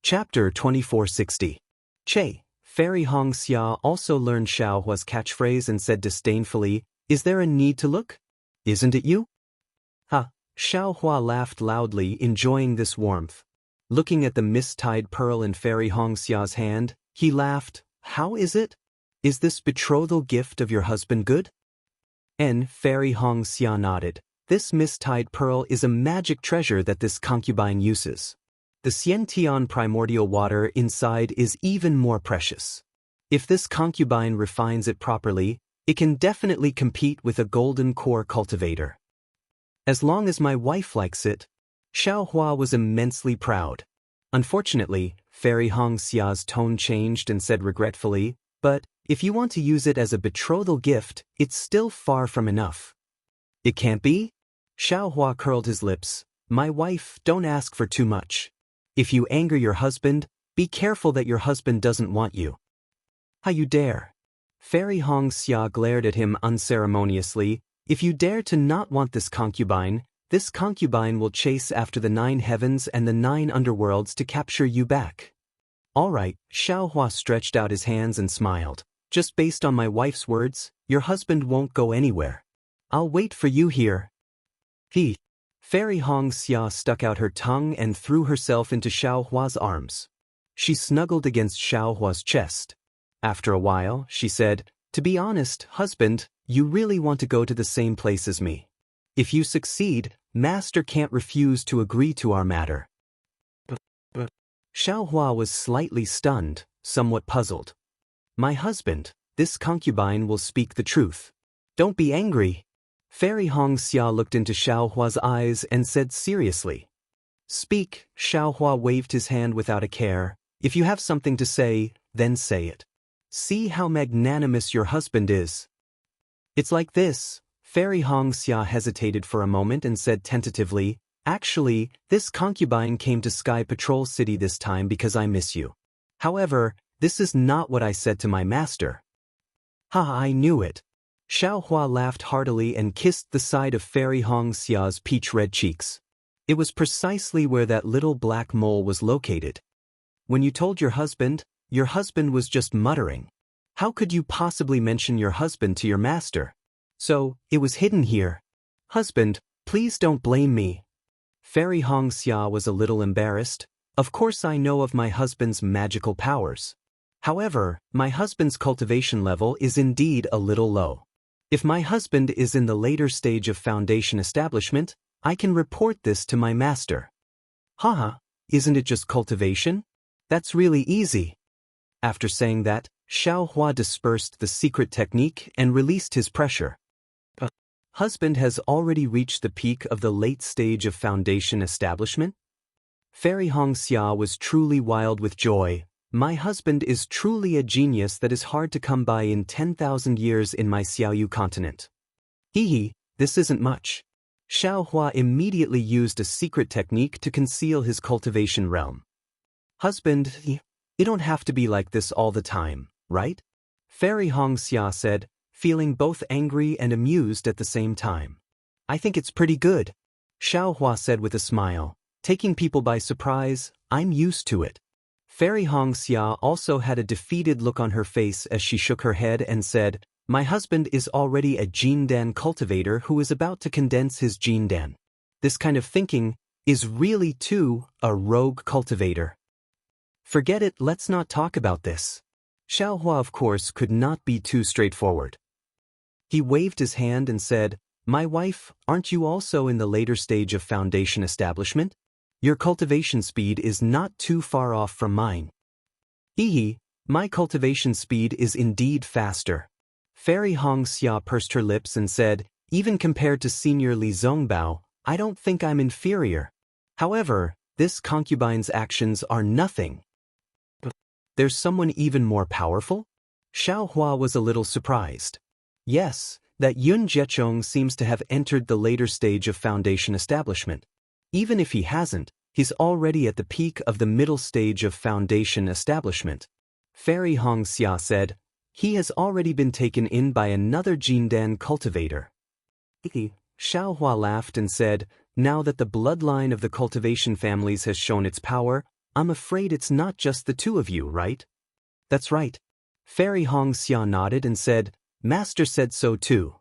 Chapter 2460. Che, Fairy Hong Xia also learned Xiao Hua's catchphrase and said disdainfully, "Is there a need to look? Isn't it you?" Ha! Xiao Hua laughed loudly, enjoying this warmth. Looking at the mist-tied pearl in Fairy Hong Xia's hand, he laughed. "How is it? Is this betrothal gift of your husband good?" Fairy Hong Xia nodded. "This mist-tied pearl is a magic treasure that this concubine uses. The Xiantian primordial water inside is even more precious. If this concubine refines it properly, it can definitely compete with a golden core cultivator. As long as my wife likes it." Xiao Hua was immensely proud. Unfortunately, Fairy Hong Xia's tone changed and said regretfully, "But if you want to use it as a betrothal gift, it's still far from enough." "It can't be?" Xiao Hua curled his lips. "My wife, don't ask for too much. If you anger your husband, be careful that your husband doesn't want you." "How you dare?" Fairy Hong Xia glared at him unceremoniously. "If you dare to not want this concubine will chase after the 9 heavens and the 9 underworlds to capture you back." "All right," Xiao Hua stretched out his hands and smiled. "Just based on my wife's words, your husband won't go anywhere. I'll wait for you here." He. Fairy Hong Xia stuck out her tongue and threw herself into Xiao Hua's arms. She snuggled against Xiao Hua's chest. After a while, she said, "To be honest, husband, you really want to go to the same place as me. If you succeed, Master can't refuse to agree to our matter." But Xiao Hua was slightly stunned, somewhat puzzled. "My husband, this concubine will speak the truth. Don't be angry." Fairy Hong Xia looked into Xiao Hua's eyes and said seriously. "Speak." Xiao Hua waved his hand without a care. "If you have something to say, then say it. See how magnanimous your husband is." "It's like this." Fairy Hong Xia hesitated for a moment and said tentatively, "Actually, this concubine came to Sky Patrol City this time because I miss you. However, this is not what I said to my master." "Ha, I knew it." Xiao Hua laughed heartily and kissed the side of Fairy Hong Xia's peach-red cheeks. It was precisely where that little black mole was located. "When you told your husband was just muttering. How could you possibly mention your husband to your master? So, it was hidden here. Husband, please don't blame me." Fairy Hong Xia was a little embarrassed. "Of course I know of my husband's magical powers. However, my husband's cultivation level is indeed a little low. If my husband is in the later stage of foundation establishment, I can report this to my master." "Haha, isn't it just cultivation? That's really easy." After saying that, Xiao Hua dispersed the secret technique and released his pressure. "Husband has already reached the peak of the late stage of foundation establishment?" Fairy Hong Xia was truly wild with joy. "My husband is truly a genius that is hard to come by in 10,000 years in my Xiaoyu continent." "Hee, this isn't much." Xiao Hua immediately used a secret technique to conceal his cultivation realm. "Husband, you don't have to be like this all the time, right?" Fairy Hong Xia said, feeling both angry and amused at the same time. "I think it's pretty good." Xiao Hua said with a smile, "Taking people by surprise, I'm used to it." Fairy Hong Xia also had a defeated look on her face as she shook her head and said, "My husband is already a Jindan cultivator who is about to condense his Jindan. This kind of thinking is really too a rogue cultivator." "Forget it, let's not talk about this." Xiao Hua of course could not be too straightforward. He waved his hand and said, "My wife, aren't you also in the later stage of foundation establishment? Your cultivation speed is not too far off from mine." "Hee, my cultivation speed is indeed faster." Fairy Hong Xia pursed her lips and said, "Even compared to Senior Li Zongbao, I don't think I'm inferior. However, this concubine's actions are nothing." "There's someone even more powerful?" Xiao Hua was a little surprised. "Yes, that Yun Jiechong seems to have entered the later stage of foundation establishment. Even if he hasn't, he's already at the peak of the middle stage of foundation establishment." Fairy Hong Xia said, "He has already been taken in by another Jindan cultivator." Xiao Hua laughed and said, "Now that the bloodline of the cultivation families has shown its power, I'm afraid it's not just the two of you, right? That's right. Fairy Hong Xia nodded and said, Master said so too.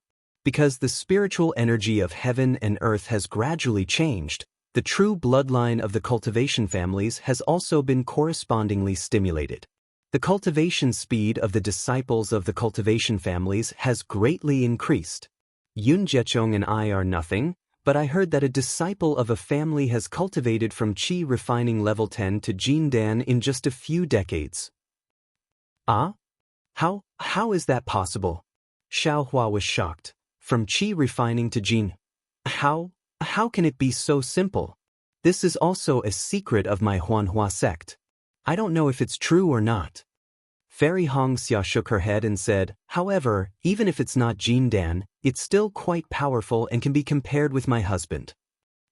Because the spiritual energy of heaven and earth has gradually changed, the true bloodline of the cultivation families has also been correspondingly stimulated. The cultivation speed of the disciples of the cultivation families has greatly increased. Yun Jiechong and I are nothing, but I heard that a disciple of a family has cultivated from Qi refining level 10 to Jindan in just a few decades. Ah? How is that possible? Xiaohua was shocked. From Qi refining to Jin. How can it be so simple? This is also a secret of my Huanhua sect. I don't know if it's true or not. Fairy Hong Xia shook her head and said, however, even if it's not Jindan, it's still quite powerful and can be compared with my husband.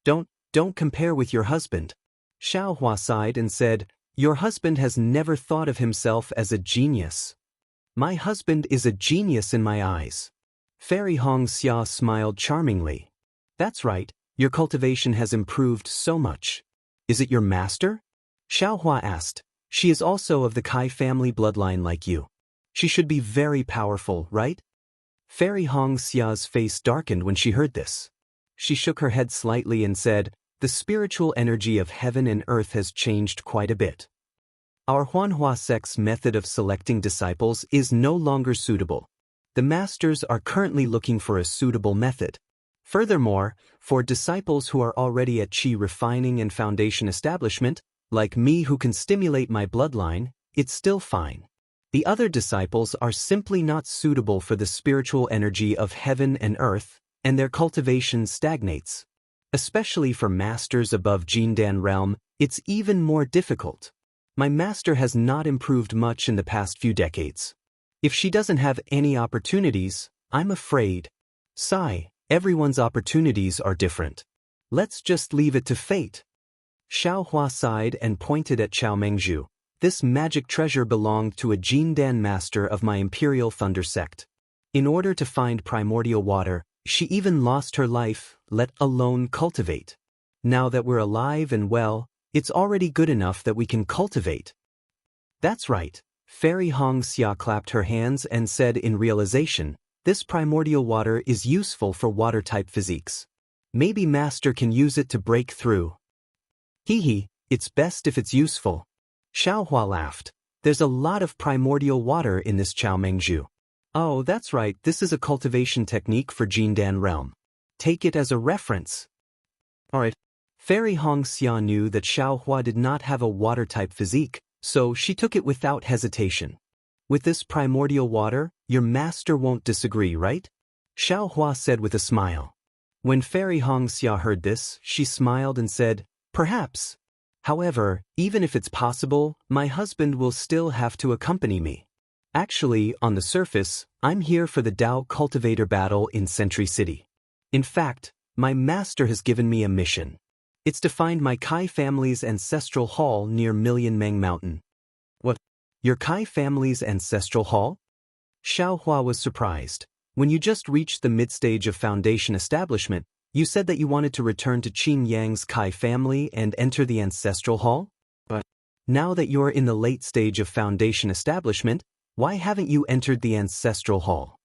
Don't compare with your husband. Xiaohua sighed and said, your husband has never thought of himself as a genius. My husband is a genius in my eyes. Fairy Hong Xia smiled charmingly. That's right, your cultivation has improved so much. Is it your master? Xiaohua asked. She is also of the Kai family bloodline like you. She should be very powerful, right? Fairy Hong Xia's face darkened when she heard this. She shook her head slightly and said, the spiritual energy of heaven and earth has changed quite a bit. Our Huanhua sect's method of selecting disciples is no longer suitable. The masters are currently looking for a suitable method. Furthermore, for disciples who are already at Qi refining and foundation establishment, like me who can stimulate my bloodline, it's still fine. The other disciples are simply not suitable for the spiritual energy of heaven and earth, and their cultivation stagnates. Especially for masters above Jindan realm, it's even more difficult. My master has not improved much in the past few decades. If she doesn't have any opportunities, I'm afraid. Sigh, everyone's opportunities are different. Let's just leave it to fate. Xiaohua sighed and pointed at Chao Mengzhu. This magic treasure belonged to a Jindan master of my Imperial Thunder sect. In order to find primordial water, she even lost her life, let alone cultivate. Now that we're alive and well, it's already good enough that we can cultivate. That's right. Fairy Hong Xia clapped her hands and said in realization, this primordial water is useful for water-type physiques. Maybe Master can use it to break through. Hee, it's best if it's useful. Xiaohua laughed. There's a lot of primordial water in this Chao Mengzhu. Oh, that's right, this is a cultivation technique for Jindan realm. Take it as a reference. Alright. Fairy Hong Xia knew that Xiaohua did not have a water-type physique, so she took it without hesitation. With this primordial water, your master won't disagree, right? Xiaohua said with a smile. When Fairy Hong Xia heard this, she smiled and said, perhaps. However, even if it's possible, my husband will still have to accompany me. Actually, on the surface, I'm here for the Dao Cultivator battle in Sentry City. In fact, my master has given me a mission. It's to find my Kai family's ancestral hall near Million Meng Mountain. What? Your Kai family's ancestral hall? Xiaohua was surprised. When you just reached the mid-stage of foundation establishment, you said that you wanted to return to Qin Yang's Kai family and enter the ancestral hall? But now that you're in the late stage of foundation establishment, why haven't you entered the ancestral hall?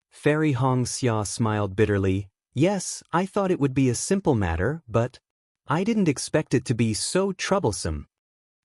Fairy Hong Xia smiled bitterly. Yes, I thought it would be a simple matter, but I didn't expect it to be so troublesome.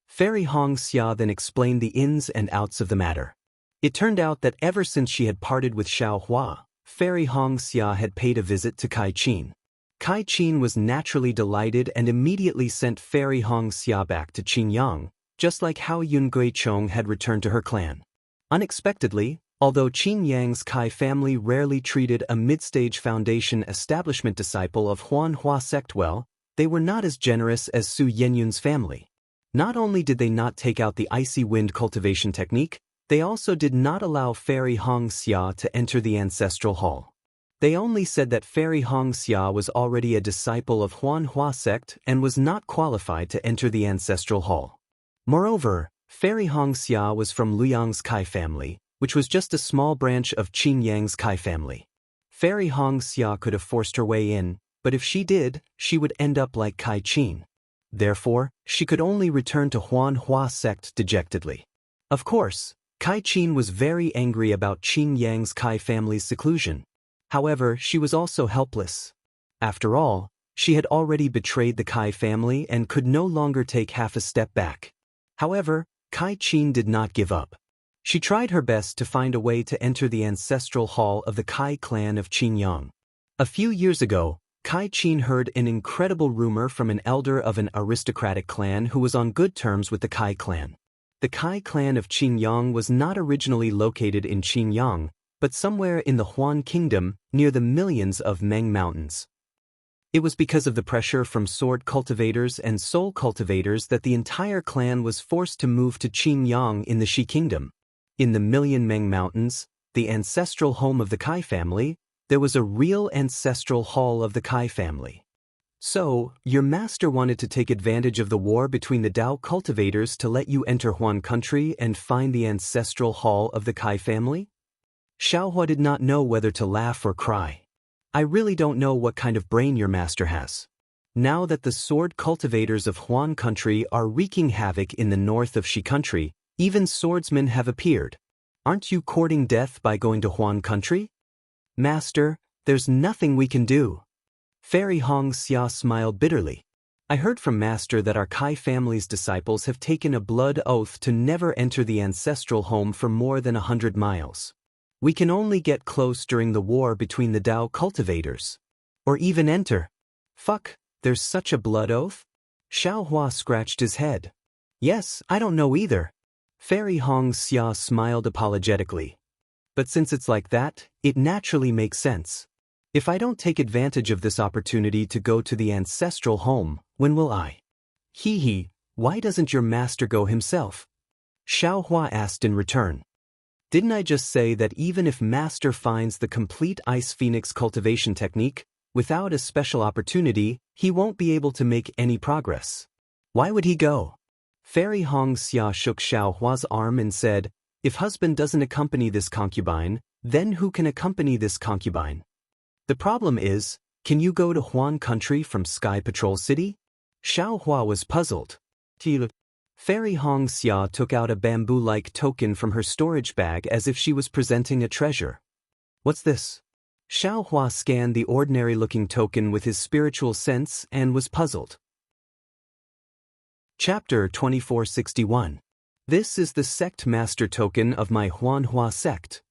Fairy Hong Xia then explained the ins and outs of the matter. It turned out that ever since she had parted with Xiaohua, Fairy Hong Xia had paid a visit to Kai Qin. Kai Qin was naturally delighted and immediately sent Fairy Hong Xia back to Qingyang, just like how Yun Guichong had returned to her clan. Unexpectedly, although Qin Yang's Kai family rarely treated a mid-stage foundation establishment disciple of Huanhua sect well, they were not as generous as Su Yenyun's family. Not only did they not take out the icy wind cultivation technique, they also did not allow Fairy Hong Xia to enter the ancestral hall. They only said that Fairy Hong Xia was already a disciple of Huanhua sect and was not qualified to enter the ancestral hall. Moreover, Fairy Hong Xia was from Luyang's Kai family, which was just a small branch of Qin Yang's Kai family. Fairy Hong Xia could have forced her way in, but if she did, she would end up like Kai Qin. Therefore, she could only return to Huanhua sect dejectedly. Of course, Kai Qin was very angry about Qin Yang's Kai family's seclusion. However, she was also helpless. After all, she had already betrayed the Kai family and could no longer take half a step back. However, Kai Qin did not give up. She tried her best to find a way to enter the ancestral hall of the Kai clan of Qin. A few years ago, Kai Qin heard an incredible rumor from an elder of an aristocratic clan who was on good terms with the Kai clan. The Kai clan of Qin was not originally located in Qin, but somewhere in the Huan Kingdom near the millions of Meng Mountains. It was because of the pressure from sword cultivators and soul cultivators that the entire clan was forced to move to Qin in the Shi Kingdom. In the Million Meng Mountains, the ancestral home of the Kai family, there was a real ancestral hall of the Kai family. So, your master wanted to take advantage of the war between the Dao cultivators to let you enter Huan country and find the ancestral hall of the Kai family? Xiaohua did not know whether to laugh or cry. I really don't know what kind of brain your master has. Now that the sword cultivators of Huan country are wreaking havoc in the north of Shi country, even swordsmen have appeared. Aren't you courting death by going to Huan country? Master, there's nothing we can do. Fairy Hong Xia smiled bitterly. I heard from Master that our Kai family's disciples have taken a blood oath to never enter the ancestral home for more than 100 miles. We can only get close during the war between the Dao cultivators. Or even enter. Fuck, there's such a blood oath? Xiaohua scratched his head. Yes, I don't know either. Fairy Hong Xia smiled apologetically. But since it's like that, it naturally makes sense. If I don't take advantage of this opportunity to go to the ancestral home, when will I? Hee hee, why doesn't your master go himself? Xiaohua asked in return. Didn't I just say that even if master finds the complete ice phoenix cultivation technique, without a special opportunity, he won't be able to make any progress? Why would he go? Fairy Hong Xia shook Xiaohua's arm and said, if husband doesn't accompany this concubine, then who can accompany this concubine? The problem is, can you go to Huan country from Sky Patrol City? Xiaohua was puzzled. Fairy Hong Xia took out a bamboo-like token from her storage bag as if she was presenting a treasure. What's this? Xiaohua scanned the ordinary-looking token with his spiritual sense and was puzzled. Chapter 2461. This is the sect master token of my Huanhua sect.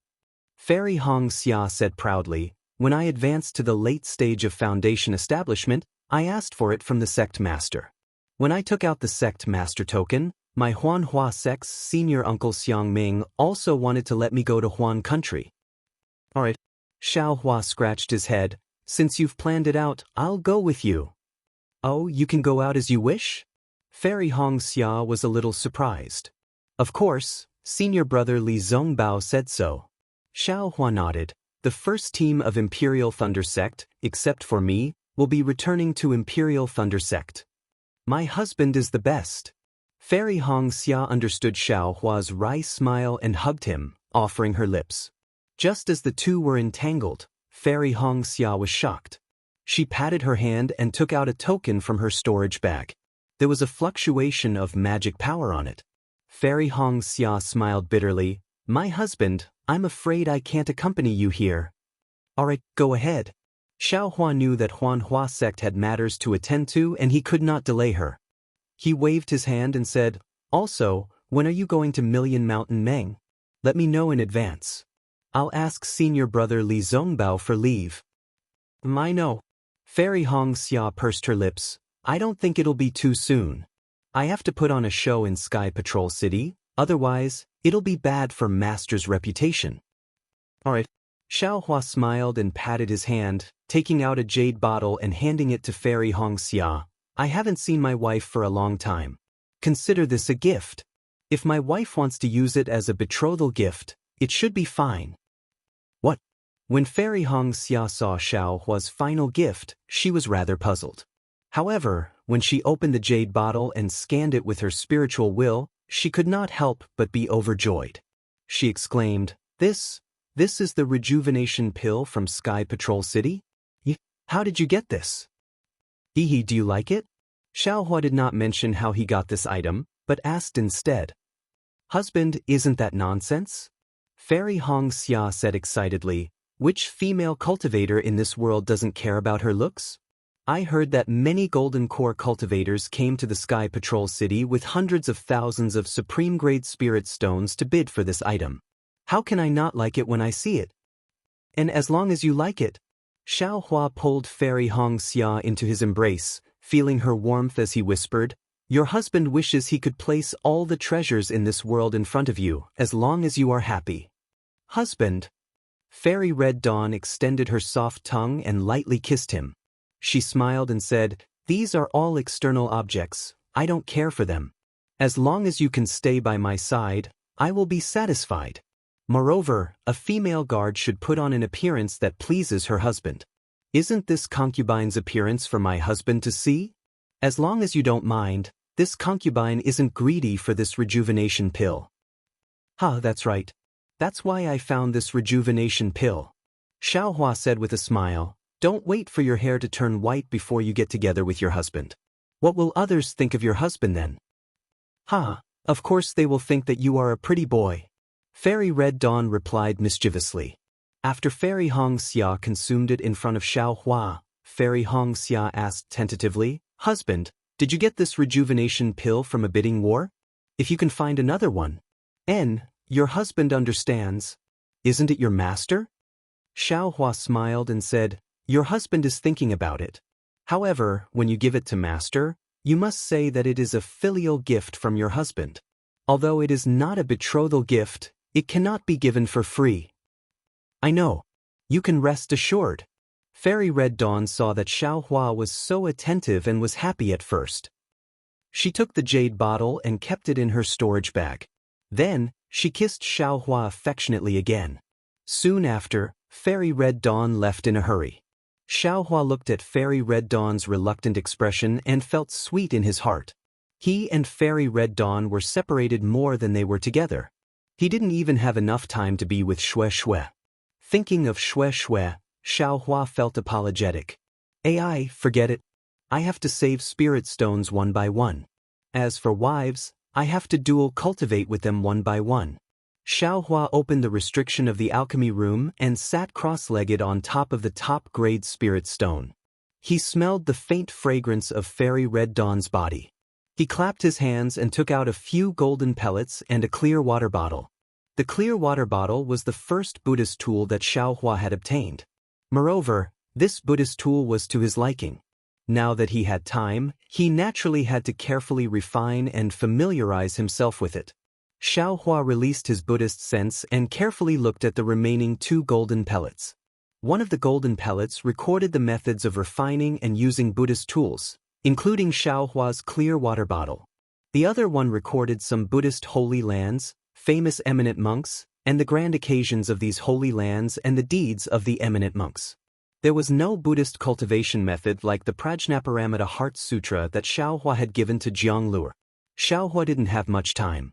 Fairy Hong Xia said proudly, when I advanced to the late stage of foundation establishment, I asked for it from the sect master. When I took out the sect master token, my Huanhua sect's senior uncle Xiang Ming also wanted to let me go to Huan country. Alright. Xiaohua scratched his head. Since you've planned it out, I'll go with you. Oh, you can go out as you wish? Fairy Hong Xia was a little surprised. Of course, senior brother Li Zongbao said so. Xiaohua nodded. The first team of Imperial Thunder Sect, except for me, will be returning to Imperial Thunder Sect. My husband is the best. Fairy Hong Xia understood Xiaohua's wry smile and hugged him, offering her lips. Just as the two were entangled, Fairy Hong Xia was shocked. She patted her hand and took out a token from her storage bag. There was a fluctuation of magic power on it. Fairy Hong Xia smiled bitterly. My husband, I'm afraid I can't accompany you here. Alright, go ahead. Xiaohua knew that Huanhua sect had matters to attend to and he could not delay her. He waved his hand and said, also, when are you going to Million Mountain Meng? Let me know in advance. I'll ask senior brother Li Zongbao for leave. I know. Fairy Hong Xia pursed her lips. I don't think it'll be too soon. I have to put on a show in Sky Patrol City, otherwise, it'll be bad for Master's reputation. Alright. Xiaohua smiled and patted his hand, taking out a jade bottle and handing it to Fairy Hong Xia. I haven't seen my wife for a long time. Consider this a gift. If my wife wants to use it as a betrothal gift, it should be fine. What? When Fairy Hong Xia saw Xiaohua's final gift, she was rather puzzled. However, when she opened the jade bottle and scanned it with her spiritual will, she could not help but be overjoyed. She exclaimed, This is the rejuvenation pill from Sky Patrol City? How did you get this? Hee, do you like it? Xiaohua did not mention how he got this item, but asked instead. Husband, isn't that nonsense? Fairy Hong Xia said excitedly, which female cultivator in this world doesn't care about her looks? I heard that many Golden Core cultivators came to the Sky Patrol City with hundreds of thousands of supreme-grade spirit stones to bid for this item. How can I not like it when I see it? And as long as you like it. Xiaohua pulled Fairy Hong Xia into his embrace, feeling her warmth as he whispered, your husband wishes he could place all the treasures in this world in front of you, as long as you are happy. Husband. Fairy Red Dawn extended her soft tongue and lightly kissed him. She smiled and said, these are all external objects, I don't care for them. As long as you can stay by my side, I will be satisfied. Moreover, a female guard should put on an appearance that pleases her husband. Isn't this concubine's appearance for my husband to see? As long as you don't mind, this concubine isn't greedy for this rejuvenation pill. That's right. That's why I found this rejuvenation pill. Xiaohua said with a smile, don't wait for your hair to turn white before you get together with your husband. What will others think of your husband then? Of course they will think that you are a pretty boy. Fairy Red Dawn replied mischievously. After Fairy Hong Xia consumed it in front of Xiaohua, Fairy Hong Xia asked tentatively, husband, did you get this rejuvenation pill from a bidding war? If you can find another one. Your husband understands. Isn't it your master? Xiaohua smiled and said, your husband is thinking about it. However, when you give it to master, you must say that it is a filial gift from your husband. Although it is not a betrothal gift, it cannot be given for free. I know. You can rest assured. Fairy Red Dawn saw that Xiaohua was so attentive and was happy at first. She took the jade bottle and kept it in her storage bag. Then, she kissed Xiaohua affectionately again. Soon after, Fairy Red Dawn left in a hurry. Xiaohua looked at Fairy Red Dawn's reluctant expression and felt sweet in his heart. He and Fairy Red Dawn were separated more than they were together. He didn't even have enough time to be with Xue Xue. Thinking of Xue Xue, Xiaohua felt apologetic. Forget it. I have to save spirit stones one by one. As for wives, I have to dual cultivate with them one by one. Xiaohua opened the restriction of the alchemy room and sat cross-legged on top of the top-grade spirit stone. He smelled the faint fragrance of Fairy Red Dawn's body. He clapped his hands and took out a few golden pellets and a clear water bottle. The clear water bottle was the first Buddhist tool that Xiaohua had obtained. Moreover, this Buddhist tool was to his liking. Now that he had time, he naturally had to carefully refine and familiarize himself with it. Xiaohua released his Buddhist sense and carefully looked at the remaining 2 golden pellets. One of the golden pellets recorded the methods of refining and using Buddhist tools, including Xiaohua's clear water bottle. The other one recorded some Buddhist holy lands, famous eminent monks, and the grand occasions of these holy lands and the deeds of the eminent monks. There was no Buddhist cultivation method like the Prajnaparamita Heart Sutra that Xiaohua had given to Jianglur. Xiaohua didn't have much time.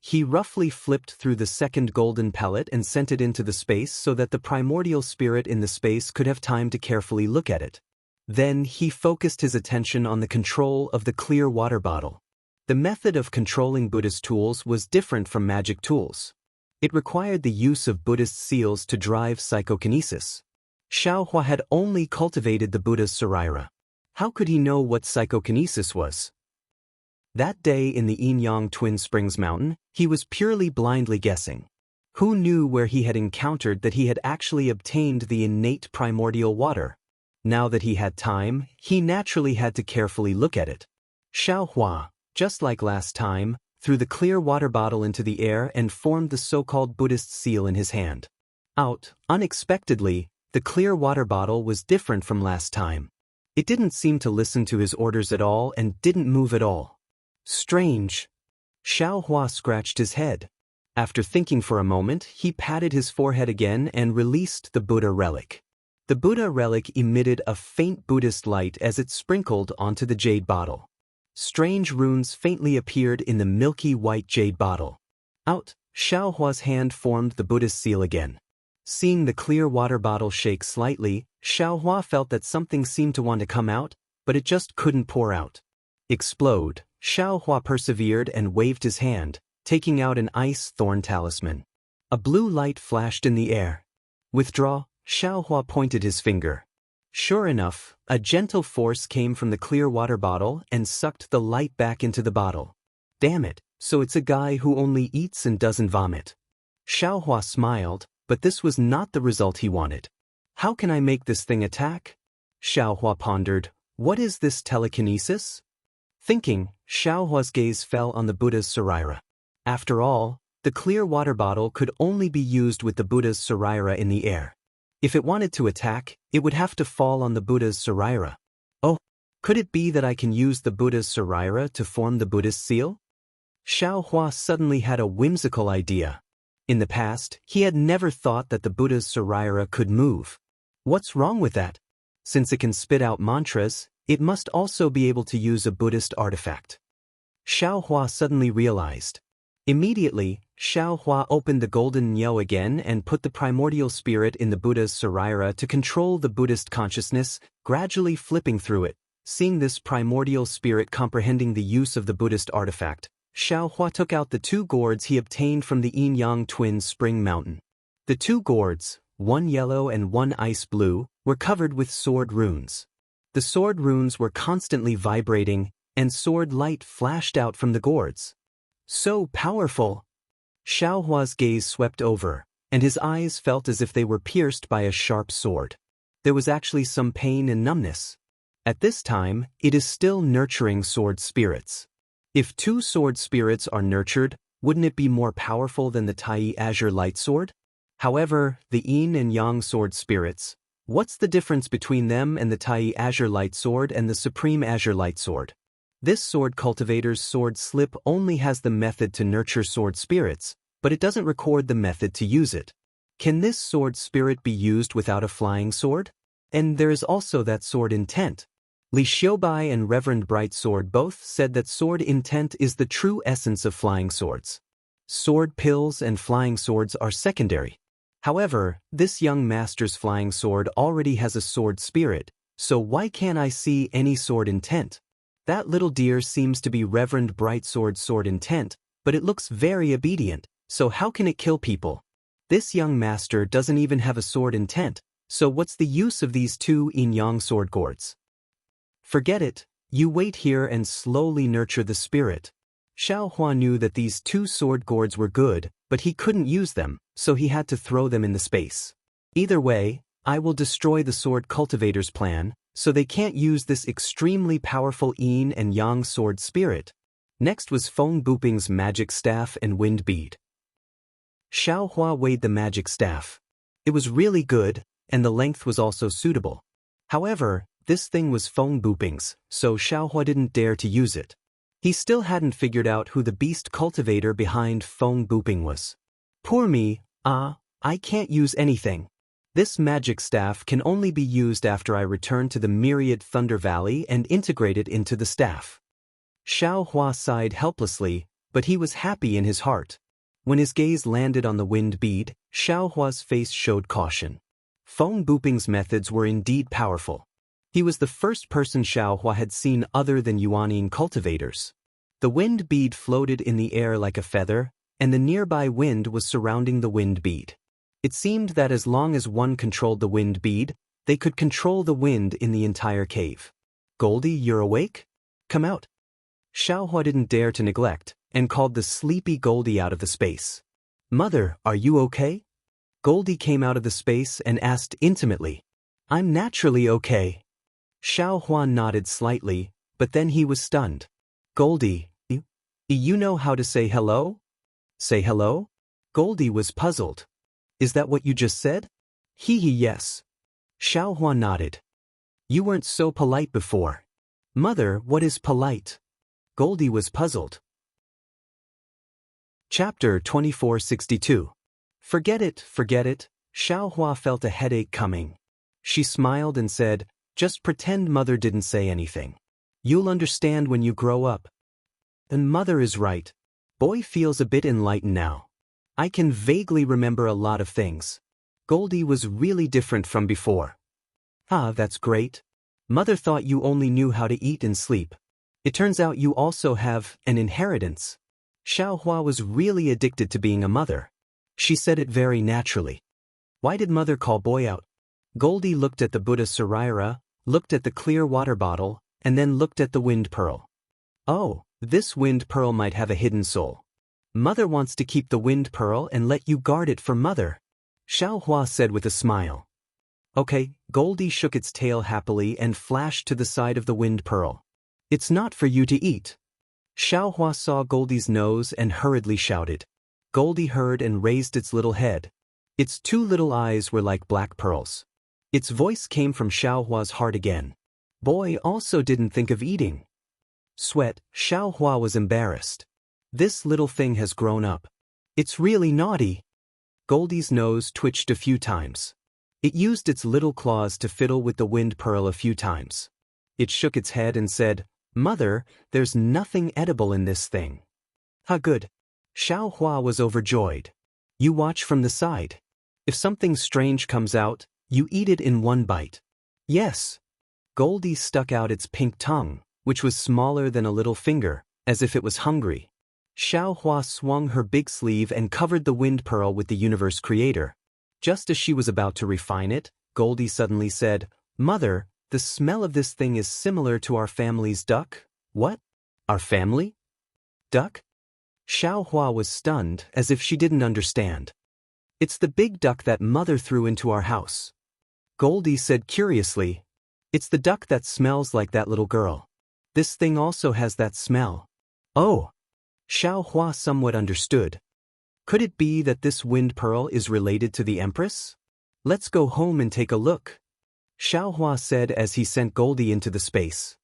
He roughly flipped through the second golden pellet and sent it into the space so that the primordial spirit in the space could have time to carefully look at it. Then he focused his attention on the control of the clear water bottle. The method of controlling Buddhist tools was different from magic tools. It required the use of Buddhist seals to drive psychokinesis. Xiaohua had only cultivated the Buddha's Saraira. How could he know what psychokinesis was? That day in the Yin-Yang Twin Springs Mountain, he was purely blindly guessing. Who knew where he had encountered that he had actually obtained the innate primordial water? Now that he had time, he naturally had to carefully look at it. Xiaohua, just like last time, threw the clear water bottle into the air and formed the so-called Buddhist seal in his hand. Unexpectedly, the clear water bottle was different from last time. It didn't seem to listen to his orders at all and didn't move at all. Strange. Xiaohua scratched his head. After thinking for a moment, he patted his forehead again and released the Buddha relic. The Buddha relic emitted a faint Buddhist light as it sprinkled onto the jade bottle. Strange runes faintly appeared in the milky white jade bottle. Xiaohua's hand formed the Buddhist seal again. Seeing the clear water bottle shake slightly, Xiaohua felt that something seemed to want to come out, but it just couldn't pour out. Explode. Xiao Hua persevered and waved his hand, taking out an ice thorn talisman. A blue light flashed in the air. Withdraw. Xiao Hua pointed his finger. Sure enough, a gentle force came from the clear water bottle and sucked the light back into the bottle. Damn it, so it's a guy who only eats and doesn't vomit. Xiao Hua smiled, but this was not the result he wanted. How can I make this thing attack? Xiao Hua pondered. What is this telekinesis? Thinking, Xiao Hua's gaze fell on the Buddha's saraira. After all, the clear water bottle could only be used with the Buddha's saraira in the air. If it wanted to attack, it would have to fall on the Buddha's saraira. Oh, could it be that I can use the Buddha's saraira to form the Buddhist seal? Xiao Hua suddenly had a whimsical idea. In the past, he had never thought that the Buddha's saraira could move. What's wrong with that? Since it can spit out mantras, it must also be able to use a Buddhist artifact. Xiao Hua suddenly realized. Immediately, Xiao Hua opened the golden Nyo again and put the primordial spirit in the Buddha's saraira to control the Buddhist consciousness, gradually flipping through it. Seeing this primordial spirit comprehending the use of the Buddhist artifact, Xiao Hua took out the 2 gourds he obtained from the yin-yang twin spring mountain. The 2 gourds, one yellow and one ice blue, were covered with sword runes. The sword runes were constantly vibrating, and sword light flashed out from the gourds. So powerful! Xiao Hua's gaze swept over, and his eyes felt as if they were pierced by a sharp sword. There was actually some pain and numbness. At this time, it is still nurturing sword spirits. If 2 sword spirits are nurtured, wouldn't it be more powerful than the Tai Azure Light Sword? However, the Yin and Yang sword spirits, what's the difference between them and the Tai Azure Light Sword and the Supreme Azure Light Sword? This sword cultivator's sword slip only has the method to nurture sword spirits, but it doesn't record the method to use it. Can this sword spirit be used without a flying sword? And there is also that sword intent. Li Xiubai and Reverend Brightsword both said that sword intent is the true essence of flying swords. Sword pills and flying swords are secondary. However, this young master's flying sword already has a sword spirit, so why can't I see any sword intent? That little deer seems to be Reverend Brightsword's sword intent, but it looks very obedient, so how can it kill people? This young master doesn't even have a sword intent, so what's the use of these 2 yin-yang sword gourds? Forget it, you wait here and slowly nurture the spirit. Xiao Hua knew that these 2 sword gourds were good, but he couldn't use them, so he had to throw them in the space. Either way, I will destroy the sword cultivator's plan, so they can't use this extremely powerful yin and yang sword spirit. Next was Feng Buping's magic staff and wind bead. Xiao Hua weighed the magic staff. It was really good, and the length was also suitable. However, this thing was Feng Buping's, so Xiao Hua didn't dare to use it. He still hadn't figured out who the beast cultivator behind Feng Buping was. Poor me, I can't use anything. This magic staff can only be used after I return to the Myriad Thunder Valley and integrate it into the staff. Xiao Hua sighed helplessly, but he was happy in his heart. When his gaze landed on the wind bead, Xiao Hua's face showed caution. Feng Buping's methods were indeed powerful. He was the first person Xiao Hua had seen other than Yuanyin cultivators. The wind bead floated in the air like a feather, and the nearby wind was surrounding the wind bead. It seemed that as long as one controlled the wind bead, they could control the wind in the entire cave. Goldie, you're awake? Come out. Xiao Hua didn't dare to neglect, and called the sleepy Goldie out of the space. Mother, are you okay? Goldie came out of the space and asked intimately. I'm naturally okay. Xiao Hua nodded slightly, but then he was stunned. Goldie, you know how to say hello? Say hello? Goldie was puzzled. Is that what you just said? Yes. Xiao Hua nodded. You weren't so polite before. Mother, what is polite? Goldie was puzzled. Chapter 2462. Forget it. Xiao Hua felt a headache coming. She smiled and said, just pretend Mother didn't say anything. You'll understand when you grow up. And Mother is right. Boy feels a bit enlightened now. I can vaguely remember a lot of things. Goldie was really different from before. Ah, that's great. Mother thought you only knew how to eat and sleep. It turns out you also have an inheritance. Xiaohua was really addicted to being a mother. She said it very naturally. Why did mother call boy out? Goldie looked at the Buddha Saraira, looked at the clear water bottle, and then looked at the wind pearl. Oh, this wind pearl might have a hidden soul. Mother wants to keep the wind pearl and let you guard it for mother, Xiaohua said with a smile. Okay, Goldie shook its tail happily and flashed to the side of the wind pearl. It's not for you to eat. Xiaohua saw Goldie's nose and hurriedly shouted. Goldie heard and raised its little head. Its two little eyes were like black pearls. Its voice came from Xiaohua's heart again. Boy also didn't think of eating. Sweat, Xiaohua was embarrassed. This little thing has grown up. It's really naughty. Goldie's nose twitched a few times. It used its little claws to fiddle with the wind pearl a few times. It shook its head and said, Mother, there's nothing edible in this thing. How good. Xiaohua was overjoyed. You watch from the side. If something strange comes out, you eat it in one bite. Yes. Goldie stuck out its pink tongue, which was smaller than a little finger, as if it was hungry. Xiaohua swung her big sleeve and covered the wind pearl with the universe creator. Just as she was about to refine it, Goldie suddenly said, Mother, the smell of this thing is similar to our family's duck. What? Our family? Duck? Xiaohua was stunned, as if she didn't understand. It's the big duck that Mother threw into our house. Goldie said curiously, It's the duck that smells like that little girl. This thing also has that smell. Oh. Xiaohua somewhat understood. Could it be that this wind pearl is related to the Empress? Let's go home and take a look, Xiaohua said as he sent Goldie into the space.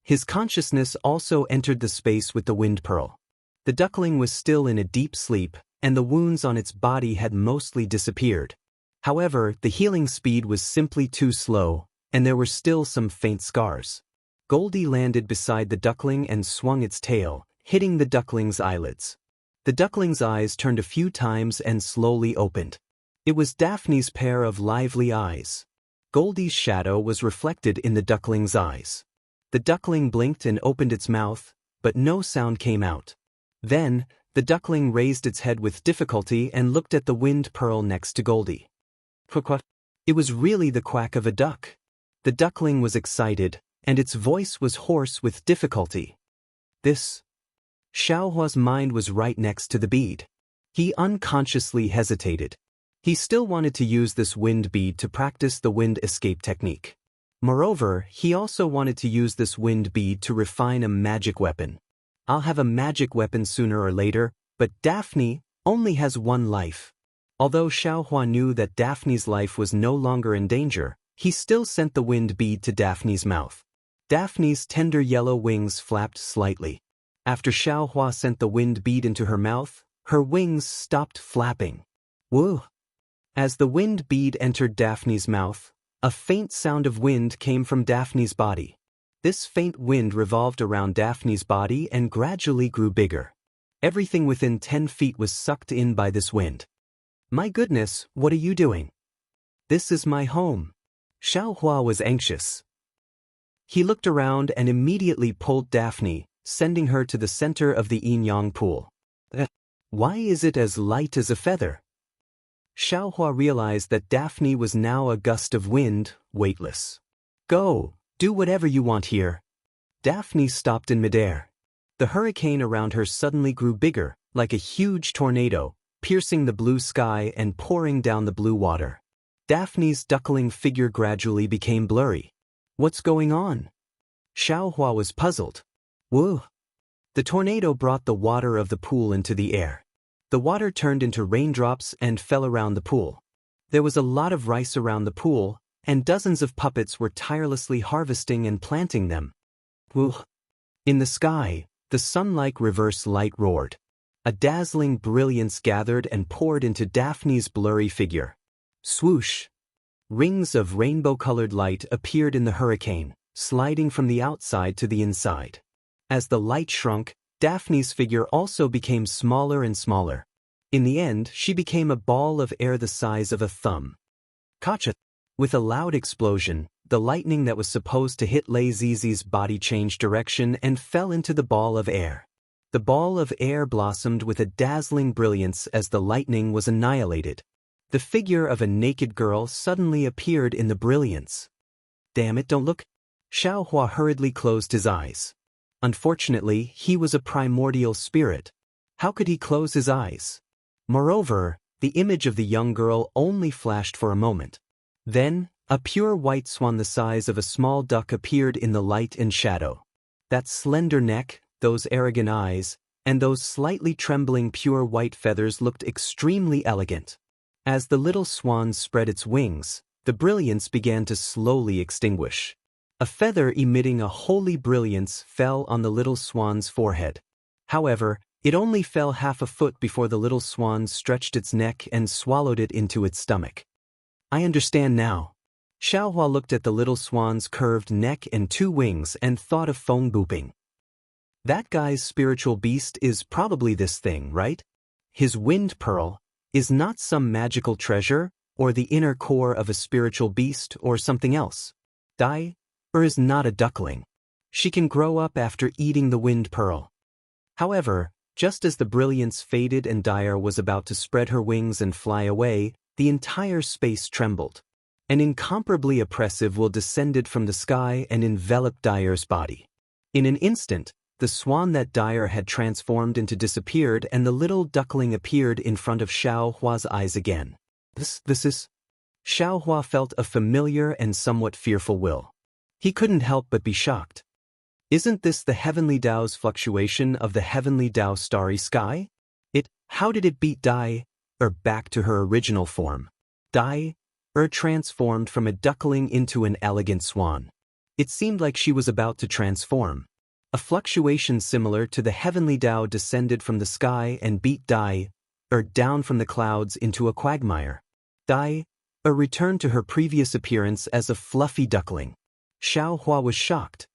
His consciousness also entered the space with the wind pearl. The duckling was still in a deep sleep, and the wounds on its body had mostly disappeared. However, the healing speed was simply too slow, and there were still some faint scars. Goldie landed beside the duckling and swung its tail, hitting the duckling's eyelids. The duckling's eyes turned a few times and slowly opened. It was Daphne's pair of lively eyes. Goldie's shadow was reflected in the duckling's eyes. The duckling blinked and opened its mouth, but no sound came out. Then, the duckling raised its head with difficulty and looked at the wind pearl next to Goldie. Quack. It was really the quack of a duck. The duckling was excited, and its voice was hoarse with difficulty. This. Xiaohua's mind was right next to the bead. He unconsciously hesitated. He still wanted to use this wind bead to practice the wind escape technique. Moreover, he also wanted to use this wind bead to refine a magic weapon. I'll have a magic weapon sooner or later, but Daphne only has one life. Although Xiaohua knew that Daphne's life was no longer in danger, he still sent the wind bead to Daphne's mouth. Daphne's tender yellow wings flapped slightly. After Xiaohua sent the wind bead into her mouth, her wings stopped flapping. Woo! As the wind bead entered Daphne's mouth, a faint sound of wind came from Daphne's body. This faint wind revolved around Daphne's body and gradually grew bigger. Everything within 10 feet was sucked in by this wind. My goodness, what are you doing? This is my home. Xiaohua was anxious. He looked around and immediately pulled Daphne, sending her to the center of the yin-yang pool. Why is it as light as a feather? Xiaohua realized that Daphne was now a gust of wind, weightless. Go, do whatever you want here. Daphne stopped in midair. The hurricane around her suddenly grew bigger, like a huge tornado, piercing the blue sky and pouring down the blue water. Daphne's duckling figure gradually became blurry. What's going on? Xiaohua was puzzled. Woo! The tornado brought the water of the pool into the air. The water turned into raindrops and fell around the pool. There was a lot of rice around the pool, and dozens of puppets were tirelessly harvesting and planting them. Woo! In the sky, the sun-like reverse light roared. A dazzling brilliance gathered and poured into Daphne's blurry figure. Swoosh! Rings of rainbow-colored light appeared in the hurricane, sliding from the outside to the inside. As the light shrunk, Daphne's figure also became smaller and smaller. In the end, she became a ball of air the size of a thumb. Kacha! With a loud explosion, the lightning that was supposed to hit Lei Zizi's body changed direction and fell into the ball of air. The ball of air blossomed with a dazzling brilliance as the lightning was annihilated. The figure of a naked girl suddenly appeared in the brilliance. Damn it, don't look. Xiao Hua hurriedly closed his eyes. Unfortunately, he was a primordial spirit. How could he close his eyes? Moreover, the image of the young girl only flashed for a moment. Then, a pure white swan the size of a small duck appeared in the light and shadow. That slender neck, those arrogant eyes, and those slightly trembling pure white feathers looked extremely elegant. As the little swan spread its wings, the brilliance began to slowly extinguish. A feather emitting a holy brilliance fell on the little swan's forehead. However, it only fell half a foot before the little swan stretched its neck and swallowed it into its stomach. I understand now. Xiao Hua looked at the little swan's curved neck and 2 wings and thought of phone booping. That guy's spiritual beast is probably this thing, right? His wind pearl is not some magical treasure or the inner core of a spiritual beast or something else. Dai, or is not a duckling. She can grow up after eating the wind pearl. However, just as the brilliance faded and Dyer was about to spread her wings and fly away, the entire space trembled. An incomparably oppressive will descended from the sky and enveloped Dyer's body. In an instant, the swan that Dyer had transformed into disappeared and the little duckling appeared in front of Xiao Hua's eyes again. This is... Xiao Hua felt a familiar and somewhat fearful will. He couldn't help but be shocked. Isn't this the heavenly Tao's fluctuation of the heavenly Tao starry sky? How did it beat Dai, back to her original form? Dai, transformed from a duckling into an elegant swan. It seemed like she was about to transform. A fluctuation similar to the heavenly Tao descended from the sky and beat Dai, down from the clouds into a quagmire. Dai, returned to her previous appearance as a fluffy duckling. Xiao Hua was shocked.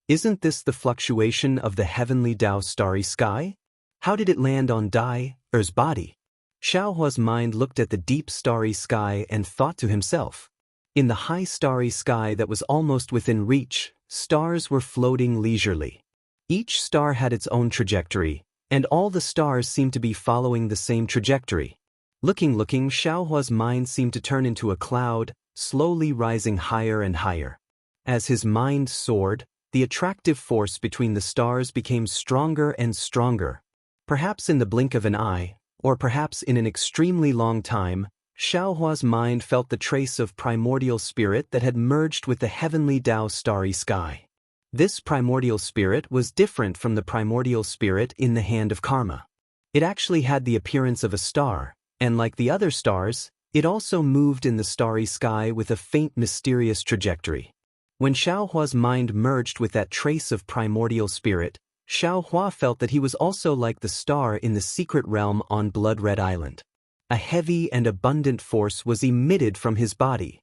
Isn't this the fluctuation of the heavenly Tao starry sky? How did it land on Dai's body? Xiao Hua's mind looked at the deep starry sky and thought to himself. In the high starry sky that was almost within reach, stars were floating leisurely. Each star had its own trajectory, and all the stars seemed to be following the same trajectory. Looking, Xiao Hua's mind seemed to turn into a cloud, slowly rising higher and higher. As his mind soared, the attractive force between the stars became stronger and stronger. Perhaps in the blink of an eye, or perhaps in an extremely long time, Xiao Hua's mind felt the trace of primordial spirit that had merged with the heavenly Tao starry sky. This primordial spirit was different from the primordial spirit in the hand of karma. It actually had the appearance of a star, and like the other stars, it also moved in the starry sky with a faint mysterious trajectory. When Xiao Hua's mind merged with that trace of primordial spirit, Xiao Hua felt that he was also like the star in the secret realm on Blood Red Island. A heavy and abundant force was emitted from his body.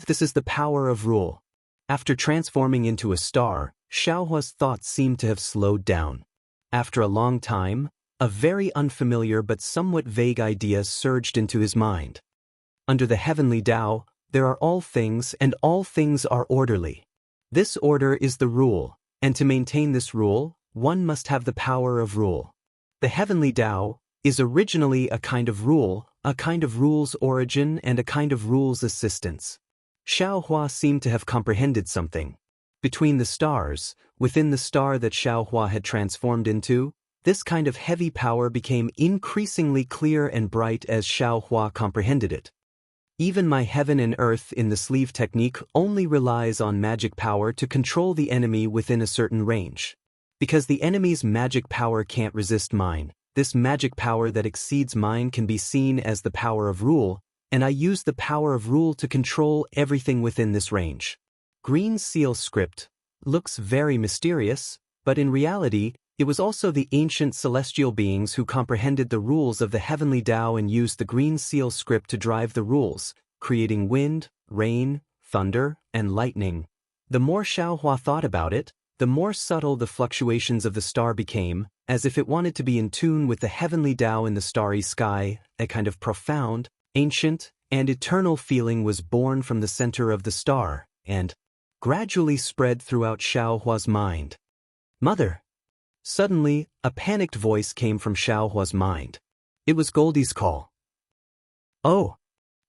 This is the power of rule. After transforming into a star, Xiao Hua's thoughts seemed to have slowed down. After a long time, a very unfamiliar but somewhat vague idea surged into his mind. Under the heavenly Tao, there are all things and all things are orderly. This order is the rule, and to maintain this rule, one must have the power of rule. The heavenly Tao is originally a kind of rule, a kind of rule's origin and a kind of rule's assistance. Xiao Hua seemed to have comprehended something. Between the stars, within the star that Xiao Hua had transformed into, this kind of heavy power became increasingly clear and bright as Xiao Hua comprehended it. Even my heaven and earth in the sleeve technique only relies on magic power to control the enemy within a certain range. Because the enemy's magic power can't resist mine, this magic power that exceeds mine can be seen as the power of rule, and I use the power of rule to control everything within this range. Green seal script looks very mysterious, but in reality, it was also the ancient celestial beings who comprehended the rules of the heavenly Tao and used the green seal script to drive the rules, creating wind, rain, thunder, and lightning. The more Xiao Hua thought about it, the more subtle the fluctuations of the star became, as if it wanted to be in tune with the heavenly Tao in the starry sky. A kind of profound, ancient, and eternal feeling was born from the center of the star, and gradually spread throughout Xiaohua's mind. Mother! Suddenly, a panicked voice came from Xiaohua's mind. It was Goldie's call. Oh!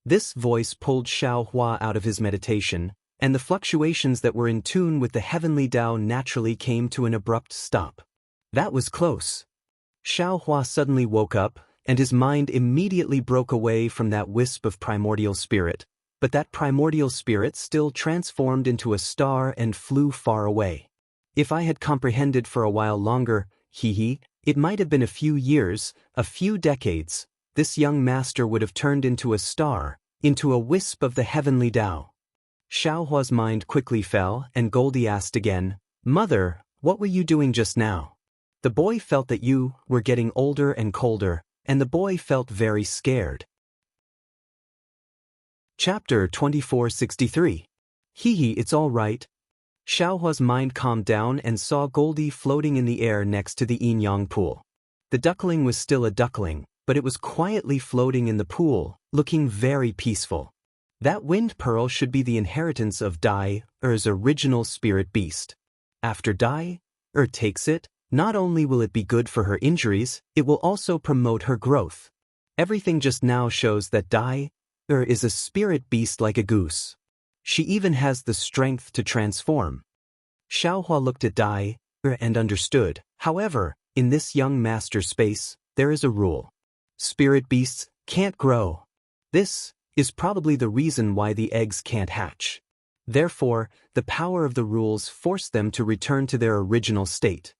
This voice pulled Xiaohua out of his meditation, and the fluctuations that were in tune with the heavenly Tao naturally came to an abrupt stop. That was close. Xiaohua suddenly woke up, and his mind immediately broke away from that wisp of primordial spirit, but that primordial spirit still transformed into a star and flew far away. If I had comprehended for a while longer, it might have been a few years, a few decades, this young master would have turned into a star, into a wisp of the heavenly Tao. Xiaohua's mind quickly fell, and Goldie asked again, Mother, what were you doing just now? The boy felt that you were getting older and colder, and the boy felt very scared. Chapter 2463. It's all right. Xiaohua's mind calmed down and saw Goldie floating in the air next to the yin-yang pool. The duckling was still a duckling, but it was quietly floating in the pool, looking very peaceful. That wind pearl should be the inheritance of Dai Er's original spirit beast. After Dai Er takes it, not only will it be good for her injuries, it will also promote her growth. Everything just now shows that Dai Er is a spirit beast like a goose. She even has the strength to transform. Xiaohua looked at Dai Er and understood. However, in this young master space, there is a rule. Spirit beasts can't grow. This is probably the reason why the eggs can't hatch. Therefore, the power of the rules forced them to return to their original state.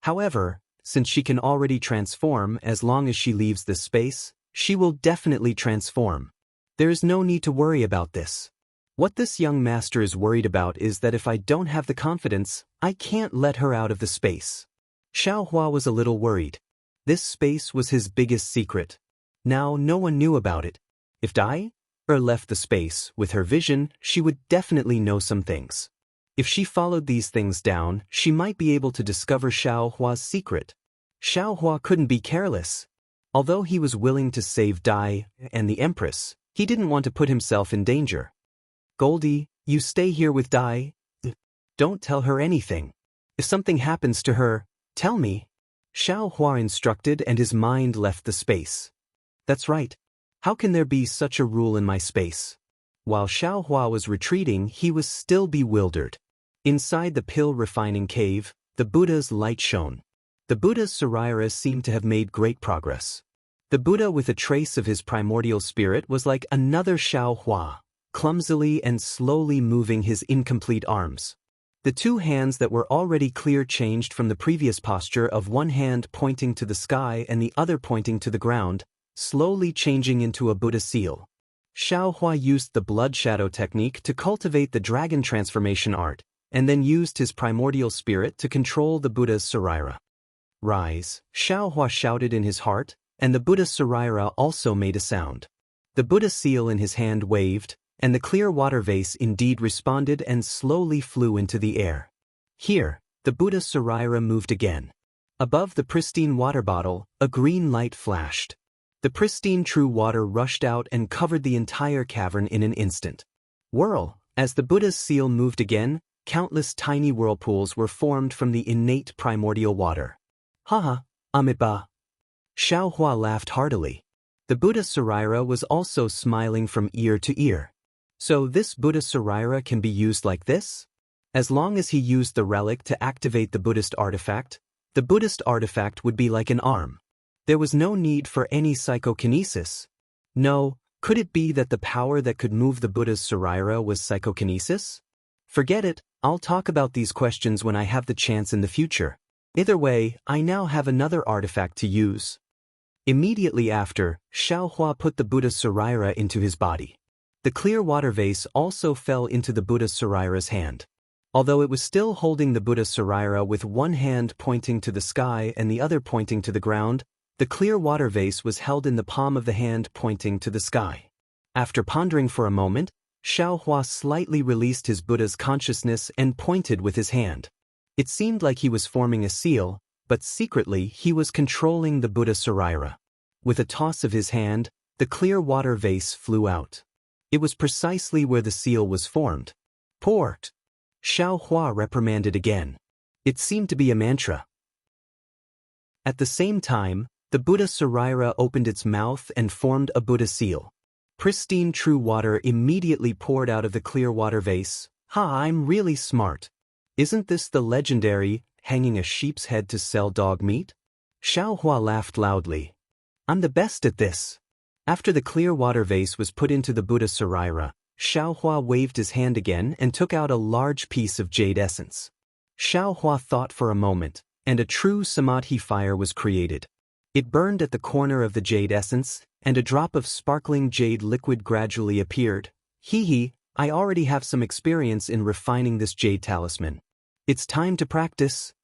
However, since she can already transform as long as she leaves this space, she will definitely transform. There is no need to worry about this. What this young master is worried about is that if I don't have the confidence, I can't let her out of the space. Xiaohua was a little worried. This space was his biggest secret. Now no one knew about it. If Dai Er left the space with her vision, she would definitely know some things. If she followed these things down, she might be able to discover Xiaohua's secret. Xiaohua couldn't be careless. Although he was willing to save Dai and the Empress, he didn't want to put himself in danger. Goldie, you stay here with Dai. Don't tell her anything. If something happens to her, tell me. Xiaohua instructed, and his mind left the space. That's right. How can there be such a rule in my space? While Xiaohua was retreating, he was still bewildered. Inside the pill refining cave, the Buddha's light shone. The Buddha's sariras seemed to have made great progress. The Buddha with a trace of his primordial spirit was like another Xiaohua, clumsily and slowly moving his incomplete arms. The two hands that were already clear changed from the previous posture of one hand pointing to the sky and the other pointing to the ground, slowly changing into a Buddha seal. Xiaohua used the blood shadow technique to cultivate the dragon transformation art, and then used his primordial spirit to control the Buddha's sarira. Rise, Xiaohua shouted in his heart, and the Buddha's sarira also made a sound. The Buddha seal in his hand waved, and the clear water vase indeed responded and slowly flew into the air. Here, the Buddha's sarira moved again. Above the pristine water bottle, a green light flashed. The pristine true water rushed out and covered the entire cavern in an instant. Whirl, as the Buddha's seal moved again, countless tiny whirlpools were formed from the innate primordial water. Haha, Amitabha. Xiaohua laughed heartily. The Buddha sarira was also smiling from ear to ear. So this Buddha sarira can be used like this? As long as he used the relic to activate the Buddhist artifact would be like an arm. There was no need for any psychokinesis. No, could it be that the power that could move the Buddha's sarira was psychokinesis? Forget it, I'll talk about these questions when I have the chance in the future. Either way, I now have another artifact to use. Immediately after, Xiaohua put the Buddha's sarira into his body. The clear water vase also fell into the Buddha's sarira's hand. Although it was still holding the Buddha's sarira with one hand pointing to the sky and the other pointing to the ground, the clear water vase was held in the palm of the hand pointing to the sky. After pondering for a moment, Xiaohua slightly released his Buddha's consciousness and pointed with his hand. It seemed like he was forming a seal, but secretly he was controlling the Buddha sarira. With a toss of his hand, the clear water vase flew out. It was precisely where the seal was formed. Port. Xiao Hua reprimanded again. It seemed to be a mantra. At the same time, the Buddha Saraira opened its mouth and formed a Buddha seal. Pristine true water immediately poured out of the clear water vase. Ha, I'm really smart. Isn't this the legendary, hanging a sheep's head to sell dog meat? Xiao Hua laughed loudly. I'm the best at this. After the clear water vase was put into the Buddha Saraira, Xiao Hua waved his hand again and took out a large piece of jade essence. Xiao Hua thought for a moment, and a true samadhi fire was created. It burned at the corner of the jade essence, and a drop of sparkling jade liquid gradually appeared. Hee, I already have some experience in refining this jade talisman. It's time to practice.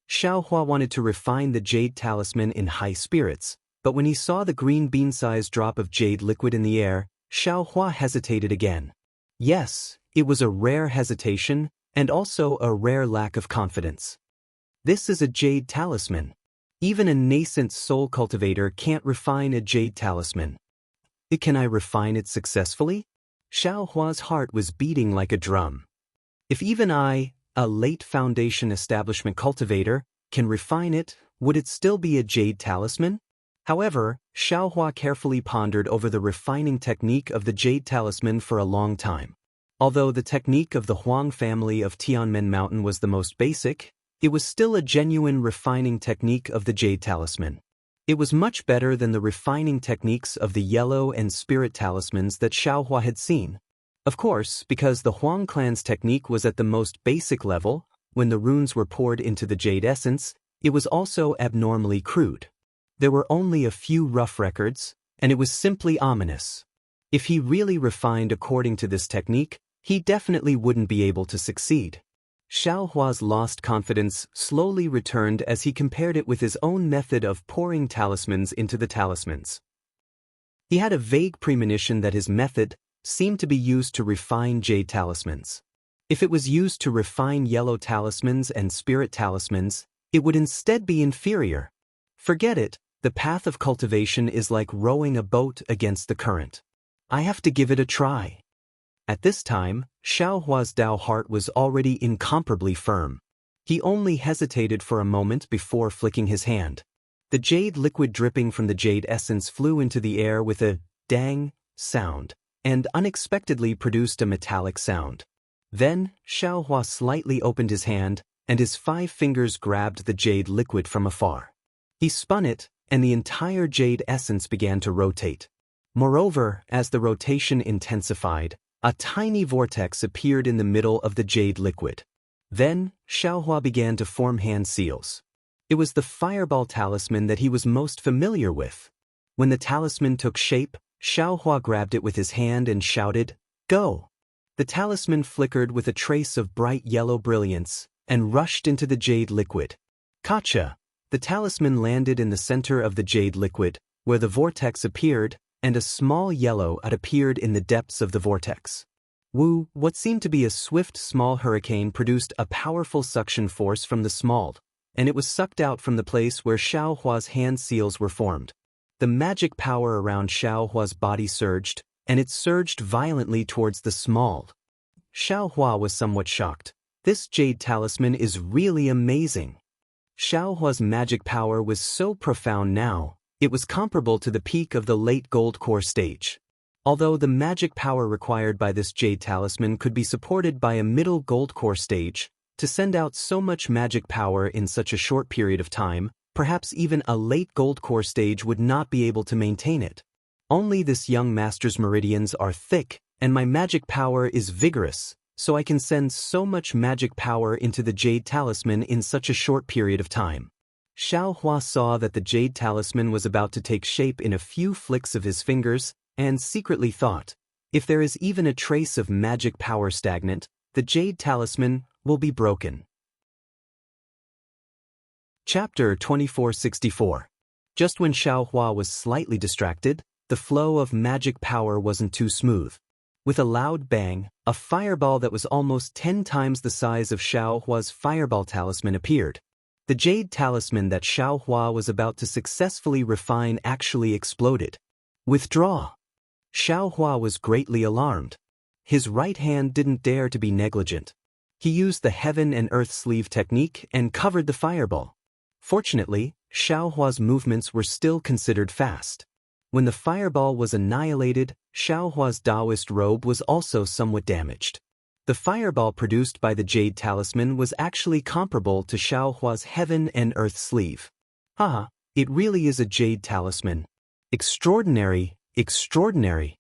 Xiao Hua wanted to refine the jade talisman in high spirits, but when he saw the green bean-sized drop of jade liquid in the air, Xiao Hua hesitated again. Yes, it was a rare hesitation, and also a rare lack of confidence. This is a jade talisman. Even a nascent soul cultivator can't refine a jade talisman. Can I refine it successfully? Xiao Hua's heart was beating like a drum. If even I, a late foundation establishment cultivator, can refine it, would it still be a jade talisman? However, Xiao Hua carefully pondered over the refining technique of the jade talisman for a long time. Although the technique of the Huang family of Tianmen Mountain was the most basic, it was still a genuine refining technique of the jade talisman. It was much better than the refining techniques of the yellow and spirit talismans that Xiao Hua had seen. Of course, because the Huang clan's technique was at the most basic level, when the runes were poured into the jade essence, it was also abnormally crude. There were only a few rough records, and it was simply ominous. If he really refined according to this technique, he definitely wouldn't be able to succeed. Xiao Hua's lost confidence slowly returned as he compared it with his own method of pouring talismans into the talismans. He had a vague premonition that his method seemed to be used to refine jade talismans. If it was used to refine yellow talismans and spirit talismans, it would instead be inferior. Forget it, the path of cultivation is like rowing a boat against the current. I have to give it a try. At this time, Xiao Hua's Dao heart was already incomparably firm. He only hesitated for a moment before flicking his hand. The jade liquid dripping from the jade essence flew into the air with a dang sound, and unexpectedly produced a metallic sound. Then, Xiao Hua slightly opened his hand, and his 5 fingers grabbed the jade liquid from afar. He spun it, and the entire jade essence began to rotate. Moreover, as the rotation intensified, a tiny vortex appeared in the middle of the jade liquid. Then, Xiao Hua began to form hand seals. It was the fireball talisman that he was most familiar with. When the talisman took shape, Xiao Hua grabbed it with his hand and shouted, "Go!" The talisman flickered with a trace of bright yellow brilliance and rushed into the jade liquid. Gotcha! The talisman landed in the center of the jade liquid, where the vortex appeared, and a small yellow appeared in the depths of the vortex. Woo, what seemed to be a swift small hurricane produced a powerful suction force from the small, and it was sucked out from the place where Xiao Hua's hand seals were formed. The magic power around Xiao Hua's body surged, and it surged violently towards the small. Xiao Hua was somewhat shocked. This jade talisman is really amazing. Xiao Hua's magic power was so profound now, it was comparable to the peak of the late gold core stage. Although the magic power required by this jade talisman could be supported by a middle gold core stage, to send out so much magic power in such a short period of time, perhaps even a late gold core stage would not be able to maintain it. Only this young master's meridians are thick, and my magic power is vigorous, so I can send so much magic power into the jade talisman in such a short period of time. Xiao Hua saw that the jade talisman was about to take shape in a few flicks of his fingers, and secretly thought, if there is even a trace of magic power stagnant, the jade talisman will be broken. Chapter 2464. Just when Xiao Hua was slightly distracted, the flow of magic power wasn't too smooth. With a loud bang, a fireball that was almost 10 times the size of Xiao Hua's fireball talisman appeared. The jade talisman that Xiao Hua was about to successfully refine actually exploded. Withdraw! Xiao Hua was greatly alarmed. his right hand didn't dare to be negligent. He used the heaven and earth sleeve technique and covered the fireball. Fortunately, Xiaohua's movements were still considered fast. When the fireball was annihilated, Xiaohua's Taoist robe was also somewhat damaged. The fireball produced by the jade talisman was actually comparable to Xiaohua's heaven and earth sleeve. Haha, it really is a jade talisman. Extraordinary, extraordinary.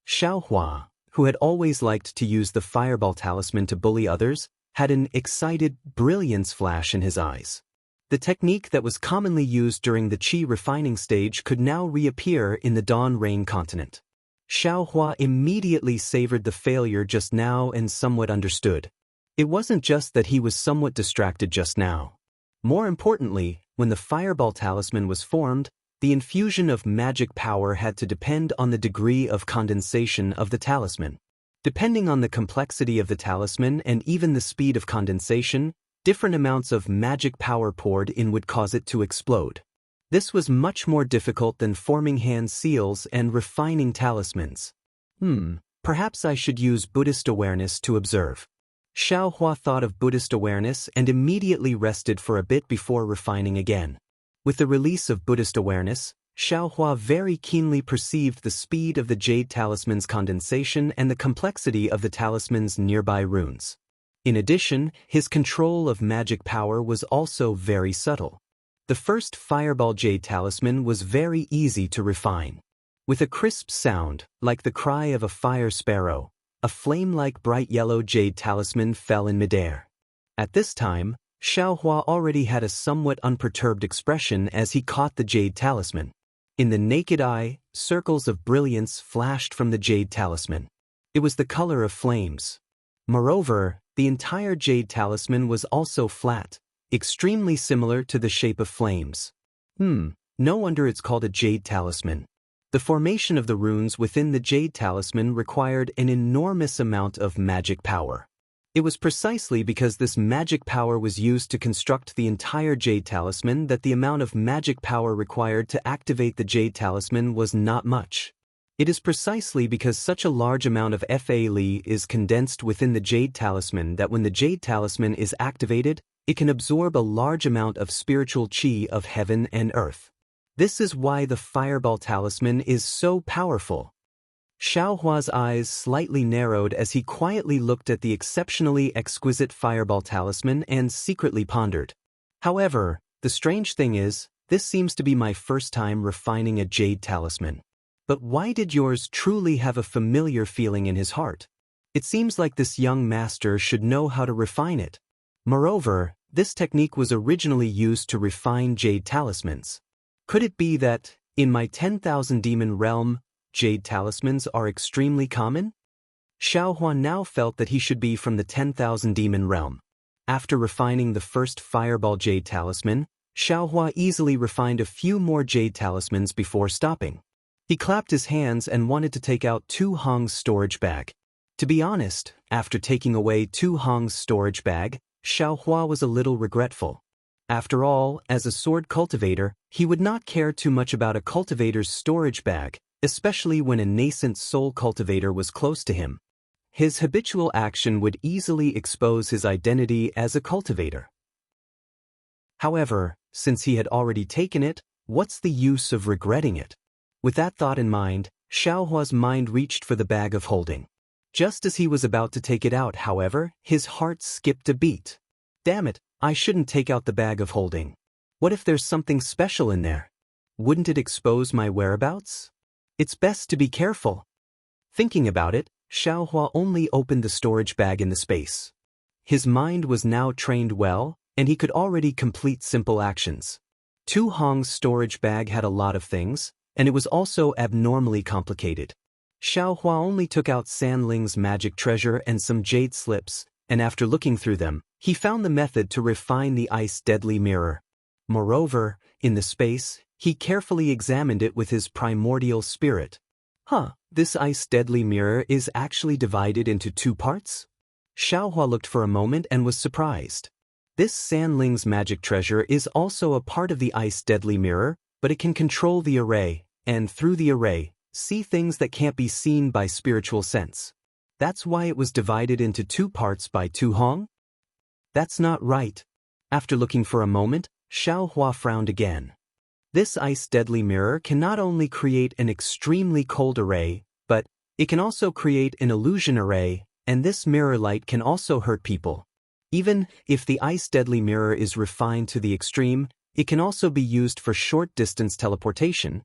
Xiaohua, who had always liked to use the fireball talisman to bully others, had an excited brilliance flash in his eyes. The technique that was commonly used during the qi refining stage could now reappear in the Dawn Rain continent. Xiaohua immediately savored the failure just now and somewhat understood. It wasn't just that he was somewhat distracted just now. More importantly, when the fireball talisman was formed, the infusion of magic power had to depend on the degree of condensation of the talisman. Depending on the complexity of the talisman and even the speed of condensation, different amounts of magic power poured in would cause it to explode. This was much more difficult than forming hand seals and refining talismans. Perhaps I should use Buddhist awareness to observe. Xiaohua thought of Buddhist awareness and immediately rested for a bit before refining again. With the release of Buddhist awareness, Xiaohua very keenly perceived the speed of the jade talisman's condensation and the complexity of the talisman's nearby runes. In addition, his control of magic power was also very subtle. The first fireball jade talisman was very easy to refine. With a crisp sound, like the cry of a fire sparrow, a flame-like bright yellow jade talisman fell in midair. At this time, Xiaohua already had a somewhat unperturbed expression as he caught the jade talisman. In the naked eye, circles of brilliance flashed from the jade talisman. It was the color of flames. Moreover, the entire jade talisman was also flat, extremely similar to the shape of flames. No wonder it's called a jade talisman. The formation of the runes within the jade talisman required an enormous amount of magic power. It was precisely because this magic power was used to construct the entire jade talisman that the amount of magic power required to activate the jade talisman was not much. It is precisely because such a large amount of Fa Li is condensed within the jade talisman that when the jade talisman is activated, it can absorb a large amount of spiritual qi of heaven and earth. This is why the fireball talisman is so powerful. Xiaohua's eyes slightly narrowed as he quietly looked at the exceptionally exquisite fireball talisman and secretly pondered. However, the strange thing is, this seems to be my first time refining a jade talisman. But why did yours truly have a familiar feeling in his heart? It seems like this young master should know how to refine it. Moreover, this technique was originally used to refine jade talismans. Could it be that, in my 10,000 demon realm, jade talismans are extremely common? Xiaohua now felt that he should be from the 10,000 demon realm. After refining the first fireball jade talisman, Xiaohua easily refined a few more jade talismans before stopping. He clapped his hands and wanted to take out Tu Hong's storage bag. To be honest, after taking away Tu Hong's storage bag, Xiaohua was a little regretful. After all, as a sword cultivator, he would not care too much about a cultivator's storage bag, especially when a nascent soul cultivator was close to him. His habitual action would easily expose his identity as a cultivator. However, since he had already taken it, what's the use of regretting it? With that thought in mind, Xiaohua's mind reached for the bag of holding. Just as he was about to take it out, however, his heart skipped a beat. Damn it, I shouldn't take out the bag of holding. What if there's something special in there? Wouldn't it expose my whereabouts? It's best to be careful. Thinking about it, Xiaohua only opened the storage bag in the space. His mind was now trained well, and he could already complete simple actions. Tu Hong's storage bag had a lot of things, and it was also abnormally complicated. Xiaohua only took out San Ling's magic treasure and some jade slips, and after looking through them, he found the method to refine the ice deadly mirror. Moreover, in the space, he carefully examined it with his primordial spirit. This ice deadly mirror is actually divided into two parts? Xiaohua looked for a moment and was surprised. This San Ling's magic treasure is also a part of the ice deadly mirror, but it can control the array, and through the array, see things that can't be seen by spiritual sense. That's why it was divided into 2 parts by Tu Hong? That's not right. After looking for a moment, Xiao Hua frowned again. This ice deadly mirror can not only create an extremely cold array, but it can also create an illusion array, and this mirror light can also hurt people. Even if the ice deadly mirror is refined to the extreme, it can also be used for short-distance teleportation.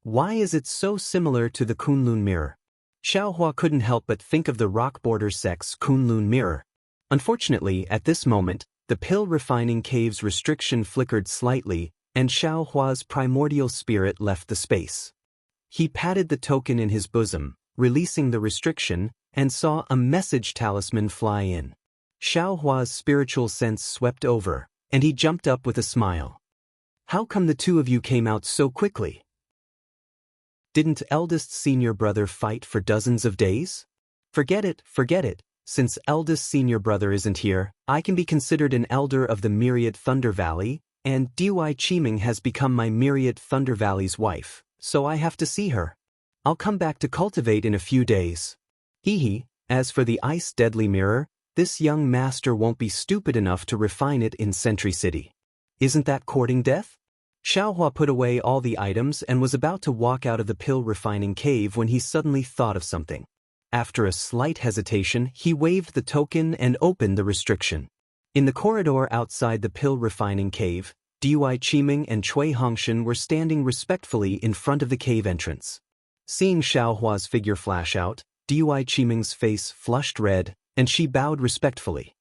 Why is it so similar to the Kunlun mirror? Xiao Hua couldn't help but think of the rock border sect's Kunlun mirror. Unfortunately, at this moment, the pill refining cave's restriction flickered slightly, and Xiao Hua's primordial spirit left the space. He patted the token in his bosom, releasing the restriction, and saw a message talisman fly in. Xiao Hua's spiritual sense swept over, and he jumped up with a smile. How come the 2 of you came out so quickly? Didn't eldest senior brother fight for dozens of days? Forget it. Since eldest senior brother isn't here, I can be considered an elder of the Myriad Thunder Valley, and Dui Qiming has become my Myriad Thunder Valley's wife, so I have to see her. I'll come back to cultivate in a few days. As for the ice deadly mirror, this young master won't be stupid enough to refine it in Sentry City. Isn't that courting death? Xiao Hua put away all the items and was about to walk out of the pill refining cave when he suddenly thought of something. After a slight hesitation, he waved the token and opened the restriction. In the corridor outside the pill refining cave, Dui Qiming and Cui Hongshan were standing respectfully in front of the cave entrance. Seeing Xiao Hua's figure flash out, Dui Qiming's face flushed red, and she bowed respectfully.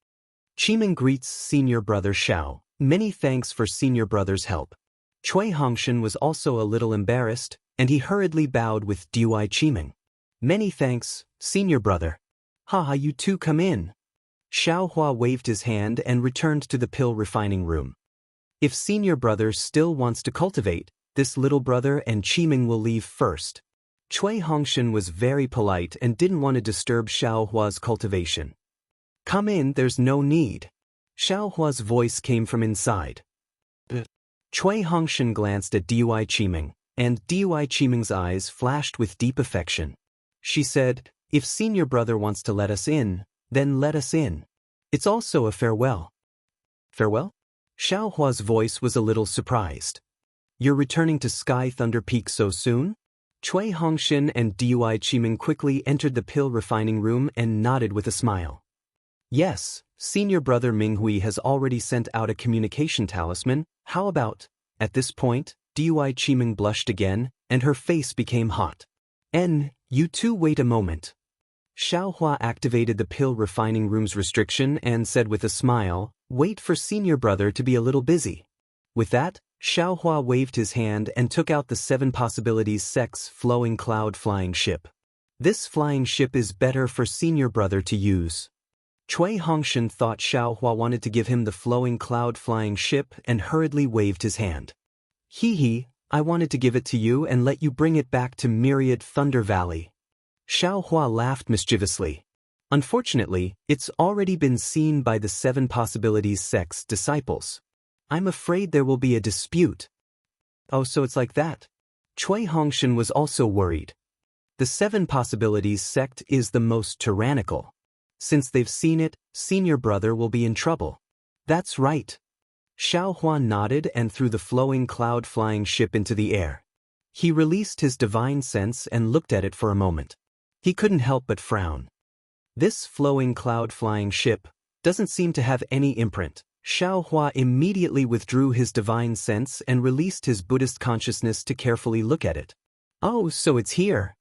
Qiming greets senior brother Xiao. Many thanks for senior brother's help. Cui Hongshan was also a little embarrassed, and he hurriedly bowed with Dui Qiming. Many thanks, senior brother. You 2 come in. Xiao Hua waved his hand and returned to the pill refining room. If senior brother still wants to cultivate, this little brother and Qiming will leave first. Cui Hongshan was very polite and didn't want to disturb Xiao Hua's cultivation. Come in, there's no need. Xiao Hua's voice came from inside. Cui Hongshan glanced at Dui Qiming, and Dui Qiming's eyes flashed with deep affection. She said, if senior brother wants to let us in, then let us in. It's also a farewell. Farewell? Xiao Hua's voice was a little surprised. You're returning to Sky Thunder Peak so soon? Cui Hongshan and Dui Qiming quickly entered the pill refining room and nodded with a smile. Yes, senior brother Minghui has already sent out a communication talisman. How about? At this point, Dui Qiming blushed again, and her face became hot. You 2 wait a moment. Xiao Hua activated the pill refining room's restriction and said with a smile, wait for senior brother to be a little busy. With that, Xiao Hua waved his hand and took out the 7 possibilities sex flowing cloud flying ship. This flying ship is better for senior brother to use. Cui Hongshan thought Xiao Hua wanted to give him the flowing cloud flying ship and hurriedly waved his hand. I wanted to give it to you and let you bring it back to Myriad Thunder Valley. Xiao Hua laughed mischievously. Unfortunately, it's already been seen by the 7 possibilities sect's disciples. I'm afraid there will be a dispute. Oh, so it's like that. Cui Hongshan was also worried. The 7 possibilities sect is the most tyrannical. Since they've seen it, senior brother will be in trouble. That's right. Xiao Hua nodded and threw the flowing cloud flying ship into the air. He released his divine sense and looked at it for a moment. He couldn't help but frown. This flowing cloud flying ship doesn't seem to have any imprint. Xiao Hua immediately withdrew his divine sense and released his Buddhist consciousness to carefully look at it. Oh, so it's here.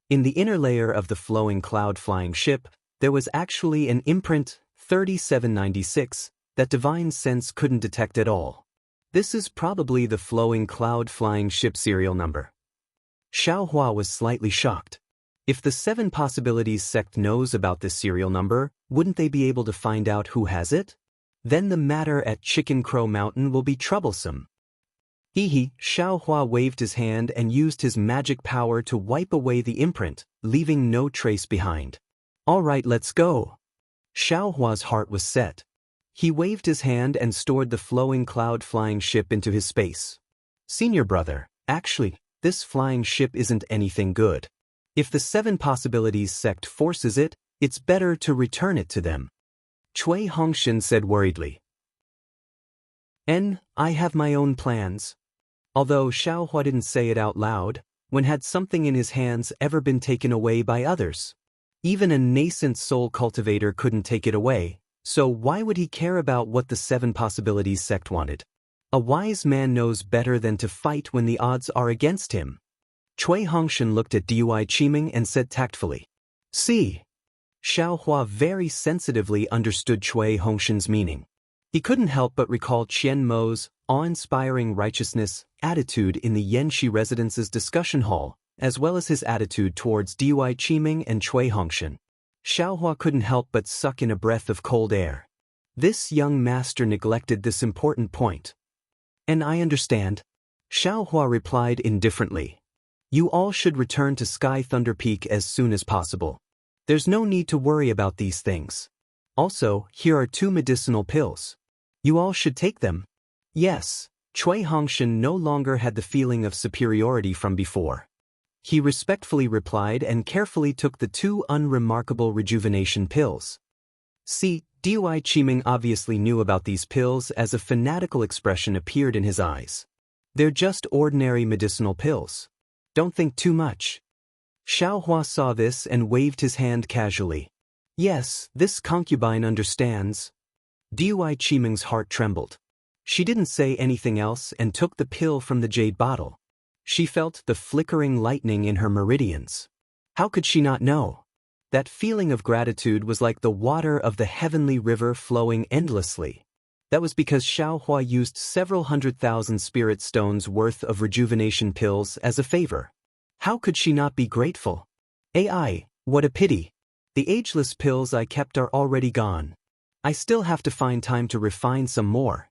In the inner layer of the flowing cloud flying ship, there was actually an imprint, 3796, that divine sense couldn't detect at all. This is probably the flowing cloud flying ship serial number. Xiao Hua was slightly shocked. If the 7 possibilities sect knows about this serial number, wouldn't they be able to find out who has it? Then the matter at Chicken Crow Mountain will be troublesome. Xiao Hua waved his hand and used his magic power to wipe away the imprint, leaving no trace behind. All right, let's go. Xiao Hua's heart was set. He waved his hand and stored the flowing cloud flying ship into his space. Senior brother, actually, this flying ship isn't anything good. If the Seven Possibilities sect forces it, it's better to return it to them. Cui Hongshan said worriedly. I have my own plans. Although Xiaohua didn't say it out loud, when had something in his hands ever been taken away by others? Even a nascent soul cultivator couldn't take it away, so why would he care about what the Seven Possibilities sect wanted? A wise man knows better than to fight when the odds are against him. Cui Hongshan looked at Dui Qiming and said tactfully. See. Xiaohua very sensitively understood Cui Hongshan's meaning. He couldn't help but recall Qian Mo's awe-inspiring righteousness attitude in the Yanxi residence's discussion hall, as well as his attitude towards Dui Qiming and Cui Hongshan. Xiaohua couldn't help but suck in a breath of cold air. This young master neglected this important point. And I understand. Xiaohua replied indifferently. You all should return to Sky Thunder Peak as soon as possible. There's no need to worry about these things. Also, here are 2 medicinal pills. You all should take them. Yes, Cui Hongshan no longer had the feeling of superiority from before. He respectfully replied and carefully took the 2 unremarkable rejuvenation pills. See, Dui Qiming obviously knew about these pills as a fanatical expression appeared in his eyes. They're just ordinary medicinal pills. Don't think too much. Xiaohua saw this and waved his hand casually. Yes, this concubine understands. Dui Qiming's heart trembled. She didn't say anything else and took the pill from the jade bottle. She felt the flickering lightning in her meridians. How could she not know? That feeling of gratitude was like the water of the heavenly river flowing endlessly. That was because Xiaohua used several 100,000 spirit stones worth of rejuvenation pills as a favor. How could she not be grateful? AI, what a pity. The ageless pills I kept are already gone. I still have to find time to refine some more.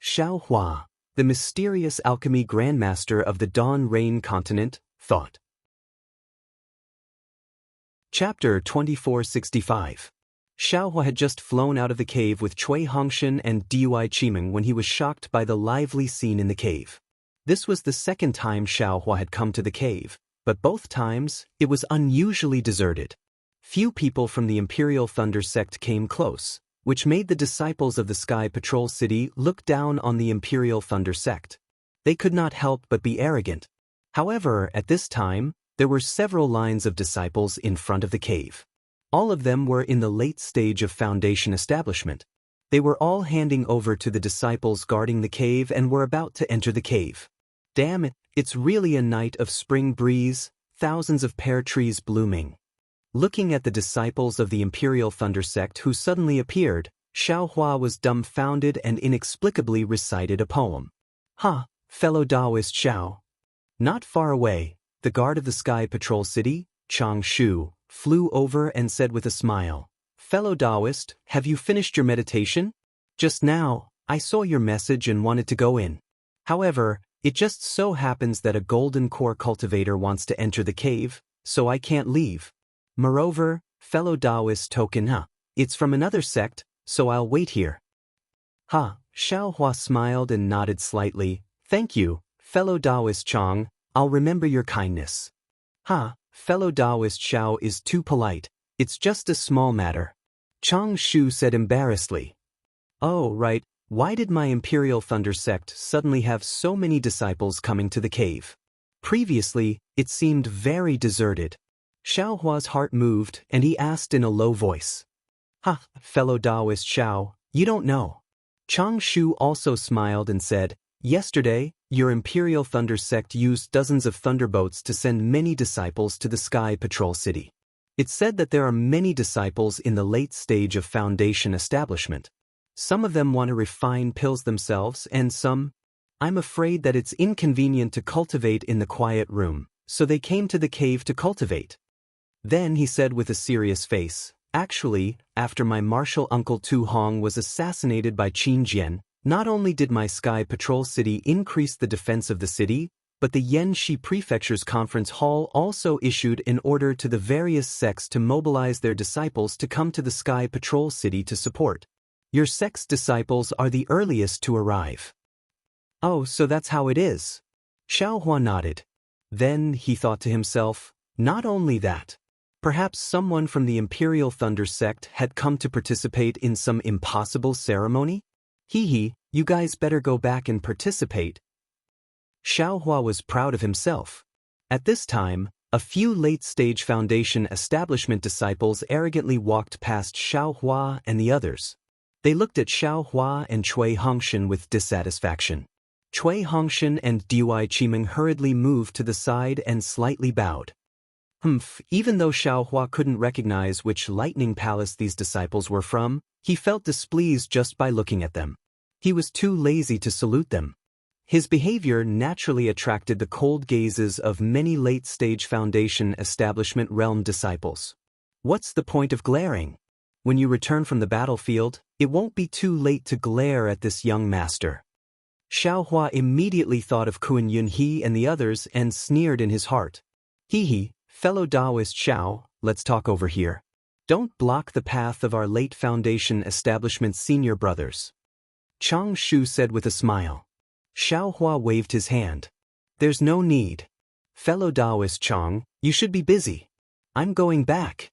Xiaohua, the mysterious alchemy grandmaster of the Dawn Rain continent, thought. Chapter 2465. Xiaohua had just flown out of the cave with Cui Hongshan and Dui Qiming when he was shocked by the lively scene in the cave. This was the second time Xiaohua had come to the cave, but both times it was unusually deserted. Few people from the Imperial Thunder sect came close, which made the disciples of the Sky Patrol City look down on the Imperial Thunder sect. They could not help but be arrogant. However, at this time, there were several lines of disciples in front of the cave. All of them were in the late stage of Foundation establishment. They were all handing over to the disciples guarding the cave and were about to enter the cave. Damn it, it's really a night of spring breeze, thousands of pear trees blooming. Looking at the disciples of the Imperial Thunder sect who suddenly appeared, Xiaohua was dumbfounded and inexplicably recited a poem. Ha, fellow Taoist Xiao. Not far away, the guard of the Sky Patrol City, Chang Shu, flew over and said with a smile, Fellow Taoist, have you finished your meditation? Just now, I saw your message and wanted to go in. However, it just so happens that a golden core cultivator wants to enter the cave, so I can't leave. Moreover, fellow Taoist token it's from another sect, so I'll wait here. Xiaohua smiled and nodded slightly. Thank you, fellow Taoist Chang, I'll remember your kindness. Fellow Taoist Xiao is too polite, it's just a small matter. Chang Shu said embarrassedly. Oh right, why did my Imperial Thunder sect suddenly have so many disciples coming to the cave? Previously, it seemed very deserted. Xiaohua's heart moved and he asked in a low voice. Fellow Taoist Xiao, you don't know. Chang Shu also smiled and said, Yesterday, your Imperial Thunder sect used dozens of thunderboats to send many disciples to the Sky Patrol City. It's said that there are many disciples in the late stage of Foundation establishment. Some of them want to refine pills themselves and some, I'm afraid that it's inconvenient to cultivate in the quiet room, so they came to the cave to cultivate. Then he said with a serious face, Actually, after my martial uncle Tu Hong was assassinated by Qin Jian, not only did my Sky Patrol City increase the defense of the city, but the Yanxi Prefecture's conference hall also issued an order to the various sects to mobilize their disciples to come to the Sky Patrol City to support. Your sect's disciples are the earliest to arrive. Oh, so that's how it is. Xiaohua nodded. Then he thought to himself, Not only that, perhaps someone from the Imperial Thunder sect had come to participate in some impossible ceremony? Hee hee, you guys better go back and participate. Xiaohua was proud of himself. At this time, a few late-stage Foundation establishment disciples arrogantly walked past Xiaohua and the others. They looked at Xiaohua and Cui Hongshan with dissatisfaction. Cui Hongshan and Dui Qimeng hurriedly moved to the side and slightly bowed. Even though Xiaohua couldn't recognize which lightning palace these disciples were from, he felt displeased just by looking at them. He was too lazy to salute them. His behavior naturally attracted the cold gazes of many late-stage Foundation establishment realm disciples. What's the point of glaring? When you return from the battlefield, it won't be too late to glare at this young master. Xiaohua immediately thought of Kun Yunhe and the others and sneered in his heart. Hee hee, fellow Taoist Xiao, let's talk over here. Don't block the path of our late Foundation establishment senior brothers. Chang Shu said with a smile. Xiaohua waved his hand. There's no need. Fellow Taoist Chang, you should be busy. I'm going back.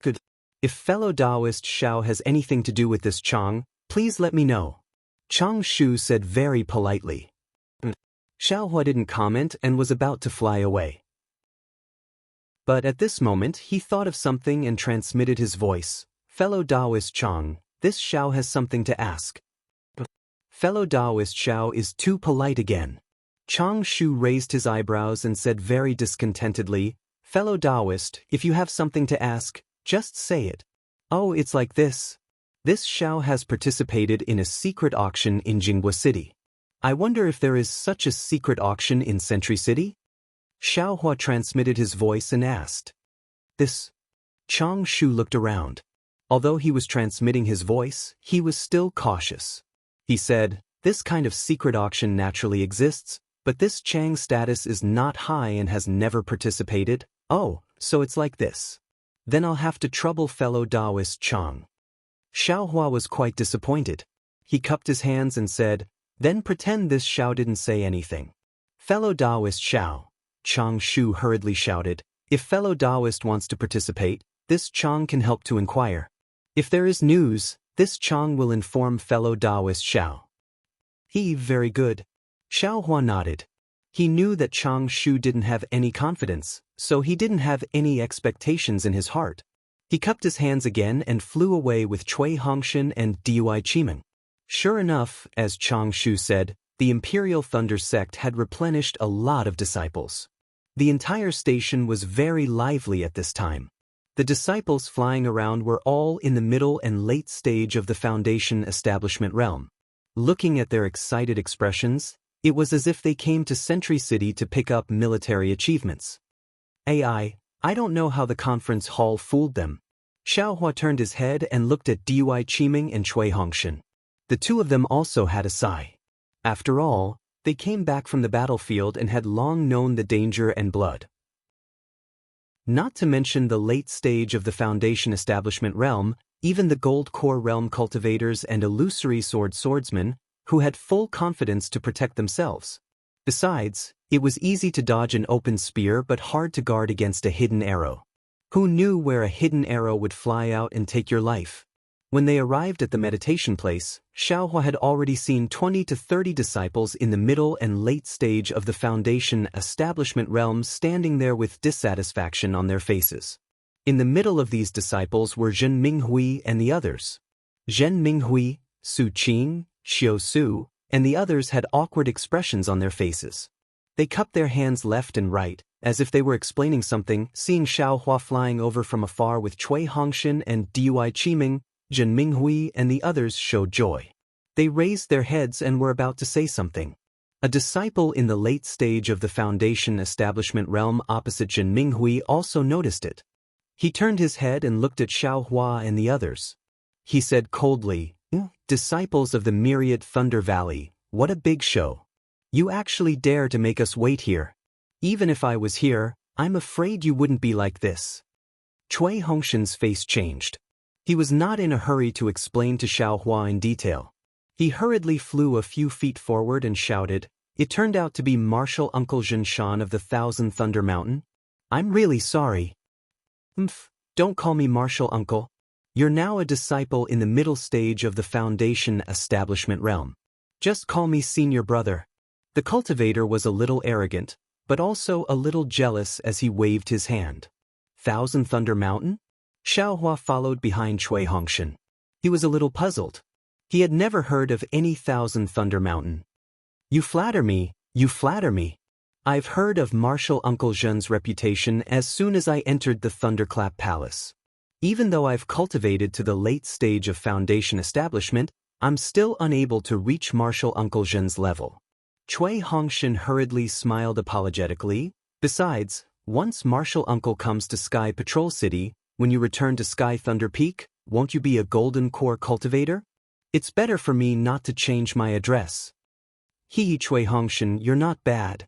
Good. If fellow Taoist Xiao has anything to do with this Chang, please let me know. Chang Shu said very politely. Xiaohua didn't comment and was about to fly away. But at this moment he thought of something and transmitted his voice. Fellow Taoist Chang, this Xiao has something to ask. Fellow Taoist Xiao is too polite again. Chang Shu raised his eyebrows and said very discontentedly, Fellow Taoist, if you have something to ask, just say it. Oh, it's like this. This Xiao has participated in a secret auction in Jinghua City. I wonder if there is such a secret auction in Sentry City? Xiaohua transmitted his voice and asked. This. Chang Shu looked around. Although he was transmitting his voice, he was still cautious. He said, this kind of secret auction naturally exists, but this Chang's status is not high and has never participated. Oh, so it's like this. Then I'll have to trouble fellow Taoist Chang. Xiaohua was quite disappointed. He cupped his hands and said, then pretend this Xiao didn't say anything. Fellow Taoist Xiao, Chang Shu hurriedly shouted, if fellow Taoist wants to participate, this Chang can help to inquire. If there is news, this Chang will inform fellow Taoist Xiao. Very good. Xiaohua nodded. He knew that Chang Shu didn't have any confidence, so he didn't have any expectations in his heart. He cupped his hands again and flew away with Cui Hongshan and Dui Qimeng. Sure enough, as Chang Shu said, the Imperial Thunder sect had replenished a lot of disciples. The entire station was very lively at this time. The disciples flying around were all in the middle and late stage of the Foundation establishment realm. Looking at their excited expressions, it was as if they came to Sentry City to pick up military achievements. I don't know how the conference hall fooled them. Xiaohua turned his head and looked at Dui Qimeng and Cui Hongshan. The two of them also had a sigh. After all, they came back from the battlefield and had long known the danger and blood. Not to mention the late stage of the Foundation establishment realm, even the Gold Core realm cultivators and illusory swordsmen, who had full confidence to protect themselves. Besides, it was easy to dodge an open spear but hard to guard against a hidden arrow. Who knew where a hidden arrow would fly out and take your life? When they arrived at the meditation place, Xiaohua had already seen 20 to 30 disciples in the middle and late stage of the Foundation establishment realm standing there with dissatisfaction on their faces. In the middle of these disciples were Zhen Minghui and the others. Zhen Minghui, Su Qing, Xiu Su, and the others had awkward expressions on their faces. They cupped their hands left and right, as if they were explaining something. Seeing Xiaohua flying over from afar with Cui Hongshan and Dui Qimeng, Zhen Minghui and the others showed joy. They raised their heads and were about to say something. A disciple in the late stage of the Foundation establishment realm opposite Zhen Minghui also noticed it. He turned his head and looked at Xiaohua and the others. He said coldly, disciples of the Myriad Thunder Valley, what a big show. You actually dare to make us wait here. Even if I was here, I'm afraid you wouldn't be like this. Cui Hongshan's face changed. He was not in a hurry to explain to Xiaohua in detail. He hurriedly flew a few feet forward and shouted, it turned out to be Marshal Uncle Zhen Shan of the 1,000 Thunder Mountain. I'm really sorry. Don't call me Martial Uncle. You're now a disciple in the middle stage of the Foundation establishment realm. Just call me Senior Brother. The cultivator was a little arrogant, but also a little jealous as he waved his hand. Thousand Thunder Mountain? Xiaohua followed behind Cui Hongshan. He was a little puzzled. He had never heard of any Thousand Thunder Mountain. You flatter me, you flatter me. I've heard of Martial Uncle Zhen's reputation as soon as I entered the Thunderclap Palace. Even though I've cultivated to the late stage of Foundation establishment, I'm still unable to reach Martial Uncle Zhen's level. Cui Hongshan hurriedly smiled apologetically. Besides, once Martial Uncle comes to Sky Patrol City, when you return to Sky Thunder Peak, won't you be a Golden Core cultivator? It's better for me not to change my address. Cui Hongshan, you're not bad.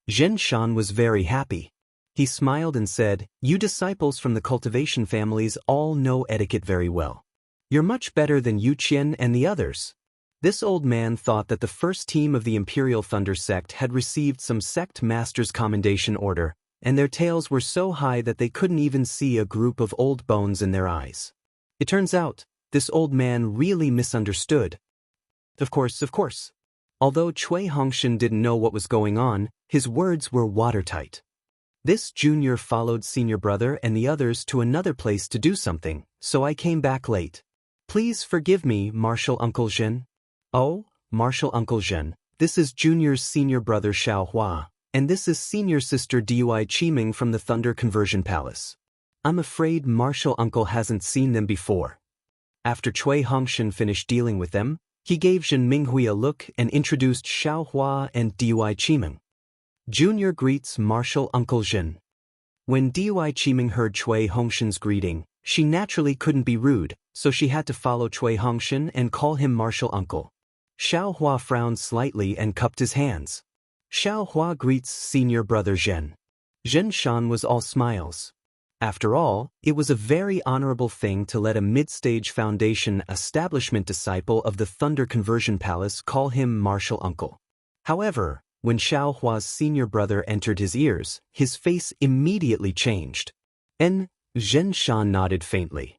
Zhen Shan was very happy. He smiled and said, you disciples from the cultivation families all know etiquette very well. You're much better than Yu Qian and the others. This old man thought that the first team of the Imperial Thunder Sect had received some sect master's commendation order, and their tails were so high that they couldn't even see a group of old bones in their eyes. It turns out, this old man really misunderstood. Of course. Although Cui Hongshan didn't know what was going on, his words were watertight. This junior followed Senior Brother and the others to another place to do something, so I came back late. Please forgive me, Martial Uncle Zhen. Oh, Martial Uncle Zhen, this is Junior's Senior Brother Xiaohua, and this is Senior Sister Dui Qiming from the Thunder Conversion Palace. I'm afraid Martial Uncle hasn't seen them before. After Cui Hongshan finished dealing with them, he gave Zhen Minghui a look and introduced Xiaohua and Dui Qiming. Junior greets Martial Uncle Zhen. When Dui Qiming heard Cui Hongshan's greeting, she naturally couldn't be rude, so she had to follow Cui Hongshan and call him Martial Uncle. Xiaohua frowned slightly and cupped his hands. Xiaohua greets Senior Brother Zhen. Zhen Shan was all smiles. After all, it was a very honorable thing to let a mid-stage Foundation establishment disciple of the Thunder Conversion Palace call him Martial Uncle. However, when Xiaohua's senior brother entered his ears, his face immediately changed. Zhen Shan nodded faintly.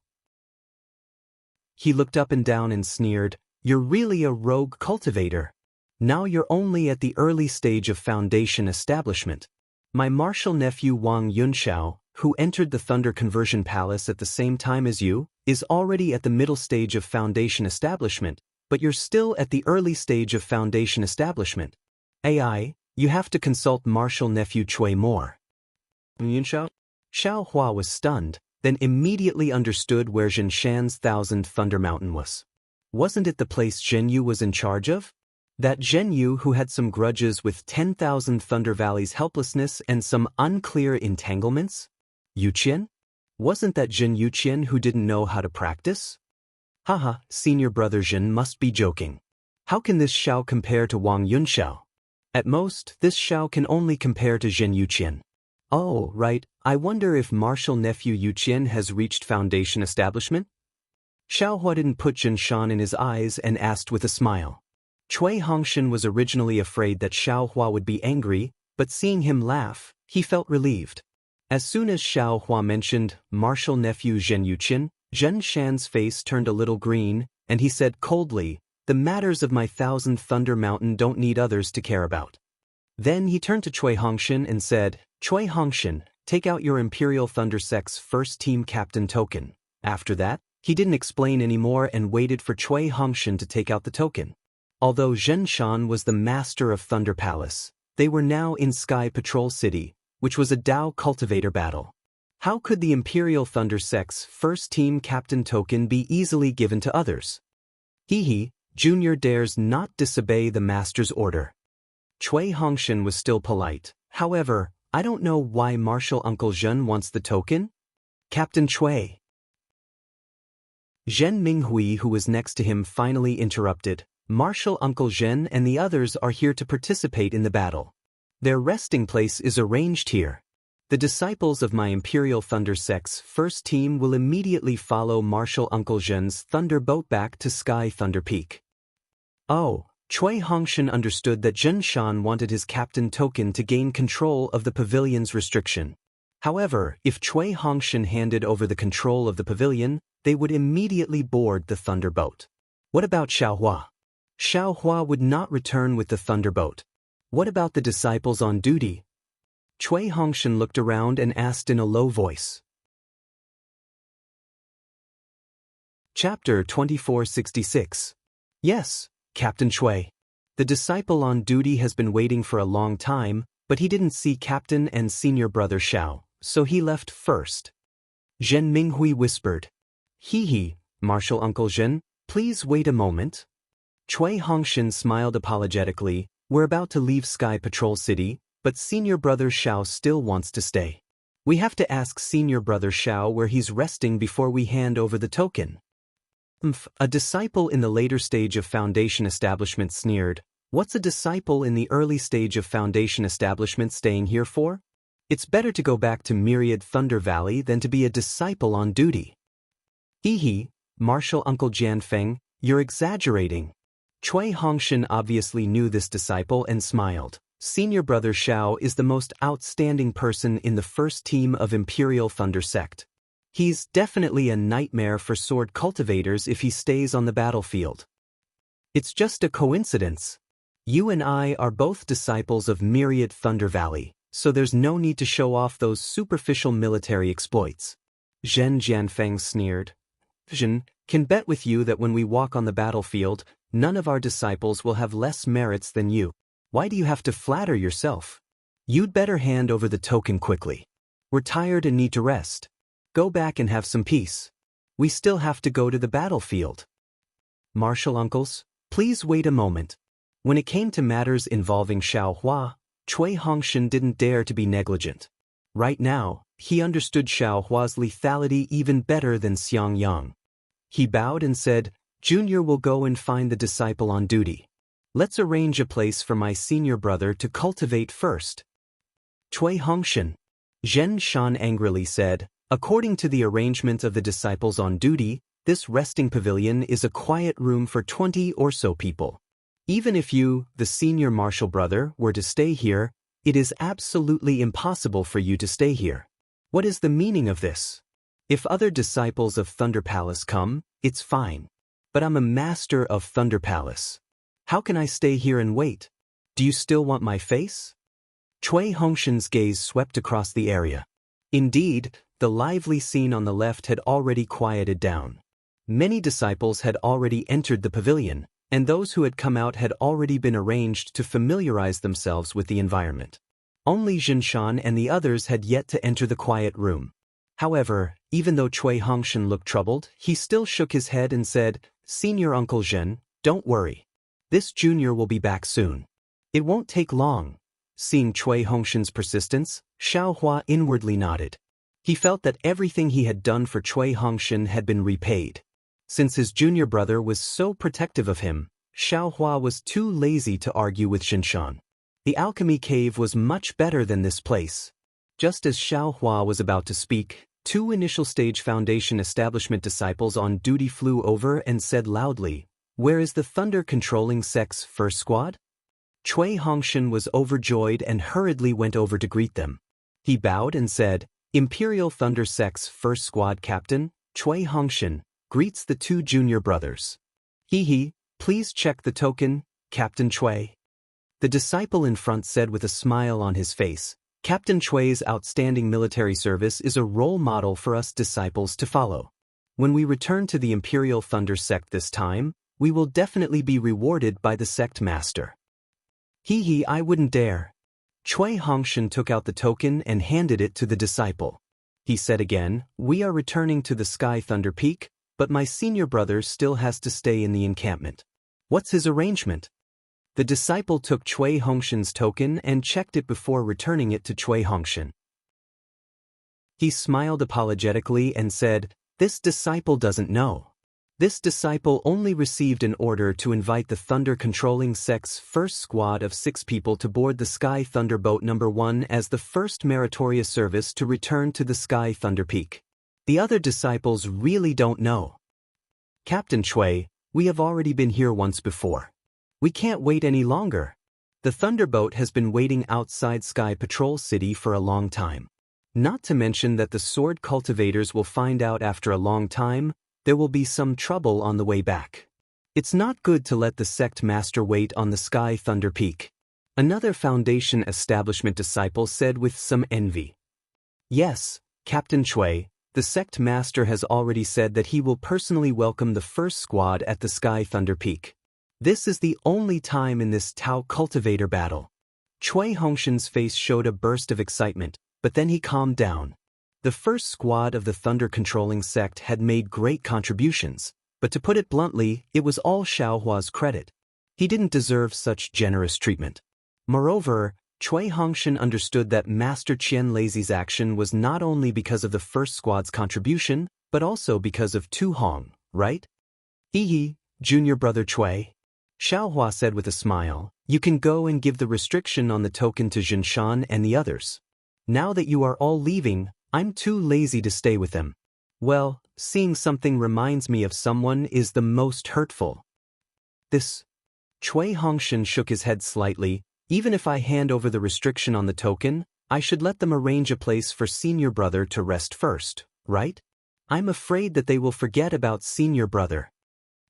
He looked up and down and sneered, "You're really a rogue cultivator. Now you're only at the early stage of Foundation establishment. My martial nephew Wang Yunxiao, who entered the Thunder Conversion Palace at the same time as you, is already at the middle stage of Foundation establishment, but you're still at the early stage of Foundation establishment. AI, you have to consult martial nephew Cui more." Yunxiao? Xiaohua was stunned, then immediately understood where Zhen Shan's Thousand Thunder Mountain was. Wasn't it the place Zhen Yu was in charge of? That Zhen Yu who had some grudges with 10,000 Thunder Valley's helplessness and some unclear entanglements? Yu Qian? Wasn't that Zhen Yu Qian who didn't know how to practice? Haha, Senior Brother Zhen must be joking. How can this Xiao compare to Wang Yunxiao? At most, this Xiao can only compare to Zhen Yu Qian. Oh, right, I wonder if martial nephew Yu Qian has reached Foundation establishment? Xiaohua didn't put Zhen Shan in his eyes and asked with a smile. Cui Hongshan was originally afraid that Xiaohua would be angry, but seeing him laugh, he felt relieved. As soon as Xiaohua mentioned martial nephew Zhen Yu Qian, Zhen Shan's face turned a little green, and he said coldly, "The matters of my Thousand Thunder Mountain don't need others to care about." Then he turned to Cui Hongshan and said, "Cui Hongshan, take out your Imperial Thunder Sect's first team captain token." After that, he didn't explain anymore and waited for Cui Hongshan to take out the token. Although Zhen Shan was the master of Thunder Palace, they were now in Sky Patrol City, which was a Dao cultivator battle. How could the Imperial Thunder Sect's first team captain token be easily given to others? Junior dares not disobey the master's order. Cui Hongshan was still polite. However, I don't know why Martial Uncle Zhen wants the token. Captain Cui. Zhen Minghui, who was next to him, finally interrupted. Martial Uncle Zhen and the others are here to participate in the battle. Their resting place is arranged here. The disciples of my Imperial Thunder Sect's first team will immediately follow Martial Uncle Zhen's Thunder Boat back to Sky Thunder Peak. Oh, Cui Hongshan understood that Zhen Shan wanted his captain token to gain control of the pavilion's restriction. However, if Cui Hongshan handed over the control of the pavilion, they would immediately board the thunderboat. What about Xiaohua? Xiaohua would not return with the thunderboat. What about the disciples on duty? Cui Hongshan looked around and asked in a low voice. Chapter 2466. Yes, Captain Cui. The disciple on duty has been waiting for a long time, but he didn't see Captain and Senior Brother Xiao, so he left first. Zhen Minghui whispered. He, Marshal Uncle Zhen, please wait a moment. Cui Hongshan smiled apologetically. We're about to leave Sky Patrol City, but Senior Brother Xiao still wants to stay. We have to ask Senior Brother Xiao where he's resting before we hand over the token. A disciple in the later stage of Foundation establishment sneered. What's a disciple in the early stage of Foundation establishment staying here for? It's better to go back to Myriad Thunder Valley than to be a disciple on duty. Marshal Uncle Jianfeng, you're exaggerating. Cui Hongshan obviously knew this disciple and smiled. Senior Brother Xiao is the most outstanding person in the first team of Imperial Thunder Sect. He's definitely a nightmare for sword cultivators if he stays on the battlefield. It's just a coincidence. You and I are both disciples of Myriad Thunder Valley, so there's no need to show off those superficial military exploits. Zhen Jianfeng sneered. Zhen, can bet with you that when we walk on the battlefield, none of our disciples will have less merits than you. Why do you have to flatter yourself? You'd better hand over the token quickly. We're tired and need to rest. Go back and have some peace. We still have to go to the battlefield. Marshal uncles, please wait a moment. When it came to matters involving Xiaohua, Cui Hongshan didn't dare to be negligent. Right now, he understood Xiaohua's lethality even better than Xiang Yang. He bowed and said, Junior will go and find the disciple on duty. Let's arrange a place for my senior brother to cultivate first. Cui Hongshan. Zhen Shan angrily said, according to the arrangement of the disciples on duty, this resting pavilion is a quiet room for 20 or so people. Even if you, the senior marshal brother, were to stay here, it is absolutely impossible for you to stay here. What is the meaning of this? If other disciples of Thunder Palace come, it's fine. But I'm a master of Thunder Palace. How can I stay here and wait? Do you still want my face? Cui Hongshan's gaze swept across the area. Indeed, the lively scene on the left had already quieted down. Many disciples had already entered the pavilion, and those who had come out had already been arranged to familiarize themselves with the environment. Only Jinshan and the others had yet to enter the quiet room. However, even though Cui Hongshan looked troubled, he still shook his head and said, Senior Uncle Zhen, don't worry. This junior will be back soon. It won't take long. Seeing Cui Hongshan's persistence, Xiaohua inwardly nodded. He felt that everything he had done for Cui Hongshan had been repaid. Since his junior brother was so protective of him, Xiaohua was too lazy to argue with Jinshan. The alchemy cave was much better than this place. Just as Xiaohua was about to speak, two initial stage Foundation establishment disciples on duty flew over and said loudly, Where is the Thunder Controlling Sect's first squad? Cui Hongshan was overjoyed and hurriedly went over to greet them. He bowed and said, Imperial Thunder Sect's first squad captain, Cui Hongshan, greets the two junior brothers. Please check the token, Captain Cui. The disciple in front said with a smile on his face, Captain Cui's outstanding military service is a role model for us disciples to follow. When we return to the Imperial Thunder Sect this time, we will definitely be rewarded by the sect master. I wouldn't dare. Cui Hongshan took out the token and handed it to the disciple. He said again, We are returning to the Sky Thunder Peak, but my senior brother still has to stay in the encampment. What's his arrangement? The disciple took Cui Hongshan's token and checked it before returning it to Cui Hongshan. He smiled apologetically and said, This disciple doesn't know. This disciple only received an order to invite the Thunder Controlling Sect's first squad of 6 people to board the Sky Thunder Boat No. 1 as the first meritorious service to return to the Sky Thunder Peak. The other disciples really don't know. Captain Cui, we have already been here once before. We can't wait any longer. The Thunderboat has been waiting outside Sky Patrol City for a long time. Not to mention that the sword cultivators will find out after a long time, there will be some trouble on the way back. It's not good to let the sect master wait on the Sky Thunder Peak. Another Foundation establishment disciple said with some envy. Yes, Captain Chui, the sect master has already said that he will personally welcome the first squad at the Sky Thunder Peak. This is the only time in this Tao cultivator battle. Chui Hongshan's face showed a burst of excitement, but then he calmed down. The first squad of the thunder-controlling sect had made great contributions, but to put it bluntly, it was all Xiaohua's credit. He didn't deserve such generous treatment. Moreover, Chui Hongshan understood that Master Qian Lazy's action was not only because of the first squad's contribution, but also because of Tu Hong, right? Hee, junior brother Chui. Xiaohua said with a smile, you can go and give the restriction on the token to Jinshan and the others. Now that you are all leaving, I'm too lazy to stay with them. Well, seeing something reminds me of someone is the most hurtful. This. Chui Hongshan shook his head slightly. Even if I hand over the restriction on the token, I should let them arrange a place for senior brother to rest first, right? I'm afraid that they will forget about senior brother.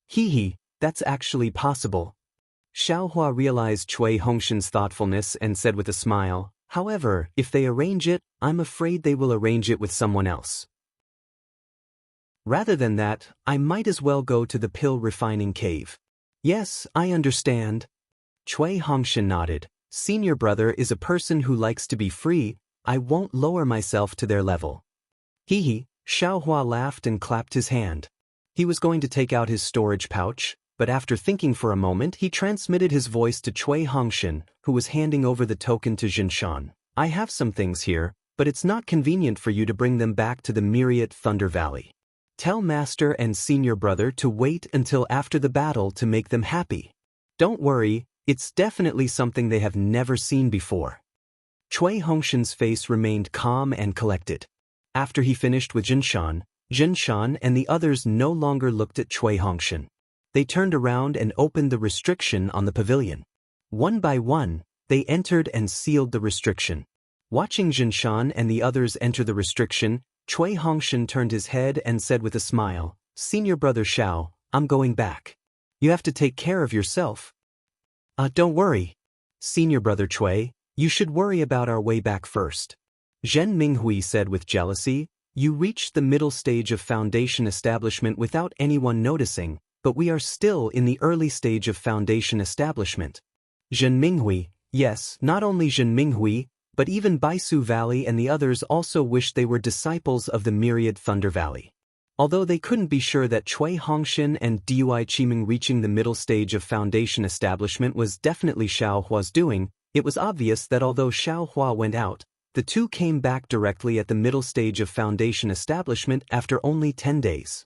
Hee, that's actually possible. Xiaohua realized Chui Hongshan's thoughtfulness and said with a smile, however, if they arrange it, I'm afraid they will arrange it with someone else. Rather than that, I might as well go to the pill refining cave. Yes, I understand. Chui Hongshan nodded. Senior brother is a person who likes to be free. I won't lower myself to their level. Hee, Xiaohua laughed and clapped his hand. He was going to take out his storage pouch, but after thinking for a moment he transmitted his voice to Chui Hongshan, who was handing over the token to Jinshan. I have some things here, but it's not convenient for you to bring them back to the Myriad Thunder Valley. Tell Master and Senior Brother to wait until after the battle to make them happy. Don't worry, it's definitely something they have never seen before. Chui Hongshan's face remained calm and collected. After he finished with Jinshan and the others no longer looked at Chui Hongshan. They turned around and opened the restriction on the pavilion. One by one, they entered and sealed the restriction. Watching Jinshan and the others enter the restriction, Chui Hongshan turned his head and said with a smile, Senior Brother Xiao, I'm going back. You have to take care of yourself. Don't worry. Senior Brother Chui, you should worry about our way back first. Zhen Minghui said with jealousy, you reached the middle stage of Foundation establishment without anyone noticing, but we are still in the early stage of Foundation establishment. Zhen Minghui, yes, not only Zhen Minghui, but even Baisu Valley and the others also wished they were disciples of the Myriad Thunder Valley. Although they couldn't be sure that Chui Hongshan and Dui Qiming reaching the middle stage of Foundation establishment was definitely Xiaohua's doing, it was obvious that although Xiaohua went out, the two came back directly at the middle stage of Foundation establishment after only 10 days.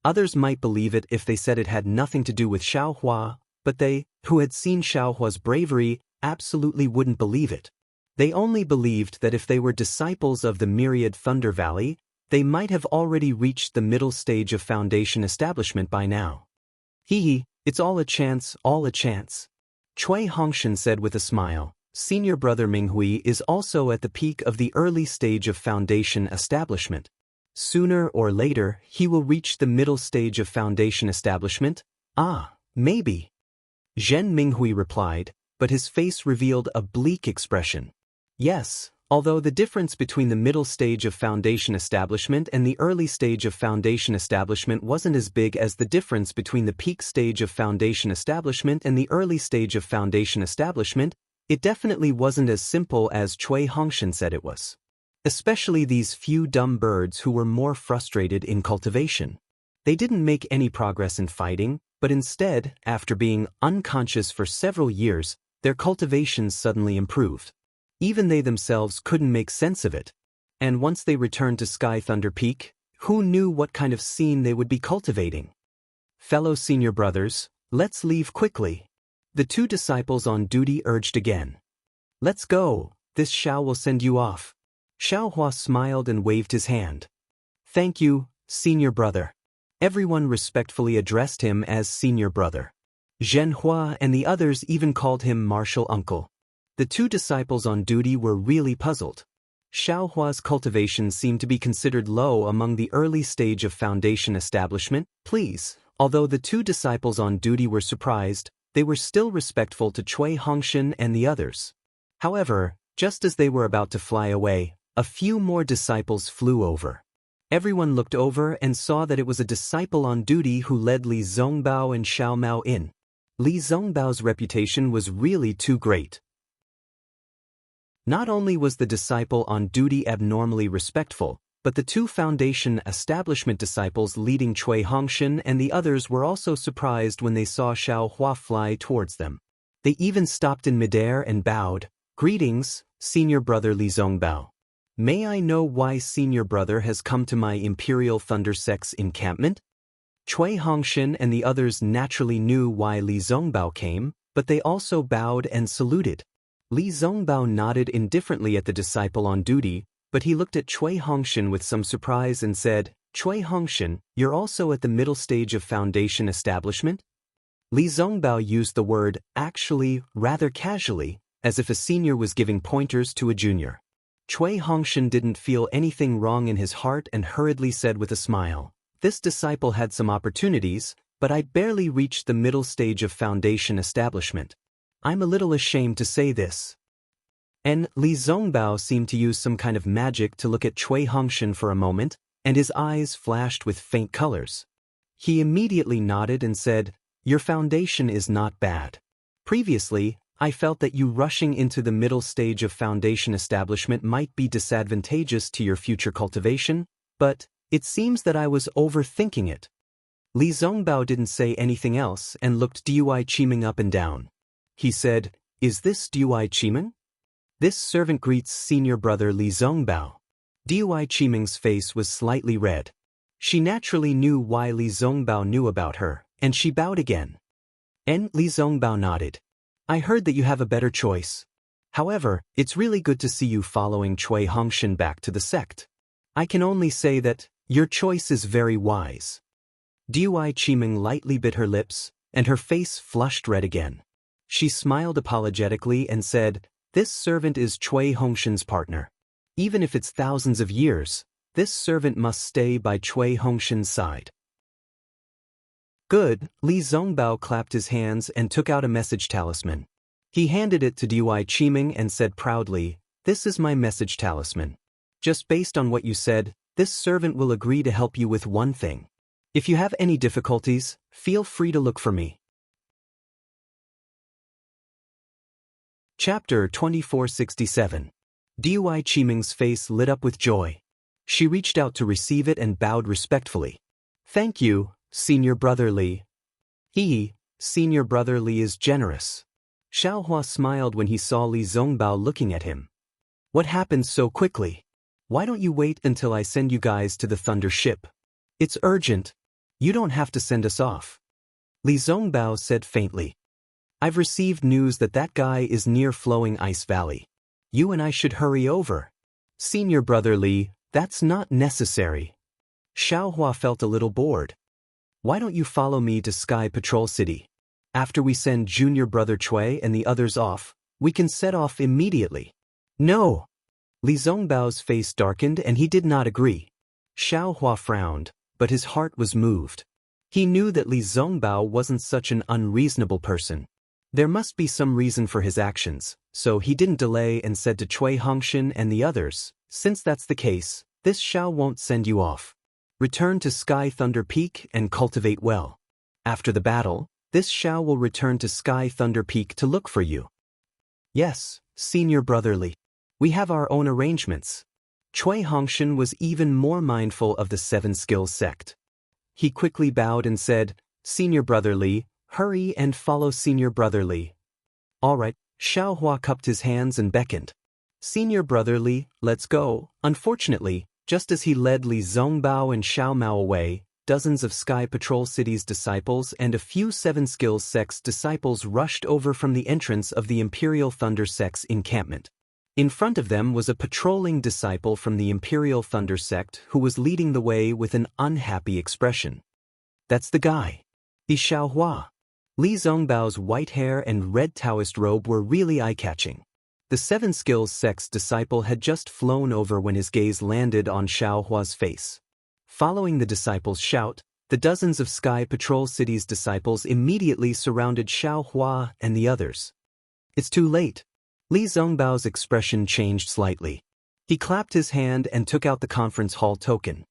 Others might believe it if they said it had nothing to do with Xiaohua, but they, who had seen Xiaohua's bravery, absolutely wouldn't believe it. They only believed that if they were disciples of the Myriad Thunder Valley, they might have already reached the middle stage of Foundation establishment by now. Hee, it's all a chance, all a chance. Chui Hongshan said with a smile. Senior Brother Minghui is also at the peak of the early stage of Foundation establishment. Sooner or later, he will reach the middle stage of Foundation establishment? Maybe. Zhen Minghui replied, but his face revealed a bleak expression. Yes, although the difference between the middle stage of Foundation establishment and the early stage of Foundation establishment wasn't as big as the difference between the peak stage of Foundation establishment and the early stage of Foundation establishment, it definitely wasn't as simple as Chui Hongshan said it was. Especially these few dumb birds who were more frustrated in cultivation. They didn't make any progress in fighting, but instead, after being unconscious for several years, their cultivation suddenly improved. Even they themselves couldn't make sense of it. And once they returned to Sky Thunder Peak, who knew what kind of scene they would be cultivating? Fellow senior brothers, let's leave quickly. The two disciples on duty urged again. Let's go, this Xiao will send you off. Xiaohua smiled and waved his hand. Thank you, senior brother. Everyone respectfully addressed him as senior brother. Zhen Hua and the others even called him martial uncle. The two disciples on duty were really puzzled. Xiaohua's cultivation seemed to be considered low among the early stage of foundation establishment. Please, although the two disciples on duty were surprised, they were still respectful to Cui Hongshan and the others. However, just as they were about to fly away, a few more disciples flew over. Everyone looked over and saw that it was a disciple on duty who led Li Zongbao and Xiao Mao in. Li Zongbao's reputation was really too great. Not only was the disciple on duty abnormally respectful, but the two foundation establishment disciples leading Cui Hongshan and the others were also surprised when they saw Xiaohua fly towards them. They even stopped in midair and bowed. Greetings, Senior Brother Li Zongbao. May I know why Senior Brother has come to my Imperial Thunder Sect's encampment? Cui Hongshan and the others naturally knew why Li Zongbao came, but they also bowed and saluted. Li Zongbao nodded indifferently at the disciple on duty, but he looked at Cui Hongshan with some surprise and said, Cui Hongshan, you're also at the middle stage of foundation establishment? Li Zongbao used the word actually rather casually, as if a senior was giving pointers to a junior. Cui Hongshan didn't feel anything wrong in his heart and hurriedly said with a smile, this disciple had some opportunities, but I barely reached the middle stage of foundation establishment. I'm a little ashamed to say this. And Li Zongbao seemed to use some kind of magic to look at Cui Hongshan for a moment, and his eyes flashed with faint colors. He immediately nodded and said, your foundation is not bad. Previously, I felt that you rushing into the middle stage of foundation establishment might be disadvantageous to your future cultivation, but it seems that I was overthinking it. Li Zongbao didn't say anything else and looked Dui Qiming up and down. He said, is this Dui Qiming? This servant greets Senior Brother Li Zongbao. Dui Qiming's face was slightly red. She naturally knew why Li Zongbao knew about her, and she bowed again. And Li Zongbao nodded. I heard that you have a better choice. However, it's really good to see you following Cui Hongshan back to the sect. I can only say that your choice is very wise. Dui Qiming lightly bit her lips, and her face flushed red again. She smiled apologetically and said, this servant is Cui Hongshan's partner. Even if it's thousands of years, this servant must stay by Cui Hongshan's side. Good, Li Zongbao clapped his hands and took out a message talisman. He handed it to Dui Qiming and said proudly, this is my message talisman. Just based on what you said, this servant will agree to help you with one thing. If you have any difficulties, feel free to look for me. Chapter 2467. Dui Qiming's face lit up with joy. She reached out to receive it and bowed respectfully. Thank you, Senior Brother Li. Senior Brother Li is generous. Xiaohua smiled when he saw Li Zongbao looking at him. What happened so quickly? Why don't you wait until I send you guys to the Thunder Ship? It's urgent. You don't have to send us off. Li Zongbao said faintly. I've received news that that guy is near Flowing Ice Valley. You and I should hurry over. Senior Brother Li, that's not necessary. Xiaohua felt a little bored. Why don't you follow me to Sky Patrol City? After we send Junior Brother Cui and the others off, we can set off immediately. No. Li Zongbao's face darkened and he did not agree. Xiaohua frowned, but his heart was moved. He knew that Li Zongbao wasn't such an unreasonable person. There must be some reason for his actions, so he didn't delay and said to Cui Hongshan and the others, since that's the case, this Xiao won't send you off. Return to Sky Thunder Peak and cultivate well. After the battle, this Xiao will return to Sky Thunder Peak to look for you. Yes, Senior Brother Li. We have our own arrangements. Cui Hongshan was even more mindful of the Seven Skills sect. He quickly bowed and said, Senior Brother Li, hurry and follow Senior Brother Li. All right, Xiaohua cupped his hands and beckoned. Senior Brother Li, let's go. Unfortunately, just as he led Li Zongbao and Xiao Mao away, dozens of Sky Patrol City's disciples and a few Seven Skills sect's disciples rushed over from the entrance of the Imperial Thunder sect's encampment. In front of them was a patrolling disciple from the Imperial Thunder sect who was leading the way with an unhappy expression. That's the guy. Xiaohua. Li Zongbao's white hair and red Taoist robe were really eye-catching. The seven skills sect's disciple had just flown over when his gaze landed on Xiao Hua's face. Following the disciple's shout, the dozens of Sky Patrol City's disciples immediately surrounded Xiao Hua and the others. It's too late. Li Zongbao's expression changed slightly. He clapped his hand and took out the conference hall token.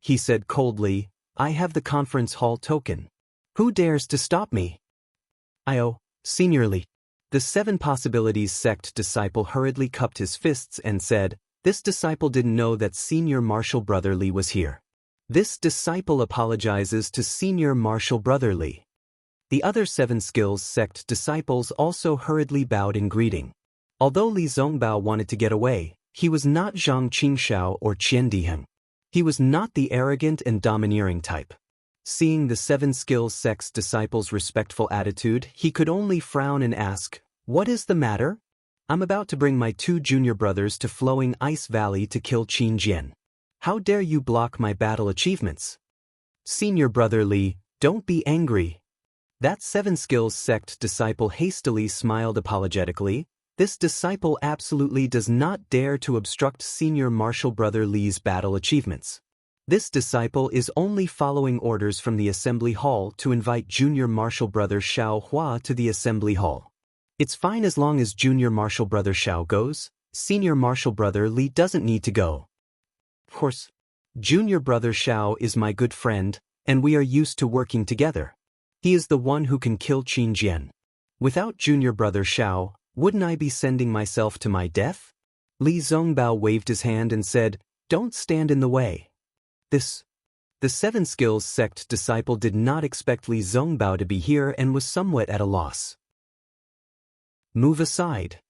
He said coldly, I have the conference hall token. Who dares to stop me? Senior Li. The seven possibilities sect disciple hurriedly cupped his fists and said, this disciple didn't know that Senior Marshal Brother Li was here. This disciple apologizes to Senior Marshal Brother Li. The other seven skills sect disciples also hurriedly bowed in greeting. Although Li Zongbao wanted to get away, he was not Zhang Qingxiao or Qian Diheng. He was not the arrogant and domineering type. Seeing the seven skills sect's disciples' respectful attitude, he could only frown and ask, what is the matter? I'm about to bring my two junior brothers to Flowing Ice Valley to kill Qin Jian. How dare you block my battle achievements? Senior Brother Li, don't be angry. That seven skills sect disciple hastily smiled apologetically. This disciple absolutely does not dare to obstruct Senior Marshal Brother Li's battle achievements. This disciple is only following orders from the assembly hall to invite Junior Marshal Brother Xiao Hua to the assembly hall. It's fine as long as Junior Marshal Brother Xiao goes. Senior Marshal Brother Li doesn't need to go. Of course, Junior Brother Xiao is my good friend, and we are used to working together. He is the one who can kill Qin Jian. Without Junior Brother Xiao, wouldn't I be sending myself to my death? Li Zongbao waved his hand and said, don't stand in the way. The seven skills sect disciple did not expect Li Zongbao to be here and was somewhat at a loss. Move aside.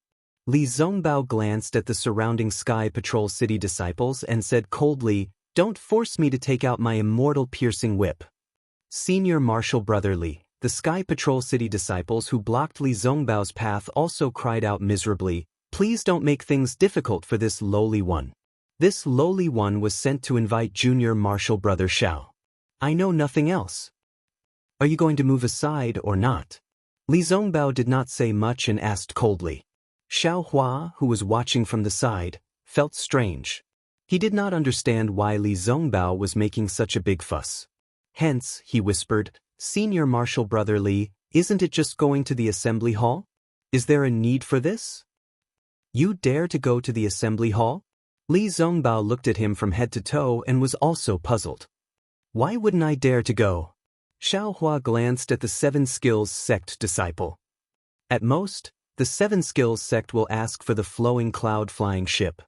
Li Zongbao glanced at the surrounding Sky Patrol City disciples and said coldly, don't force me to take out my immortal piercing whip. Senior Marshal Brother Li, the Sky Patrol City disciples who blocked Li Zongbao's path also cried out miserably, please don't make things difficult for this lowly one. This lowly one was sent to invite Junior Marshal Brother Xiao. I know nothing else. Are you going to move aside or not? Li Zongbao did not say much and asked coldly. Xiao Hua, who was watching from the side, felt strange. He did not understand why Li Zongbao was making such a big fuss. Hence, he whispered, Senior Marshal Brother Li, isn't it just going to the assembly hall? Is there a need for this? You dare to go to the assembly hall? Li Zongbao looked at him from head to toe and was also puzzled. Why wouldn't I dare to go? Xiao Hua glanced at the seven skills sect disciple. At most, the seven skills sect will ask for the flowing cloud flying ship.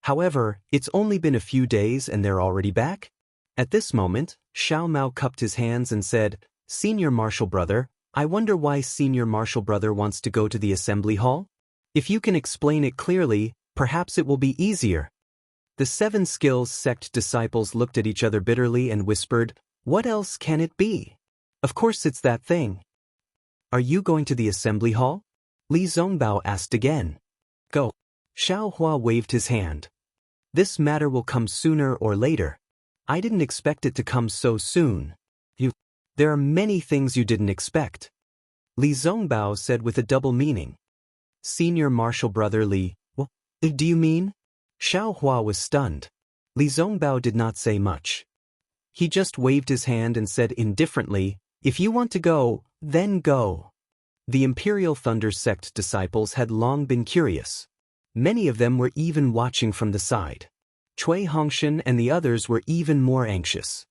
However, it's only been a few days and they're already back? At this moment, Xiao Mao cupped his hands and said, Senior Marshal Brother, I wonder why Senior Marshal Brother wants to go to the assembly hall? If you can explain it clearly, perhaps it will be easier. The seven skills sect disciples looked at each other bitterly and whispered, what else can it be? Of course it's that thing. Are you going to the assembly hall? Li Zongbao asked again. Go. Xiao Hua waved his hand. This matter will come sooner or later. I didn't expect it to come so soon. There are many things you didn't expect. Li Zongbao said with a double meaning. Senior Marshal Brother Li, what do you mean? Xiao Hua was stunned. Li Zongbao did not say much. He just waved his hand and said indifferently, if you want to go, then go. The Imperial Thunder Sect disciples had long been curious. Many of them were even watching from the side. Cui Hongshan and the others were even more anxious.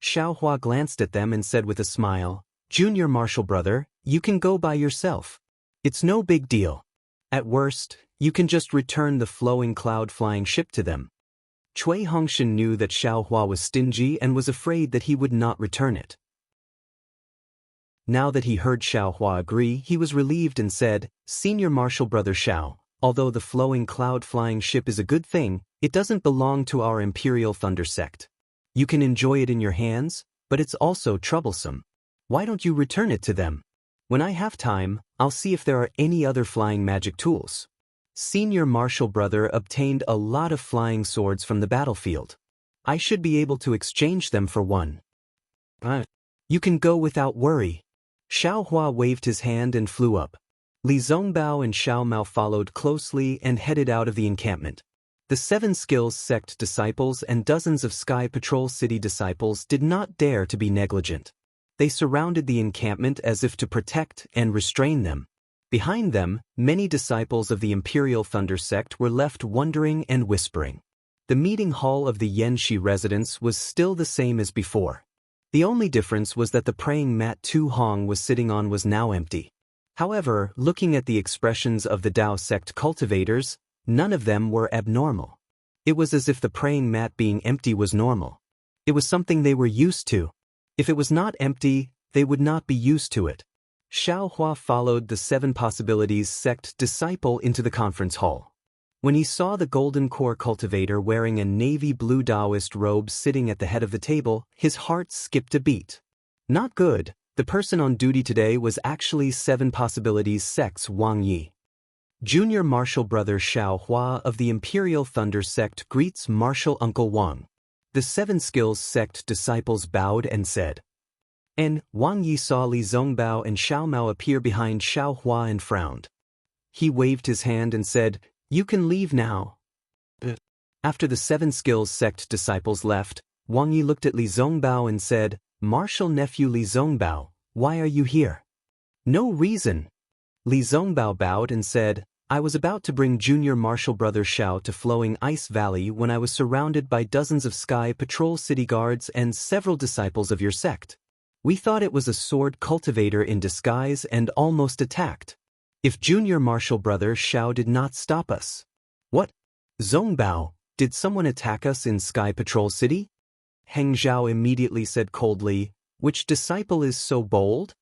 Xiao Hua glanced at them and said with a smile, Junior Marshal Brother, you can go by yourself. It's no big deal. At worst, you can just return the flowing cloud flying ship to them. Cui Hongshan knew that Xiao Hua was stingy and was afraid that he would not return it. Now that he heard Xiao Hua agree, he was relieved and said, Senior Marshal Brother Xiao, although the flowing cloud flying ship is a good thing, it doesn't belong to our Imperial Thunder Sect. You can enjoy it in your hands, but it's also troublesome. Why don't you return it to them? When I have time, I'll see if there are any other flying magic tools. Senior Marshal Brother obtained a lot of flying swords from the battlefield. I should be able to exchange them for one. You can go without worry. Xiao Hua waved his hand and flew up. Li Zongbao and Xiao Mao followed closely and headed out of the encampment. The 7 Skills Sect disciples and dozens of Sky Patrol City disciples did not dare to be negligent. They surrounded the encampment as if to protect and restrain them. Behind them, many disciples of the Imperial Thunder Sect were left wondering and whispering. The meeting hall of the Yanxi residence was still the same as before. The only difference was that the praying mat Tu Hong was sitting on was now empty. However, looking at the expressions of the Dao sect cultivators, none of them were abnormal. It was as if the praying mat being empty was normal. It was something they were used to. If it was not empty, they would not be used to it. Xiao Hua followed the 7 Possibilities sect disciple into the conference hall. When he saw the Golden Core cultivator wearing a navy blue Taoist robe sitting at the head of the table, his heart skipped a beat. Not good. The person on duty today was actually 7 Possibilities sect's Wang Yi. Junior Martial Brother Xiao Hua of the Imperial Thunder sect greets Martial Uncle Wang. The 7 Skills sect disciples bowed and said. And Wang Yi saw Li Zongbao and Xiao Mao appear behind Xiao Hua and frowned. He waved his hand and said, "You can leave now." After the 7 Skills sect disciples left, Wang Yi looked at Li Zongbao and said, "Martial nephew Li Zongbao, why are you here?" "No reason." Li Zongbao bowed and said, "I was about to bring Junior Martial Brother Xiao to Flowing Ice Valley when I was surrounded by dozens of Sky Patrol City guards and several disciples of your sect. We thought it was a sword cultivator in disguise and almost attacked. If Junior Martial Brother Xiao did not stop us." "What? Zongbao, did someone attack us in Sky Patrol City?" Heng Zhao immediately said coldly, "Which disciple is so bold?"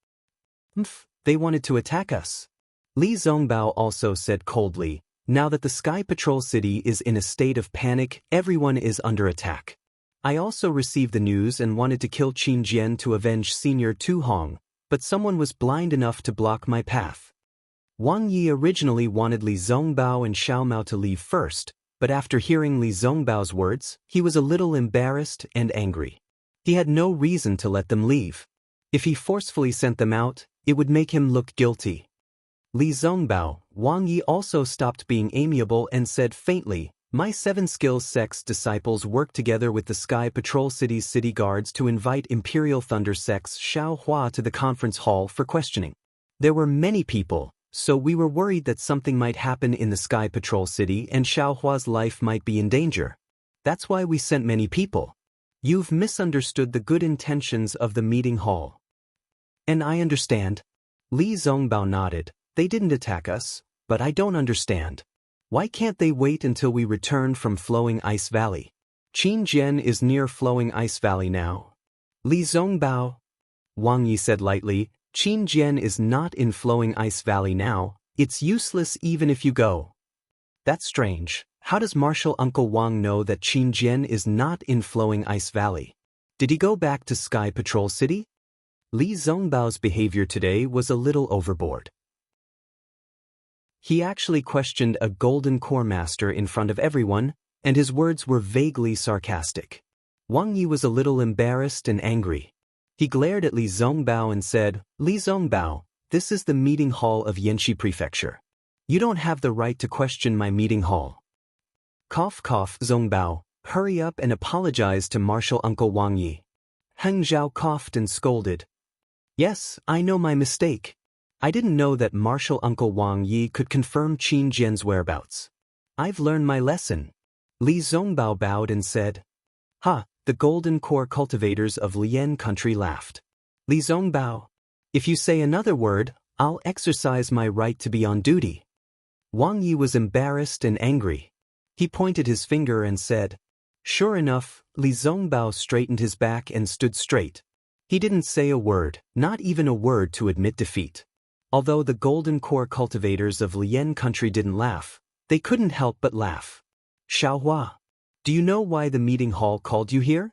They wanted to attack us." Li Zongbao also said coldly, "Now that the Sky Patrol City is in a state of panic, everyone is under attack. I also received the news and wanted to kill Qin Jian to avenge Senior Tu Hong, but someone was blind enough to block my path." Wang Yi originally wanted Li Zongbao and Xiao Mao to leave first, but after hearing Li Zongbao's words, he was a little embarrassed and angry. He had no reason to let them leave. If he forcefully sent them out, it would make him look guilty. Li Zongbao, Wang Yi also stopped being amiable and said faintly, "My 7 Skills Sect's disciples worked together with the Sky Patrol City's city guards to invite Imperial Thunder Sect's Xiao Hua to the conference hall for questioning. There were many people, so we were worried that something might happen in the Sky Patrol City and Xiao Hua's life might be in danger. That's why we sent many people. You've misunderstood the good intentions of the meeting hall." "And I understand." Li Zongbao nodded. "They didn't attack us, but I don't understand. Why can't they wait until we return from Flowing Ice Valley? Qin Jian is near Flowing Ice Valley now." "Li Zongbao," Wang Yi said lightly, "Qin Jian is not in Flowing Ice Valley now. It's useless even if you go." "That's strange. How does Martial Uncle Wang know that Qin Jian is not in Flowing Ice Valley? Did he go back to Sky Patrol City?" Li Zongbao's behavior today was a little overboard. He actually questioned a Golden Core Master in front of everyone, and his words were vaguely sarcastic. Wang Yi was a little embarrassed and angry. He glared at Li Zongbao and said, "Li Zongbao, this is the meeting hall of Yanxi Prefecture. You don't have the right to question my meeting hall." Cough cough Zongbao, hurry up and apologize to Martial Uncle Wang Yi. Heng Zhao coughed and scolded. "Yes, I know my mistake. I didn't know that Martial Uncle Wang Yi could confirm Qin Jian's whereabouts. I've learned my lesson." Li Zongbao bowed and said, "Ha!" The Golden Core cultivators of Lian country laughed. "Li Zongbao, if you say another word, I'll exercise my right to be on duty." Wang Yi was embarrassed and angry. He pointed his finger and said, Sure enough, Li Zongbao straightened his back and stood straight. He didn't say a word, not even a word to admit defeat. Although the Golden Core cultivators of Lian country didn't laugh, they couldn't help but laugh. "Xiao Hua, do you know why the meeting hall called you here?"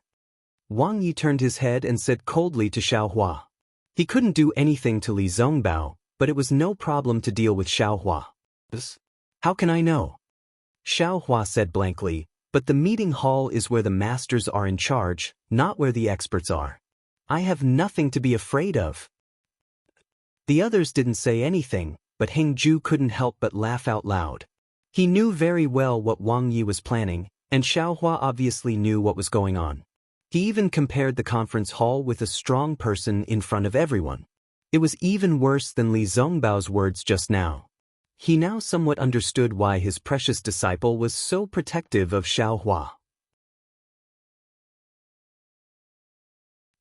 Wang Yi turned his head and said coldly to Xiao Hua. He couldn't do anything to Li Zongbao, but it was no problem to deal with Xiao Hua. "How can I know?" Xiao Hua said blankly, "But the meeting hall is where the masters are in charge, not where the experts are. I have nothing to be afraid of." The others didn't say anything, but Hengju couldn't help but laugh out loud. He knew very well what Wang Yi was planning, and Xiaohua obviously knew what was going on. He even compared the conference hall with a strong person in front of everyone. It was even worse than Li Zongbao's words just now. He now somewhat understood why his precious disciple was so protective of Xiaohua.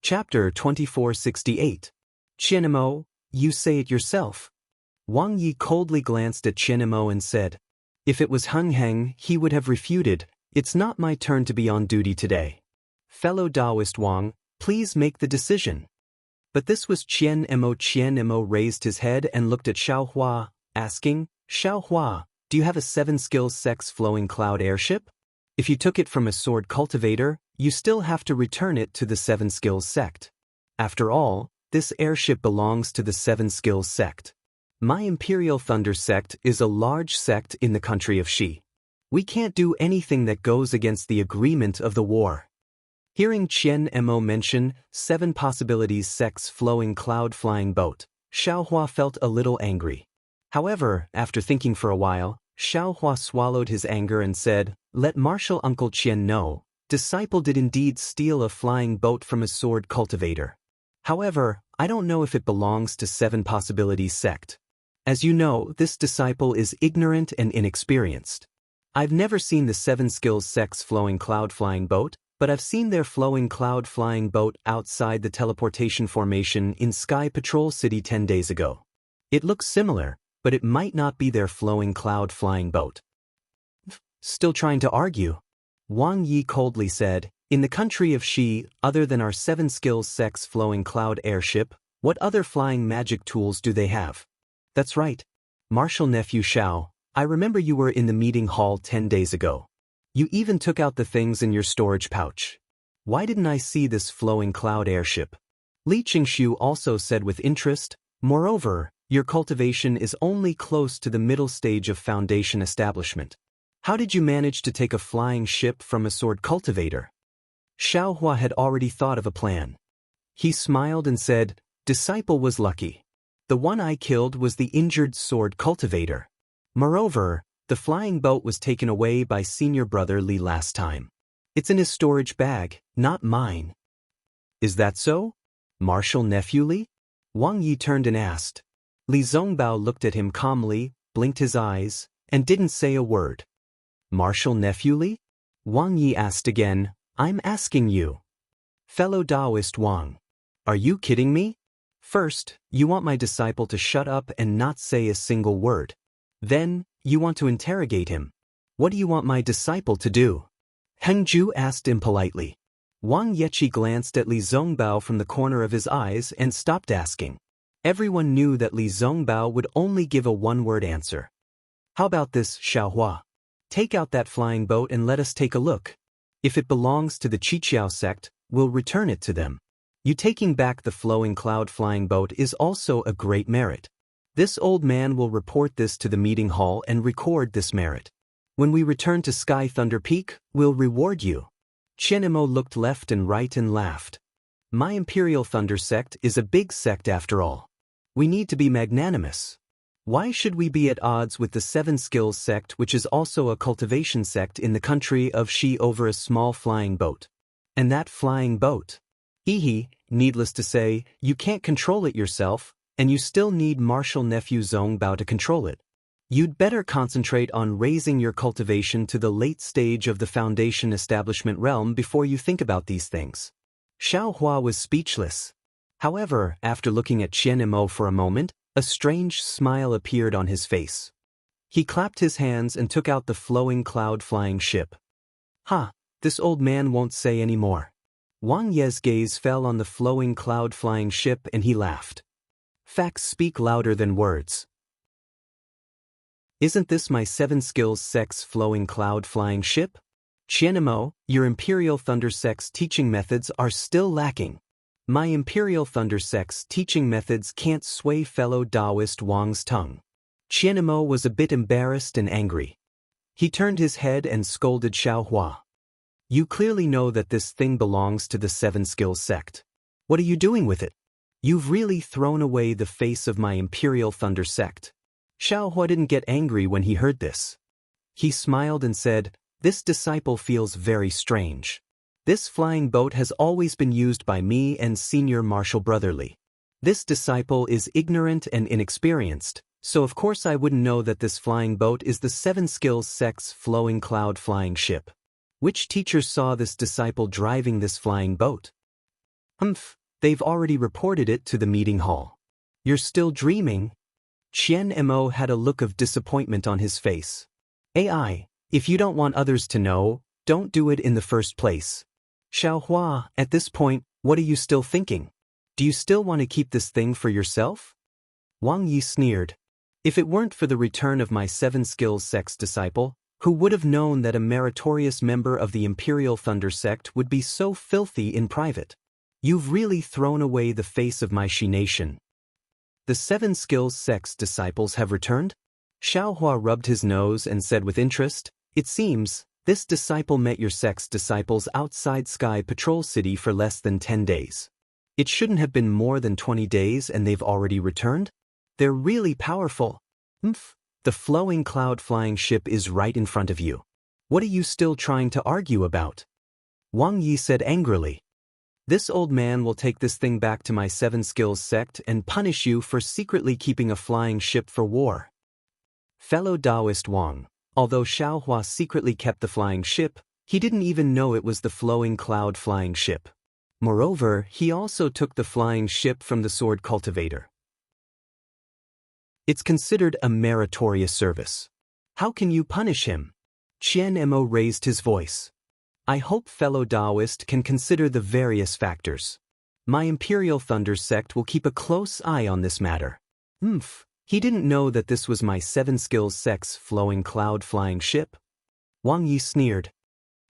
Chapter 2468. Qianemo, you say it yourself. Wang Yi coldly glanced at Qianemo and said, if it was Heng Heng, he would have refuted, it's not my turn to be on duty today. Fellow Taoist Wang, please make the decision. But this was Qianemo. Qianemo raised his head and looked at Xiaohua, asking, Xiaohua, do you have a 7-skills sex flowing cloud airship? If you took it from a sword cultivator, you still have to return it to the 7-skills sect. After all, this airship belongs to the 7-skills sect. My Imperial Thunder sect is a large sect in the country of Xi. We can't do anything that goes against the agreement of the war. Hearing Qianemo mention 7 possibilities sex flowing cloud flying boat, Xiaohua felt a little angry. However, after thinking for a while, Xiaohua swallowed his anger and said, let Martial Uncle Qian know, disciple did indeed steal a flying boat from a sword cultivator. However, I don't know if it belongs to 7 possibilities sect. As you know, this disciple is ignorant and inexperienced. I've never seen the 7-skills sex flowing cloud flying boat, but I've seen their flowing cloud flying boat outside the teleportation formation in Sky Patrol City 10 days ago. It looks similar, but it might not be their flowing cloud flying boat. Still trying to argue? Wang Yi coldly said, in the country of Xi, other than our 7-skills sex flowing cloud airship, what other flying magic tools do they have? That's right. Martial Nephew Xiao, I remember you were in the meeting hall 10 days ago. You even took out the things in your storage pouch. Why didn't I see this flowing cloud airship? Li Qingshu also said with interest, moreover, your cultivation is only close to the middle stage of foundation establishment. How did you manage to take a flying ship from a sword cultivator? Xiaohua had already thought of a plan. He smiled and said, disciple was lucky. The one I killed was the injured sword cultivator. Moreover, the flying boat was taken away by senior brother Li last time. It's in his storage bag, not mine. Is that so? Martial Nephew Li? Wang Yi turned and asked. Li Zongbao looked at him calmly, blinked his eyes, and didn't say a word. Martial Nephew Li? Wang Yi asked again, I'm asking you. Fellow Taoist Wang. Are you kidding me? First, you want my disciple to shut up and not say a single word. Then, you want to interrogate him. What do you want my disciple to do? Hengju asked impolitely. Wang Yeqi glanced at Li Zongbao from the corner of his eyes and stopped asking. Everyone knew that Li Zongbao would only give a one-word answer. How about this, Xiaohua? Take out that flying boat and let us take a look. If it belongs to the Qiqiao sect, we'll return it to them. You taking back the flowing cloud flying boat is also a great merit. This old man will report this to the meeting hall and record this merit. When we return to Sky Thunder Peak, we'll reward you. Qianemo looked left and right and laughed. My Imperial Thunder sect is a big sect after all. We need to be magnanimous. Why should we be at odds with the 7-skills sect, which is also a cultivation sect in the country of Xi, over a small flying boat? And that flying boat? Needless to say, you can't control it yourself, and you still need Martial Nephew Zongbao to control it. You'd better concentrate on raising your cultivation to the late stage of the foundation establishment realm before you think about these things. Xiaohua was speechless. However, after looking at Qianemo for a moment, a strange smile appeared on his face. He clapped his hands and took out the flowing cloud flying ship. This old man won't say any more. Wang Ye's gaze fell on the flowing cloud flying ship and he laughed. Facts speak louder than words. Isn't this my 7-skills sex flowing cloud flying ship? Qianemo, your Imperial Thunder Sect's teaching methods are still lacking. My Imperial Thunder Sect's teaching methods can't sway fellow Taoist Wang's tongue. Qianemo was a bit embarrassed and angry. He turned his head and scolded Xiaohua. You clearly know that this thing belongs to the 7-skills sect. What are you doing with it? You've really thrown away the face of my Imperial Thunder sect. Xiaohua didn't get angry when he heard this. He smiled and said, "This disciple feels very strange. This flying boat has always been used by me and Senior Marshal Brotherly. This disciple is ignorant and inexperienced, so of course I wouldn't know that this flying boat is the 7 Skills Sect's flowing cloud flying ship. Which teacher saw this disciple driving this flying boat?" They've already reported it to the meeting hall. You're still dreaming? Qian Mo had a look of disappointment on his face. AI, if you don't want others to know, don't do it in the first place. Xiaohua, at this point, what are you still thinking? Do you still want to keep this thing for yourself? Wang Yi sneered. If it weren't for the return of my 7 Skills Sect's disciple, who would have known that a meritorious member of the Imperial Thunder Sect would be so filthy in private? You've really thrown away the face of my Shi nation. The 7 Skills Sect's disciples have returned? Xiaohua rubbed his nose and said with interest, "It seems, this disciple met your sect's disciples outside Sky Patrol City for less than 10 days. It shouldn't have been more than 20 days and they've already returned? They're really powerful. The flowing cloud flying ship is right in front of you. What are you still trying to argue about?" Wang Yi said angrily. "This old man will take this thing back to my 7 Skills Sect and punish you for secretly keeping a flying ship for war." Fellow Taoist Wang, although Xiaohua secretly kept the flying ship, he didn't even know it was the flowing cloud flying ship. Moreover, he also took the flying ship from the sword cultivator. It's considered a meritorious service. How can you punish him? Qian Mo raised his voice. I hope fellow Taoist can consider the various factors. My Imperial Thunder Sect will keep a close eye on this matter. He didn't know that this was my 7 Skills Sect's flowing cloud flying ship? Wang Yi sneered.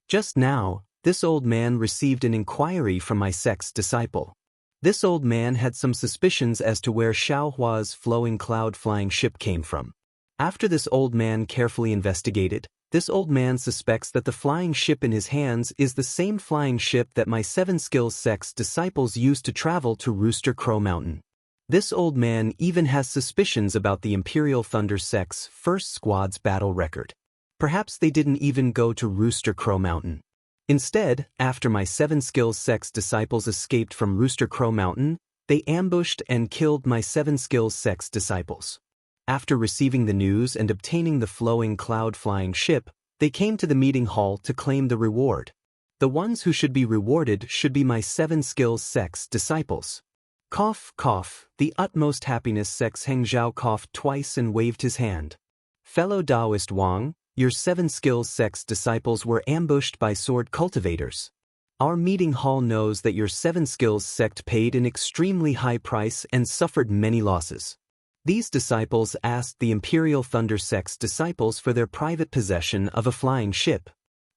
Just now, this old man received an inquiry from my sect's disciple. This old man had some suspicions as to where Xiaohua's flowing cloud flying ship came from. After this old man carefully investigated, this old man suspects that the flying ship in his hands is the same flying ship that my 7 Skills Sect's disciples used to travel to Rooster Crow Mountain. This old man even has suspicions about the Imperial Thunder Sect's first squad's battle record. Perhaps they didn't even go to Rooster Crow Mountain. Instead, after my 7 Skills Sect's disciples escaped from Rooster Crow Mountain, they ambushed and killed my 7 Skills Sect's disciples. After receiving the news and obtaining the flowing cloud flying ship, they came to the meeting hall to claim the reward. The ones who should be rewarded should be my 7 Skills Sect's disciples. Cough, cough, the utmost happiness Sex Heng Zhao coughed twice and waved his hand. Fellow Taoist Wang, your 7 Skills Sect's disciples were ambushed by sword cultivators. Our meeting hall knows that your 7 Skills Sect paid an extremely high price and suffered many losses. These disciples asked the Imperial Thunder Sect's disciples for their private possession of a flying ship.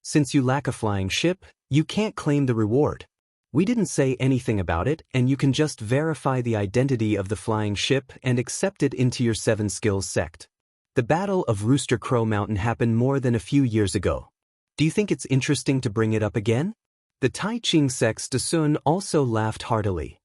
Since you lack a flying ship, you can't claim the reward. We didn't say anything about it, and you can just verify the identity of the flying ship and accept it into your 7 Skills Sect. The Battle of Rooster Crow Mountain happened more than a few years ago. Do you think it's interesting to bring it up again? The Tai Ching Sect's Dasun also laughed heartily.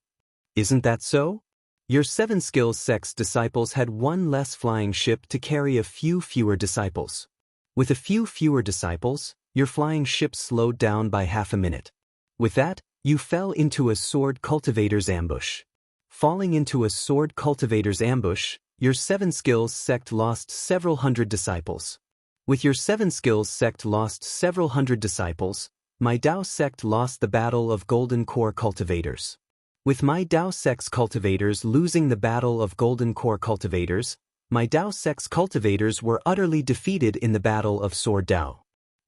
Isn't that so? Your 7 Skills Sect's disciples had one less flying ship to carry a few fewer disciples. With a few fewer disciples, your flying ship slowed down by half a minute. With that, you fell into a sword cultivator's ambush. Falling into a sword cultivator's ambush, your 7 Skills Sect lost several hundred disciples. With your 7 Skills Sect lost several hundred disciples, my Dao Sect lost the Battle of Golden Core Cultivators. With my Dao Sect's cultivators losing the Battle of Golden Core Cultivators, my Dao Sect's cultivators were utterly defeated in the Battle of Sword Dao.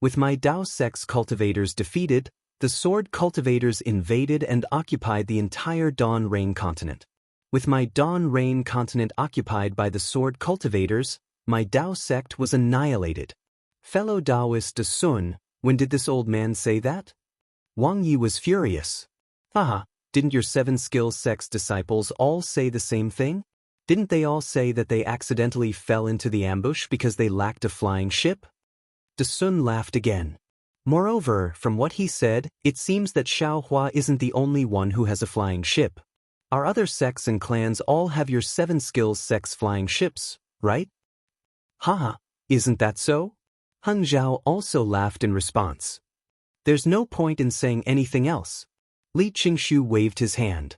With my Dao Sect's cultivators defeated, the sword cultivators invaded and occupied the entire Dawn Rain continent. With my Dawn Rain continent occupied by the sword cultivators, my Dao Sect was annihilated. Fellow Taoist Dasun, when did this old man say that? Wang Yi was furious. Haha, didn't your 7 Skills Sect's disciples all say the same thing? Didn't they all say that they accidentally fell into the ambush because they lacked a flying ship? Dasun laughed again. Moreover, from what he said, it seems that Xiaohua isn't the only one who has a flying ship. Our other sects and clans all have your 7 Skills Sect's flying ships, right? Haha, isn't that so? Heng Zhao also laughed in response. There's no point in saying anything else. Li Qingshu waved his hand.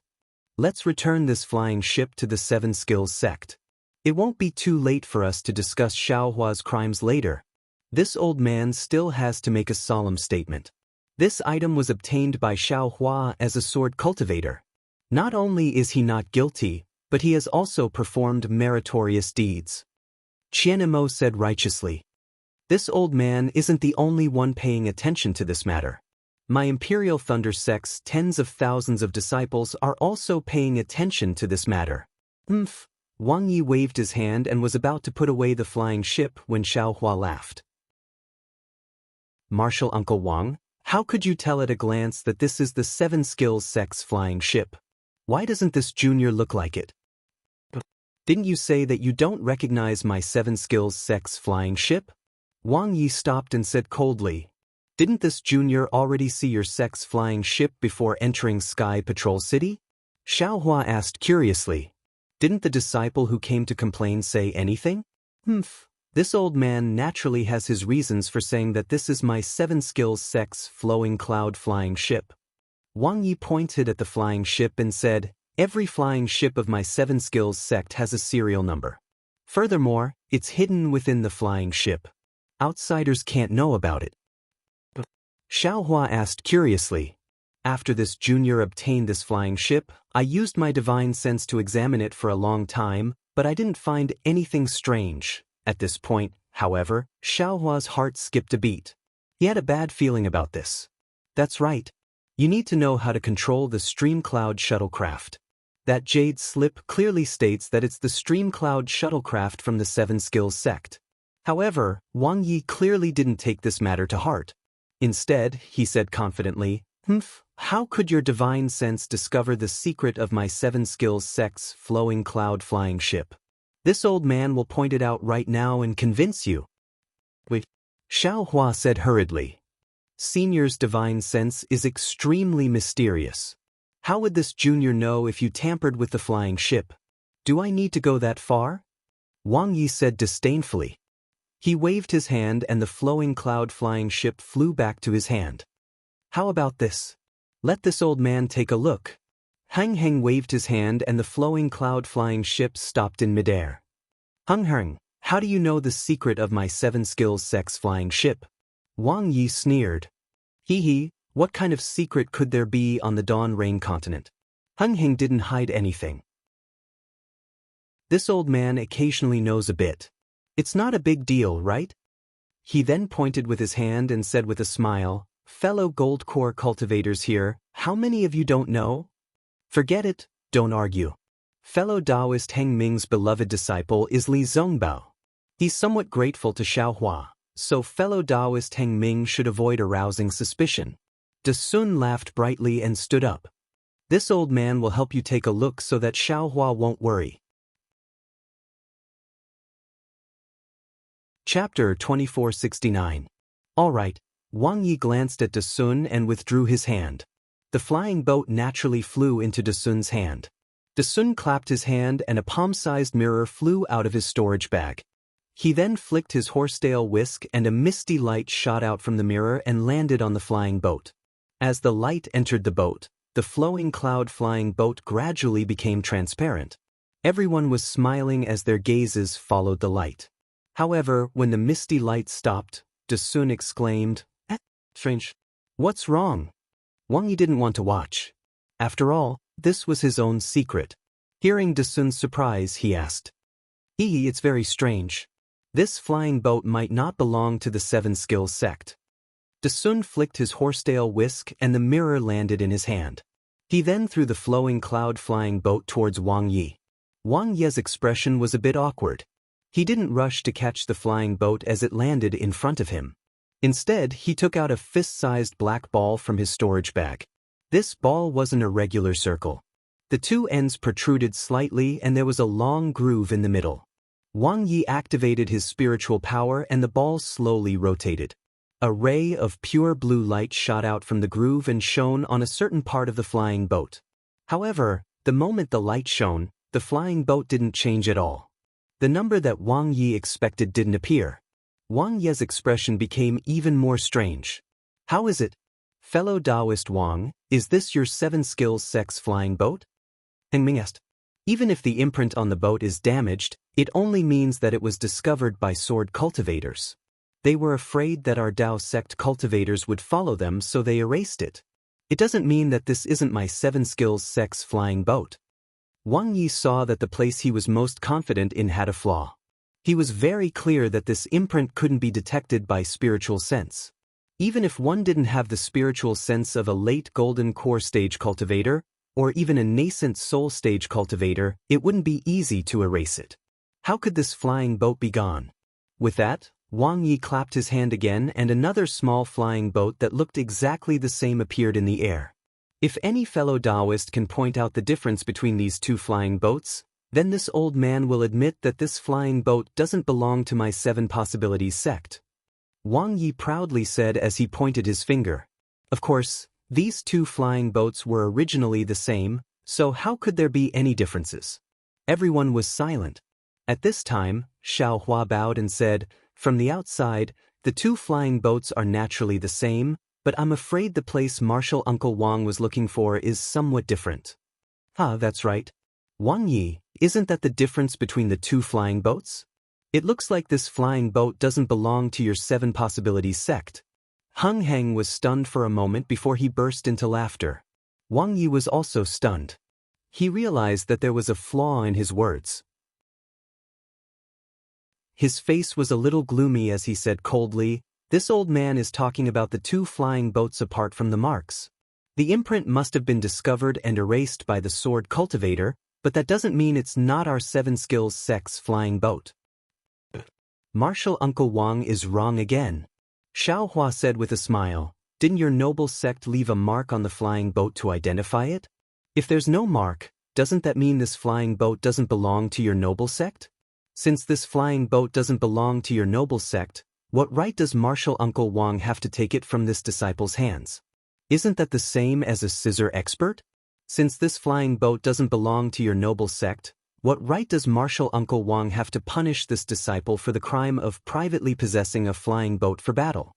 Let's return this flying ship to the Seven Skills sect. It won't be too late for us to discuss Xiaohua's crimes later. This old man still has to make a solemn statement. This item was obtained by Xiaohua as a sword cultivator. Not only is he not guilty, but he has also performed meritorious deeds. Qianemo said righteously. This old man isn't the only one paying attention to this matter. My Imperial Thunder Sect's tens of thousands of disciples are also paying attention to this matter. Wang Yi waved his hand and was about to put away the flying ship when Xiaohua laughed. Martial Uncle Wang, how could you tell at a glance that this is the Seven Skills Sect's flying ship? Why doesn't this junior look like it? Didn't you say that you don't recognize my Seven Skills Sect's flying ship? Wang Yi stopped and said coldly, didn't this junior already see your sect's flying ship before entering Sky Patrol City? Xiaohua asked curiously. Didn't the disciple who came to complain say anything? This old man naturally has his reasons for saying that this is my Seven Skills Sect's flowing cloud flying ship. Wang Yi pointed at the flying ship and said, every flying ship of my Seven Skills sect has a serial number. Furthermore, it's hidden within the flying ship. Outsiders can't know about it. Xiaohua asked curiously. After this junior obtained this flying ship, I used my divine sense to examine it for a long time, but I didn't find anything strange. At this point, however, Xiaohua's heart skipped a beat. He had a bad feeling about this. That's right. You need to know how to control the Streamcloud shuttlecraft. That jade slip clearly states that it's the Streamcloud shuttlecraft from the Seven Skills sect. However, Wang Yi clearly didn't take this matter to heart. Instead, he said confidently, how could your divine sense discover the secret of my Seven Skills sect's flowing cloud flying ship? This old man will point it out right now and convince you. Wait. Xiaohua said hurriedly. Senior's divine sense is extremely mysterious. How would this junior know if you tampered with the flying ship? Do I need to go that far? Wang Yi said disdainfully. He waved his hand and the flowing cloud flying ship flew back to his hand. How about this? Let this old man take a look. Heng waved his hand and the flowing cloud flying ship stopped in midair. Heng, how do you know the secret of my Seven Skills sect's flying ship? Wang Yi sneered. What kind of secret could there be on the Dawn Rain continent? Heng didn't hide anything. This old man occasionally knows a bit. It's not a big deal, right? He then pointed with his hand and said with a smile, fellow gold core cultivators here, how many of you don't know? Forget it, don't argue. Fellow Taoist Heng Ming's beloved disciple is Li Zongbao. He's somewhat grateful to Xiaohua, so fellow Taoist Heng Ming should avoid arousing suspicion. De Sun laughed brightly and stood up. This old man will help you take a look so that Xiaohua won't worry. Chapter 2469. All right. Wang Yi glanced at De Sun and withdrew his hand. The flying boat naturally flew into De Sun's hand. De Sun clapped his hand and a palm-sized mirror flew out of his storage bag. He then flicked his horsetail whisk and a misty light shot out from the mirror and landed on the flying boat. As the light entered the boat, the flowing cloud flying boat gradually became transparent. Everyone was smiling as their gazes followed the light. However, when the misty light stopped, De Sun exclaimed, strange. What's wrong? Wang Yi didn't want to watch. After all, this was his own secret. Hearing De Sun's surprise, he asked. It's very strange. This flying boat might not belong to the Seven Skills sect. De Sun flicked his horsetail whisk and the mirror landed in his hand. He then threw the flowing cloud flying boat towards Wang Yi. Wang Yi's expression was a bit awkward. He didn't rush to catch the flying boat as it landed in front of him. Instead, he took out a fist-sized black ball from his storage bag. This ball was an irregular circle. The two ends protruded slightly and there was a long groove in the middle. Wang Yi activated his spiritual power and the ball slowly rotated. A ray of pure blue light shot out from the groove and shone on a certain part of the flying boat. However, the moment the light shone, the flying boat didn't change at all. The number that Wang Yi expected didn't appear. Wang Ye's expression became even more strange. How is it? Fellow Taoist Wang, is this your 7 skills sex flying boat? Heng Ming asked. Even if the imprint on the boat is damaged, it only means that it was discovered by sword cultivators. They were afraid that our Dao sect cultivators would follow them, so they erased it. It doesn't mean that this isn't my 7 skills sex flying boat. Wang Yi saw that the place he was most confident in had a flaw. He was very clear that this imprint couldn't be detected by spiritual sense. Even if one didn't have the spiritual sense of a late golden core stage cultivator, or even a nascent soul stage cultivator, it wouldn't be easy to erase it. How could this flying boat be gone? With that, Wang Yi clapped his hand again and another small flying boat that looked exactly the same appeared in the air. If any fellow Taoist can point out the difference between these 2 flying boats, then this old man will admit that this flying boat doesn't belong to my 7 possibilities sect. Wang Yi proudly said as he pointed his finger. Of course, these 2 flying boats were originally the same, so how could there be any differences? Everyone was silent. At this time, Xiao Hua bowed and said, "From the outside, the 2 flying boats are naturally the same, but I'm afraid the place Martial Uncle Wang was looking for is somewhat different." That's right. Wang Yi, isn't that the difference between the 2 flying boats? It looks like this flying boat doesn't belong to your 7 possibilities sect. Heng Heng was stunned for a moment before he burst into laughter. Wang Yi was also stunned. He realized that there was a flaw in his words. His face was a little gloomy as he said coldly, "This old man is talking about the 2 flying boats apart from the marks. The imprint must have been discovered and erased by the sword cultivator, but that doesn't mean it's not our 7 skills sex flying boat." Martial Uncle Wang is wrong again. Xiao Hua said with a smile, "Didn't your noble sect leave a mark on the flying boat to identify it? If there's no mark, doesn't that mean this flying boat doesn't belong to your noble sect? Since this flying boat doesn't belong to your noble sect, what right does Martial Uncle Wang have to take it from this disciple's hands? Isn't that the same as a scissor expert? Since this flying boat doesn't belong to your noble sect, what right does Martial Uncle Wang have to punish this disciple for the crime of privately possessing a flying boat for battle?"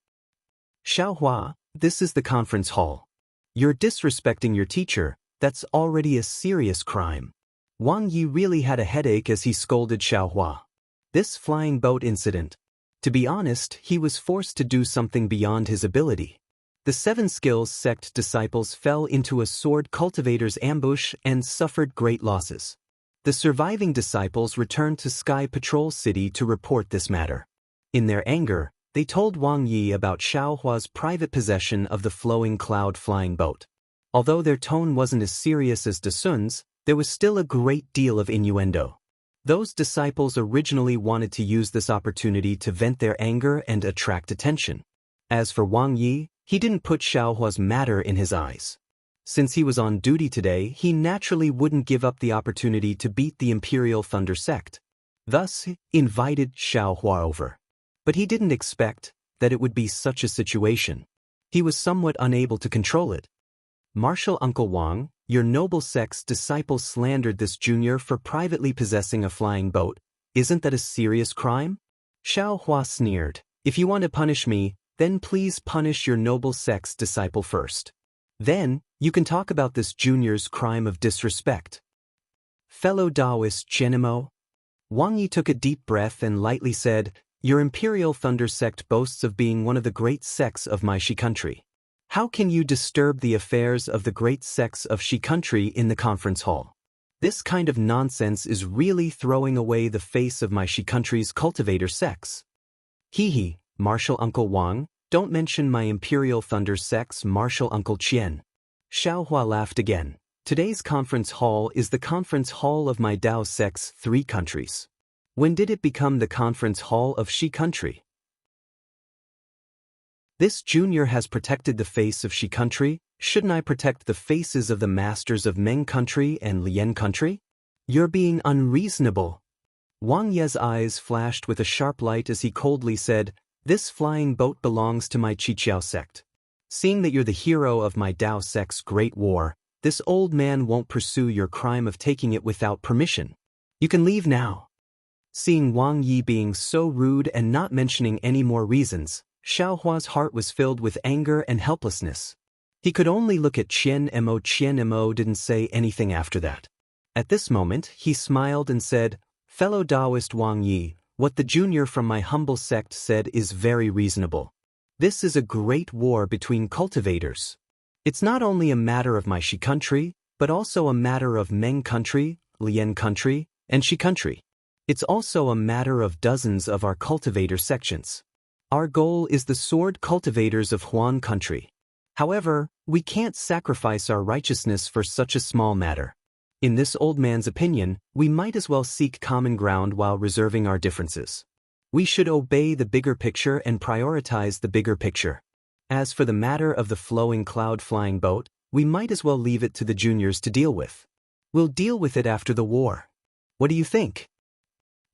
"Xiao Hua, this is the conference hall. You're disrespecting your teacher, that's already a serious crime." Wang Yi really had a headache as he scolded Xiao Hua. This flying boat incident. To be honest, he was forced to do something beyond his ability. The 7 skills sect disciples fell into a sword cultivator's ambush and suffered great losses. The surviving disciples returned to Sky Patrol City to report this matter. In their anger, they told Wang Yi about Xiao Hua's private possession of the flowing cloud flying boat. Although their tone wasn't as serious as Desun's, there was still a great deal of innuendo. Those disciples originally wanted to use this opportunity to vent their anger and attract attention. As for Wang Yi, he didn't put Xiao Hua's matter in his eyes. Since he was on duty today, he naturally wouldn't give up the opportunity to beat the Imperial Thunder sect. Thus, he invited Xiao Hua over. But he didn't expect that it would be such a situation. He was somewhat unable to control it. "Martial Uncle Wang, your noble sect's disciple slandered this junior for privately possessing a flying boat. Isn't that a serious crime?" Xiao Hua sneered. "If you want to punish me, then please punish your noble sect's disciple first. Then, you can talk about this junior's crime of disrespect." "Fellow Taoist Genimo?" Wang Yi took a deep breath and lightly said, "Your Imperial Thunder sect boasts of being one of the great sects of my Shi country. How can you disturb the affairs of the great sects of Shi country in the conference hall? This kind of nonsense is really throwing away the face of my Shi country's cultivator sects." "Hee, Martial Uncle Wang, don't mention my Imperial Thunder sect's Martial Uncle Qian." Xiao Hua laughed again. "Today's conference hall is the conference hall of my Dao sect's 3 countries. When did it become the conference hall of Shi country? This junior has protected the face of Shi country, shouldn't I protect the faces of the masters of Meng country and Lian country? You're being unreasonable." Wang Ye's eyes flashed with a sharp light as he coldly said, "This flying boat belongs to my Qiqiao sect. Seeing that you're the hero of my Dao sect's great war, this old man won't pursue your crime of taking it without permission. You can leave now." Seeing Wang Yi being so rude and not mentioning any more reasons, Xiaohua's heart was filled with anger and helplessness. He could only look at Qian Mo. Qian Mo didn't say anything after that. At this moment, he smiled and said, "Fellow Taoist Wang Yi, what the junior from my humble sect said is very reasonable. This is a great war between cultivators. It's not only a matter of my Shi country, but also a matter of Meng country, Lian country, and Shi country. It's also a matter of dozens of our cultivator sections. Our goal is the sword cultivators of Huan country. However, we can't sacrifice our righteousness for such a small matter. In this old man's opinion, we might as well seek common ground while reserving our differences. We should obey the bigger picture and prioritize the bigger picture. As for the matter of the flowing cloud-flying boat, we might as well leave it to the juniors to deal with. We'll deal with it after the war. What do you think?"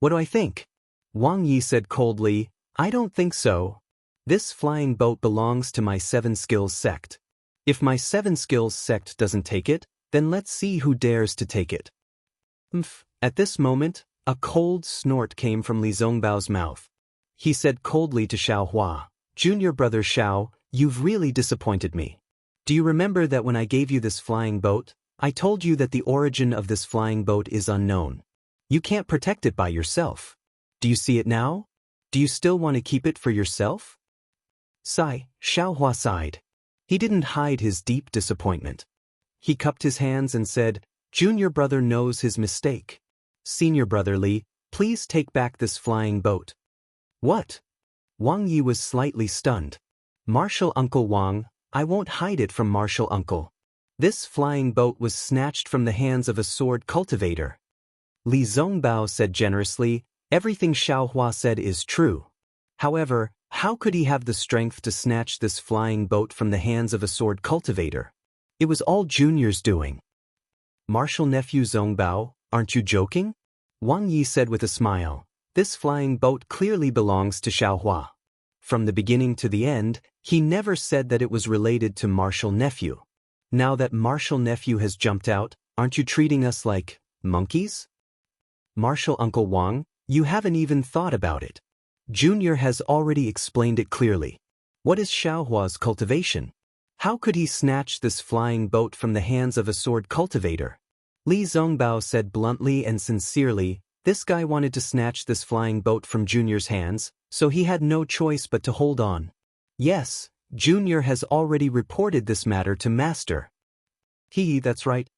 "What do I think?" Wang Yi said coldly, "I don't think so. This flying boat belongs to my 7 skills sect. If my 7 skills sect doesn't take it, then let's see who dares to take it." At this moment, a cold snort came from Li Zongbao's mouth. He said coldly to Xiaohua, "Junior brother Xiao, you've really disappointed me. Do you remember that when I gave you this flying boat, I told you that the origin of this flying boat is unknown? You can't protect it by yourself. Do you see it now? Do you still want to keep it for yourself?" Xiaohua sighed. He didn't hide his deep disappointment. He cupped his hands and said, "Junior brother knows his mistake. Senior brother Li, please take back this flying boat." "What?" Wang Yi was slightly stunned. "Martial Uncle Wang, I won't hide it from Martial Uncle. This flying boat was snatched from the hands of a sword cultivator." Li Zongbao said generously, "Everything Xiaohua said is true. However, how could he have the strength to snatch this flying boat from the hands of a sword cultivator? It was all Junior's doing." "Martial nephew Zongbao, aren't you joking?" Wang Yi said with a smile. "This flying boat clearly belongs to Xiaohua. From the beginning to the end, he never said that it was related to Martial nephew. Now that Martial nephew has jumped out, aren't you treating us like monkeys?" "Martial Uncle Wang, you haven't even thought about it. Junior has already explained it clearly. What is Xiaohua's cultivation? How could he snatch this flying boat from the hands of a sword cultivator?" Li Zongbao said bluntly and sincerely, "This guy wanted to snatch this flying boat from Junior's hands, so he had no choice but to hold on. Yes, Junior has already reported this matter to Master." That's right."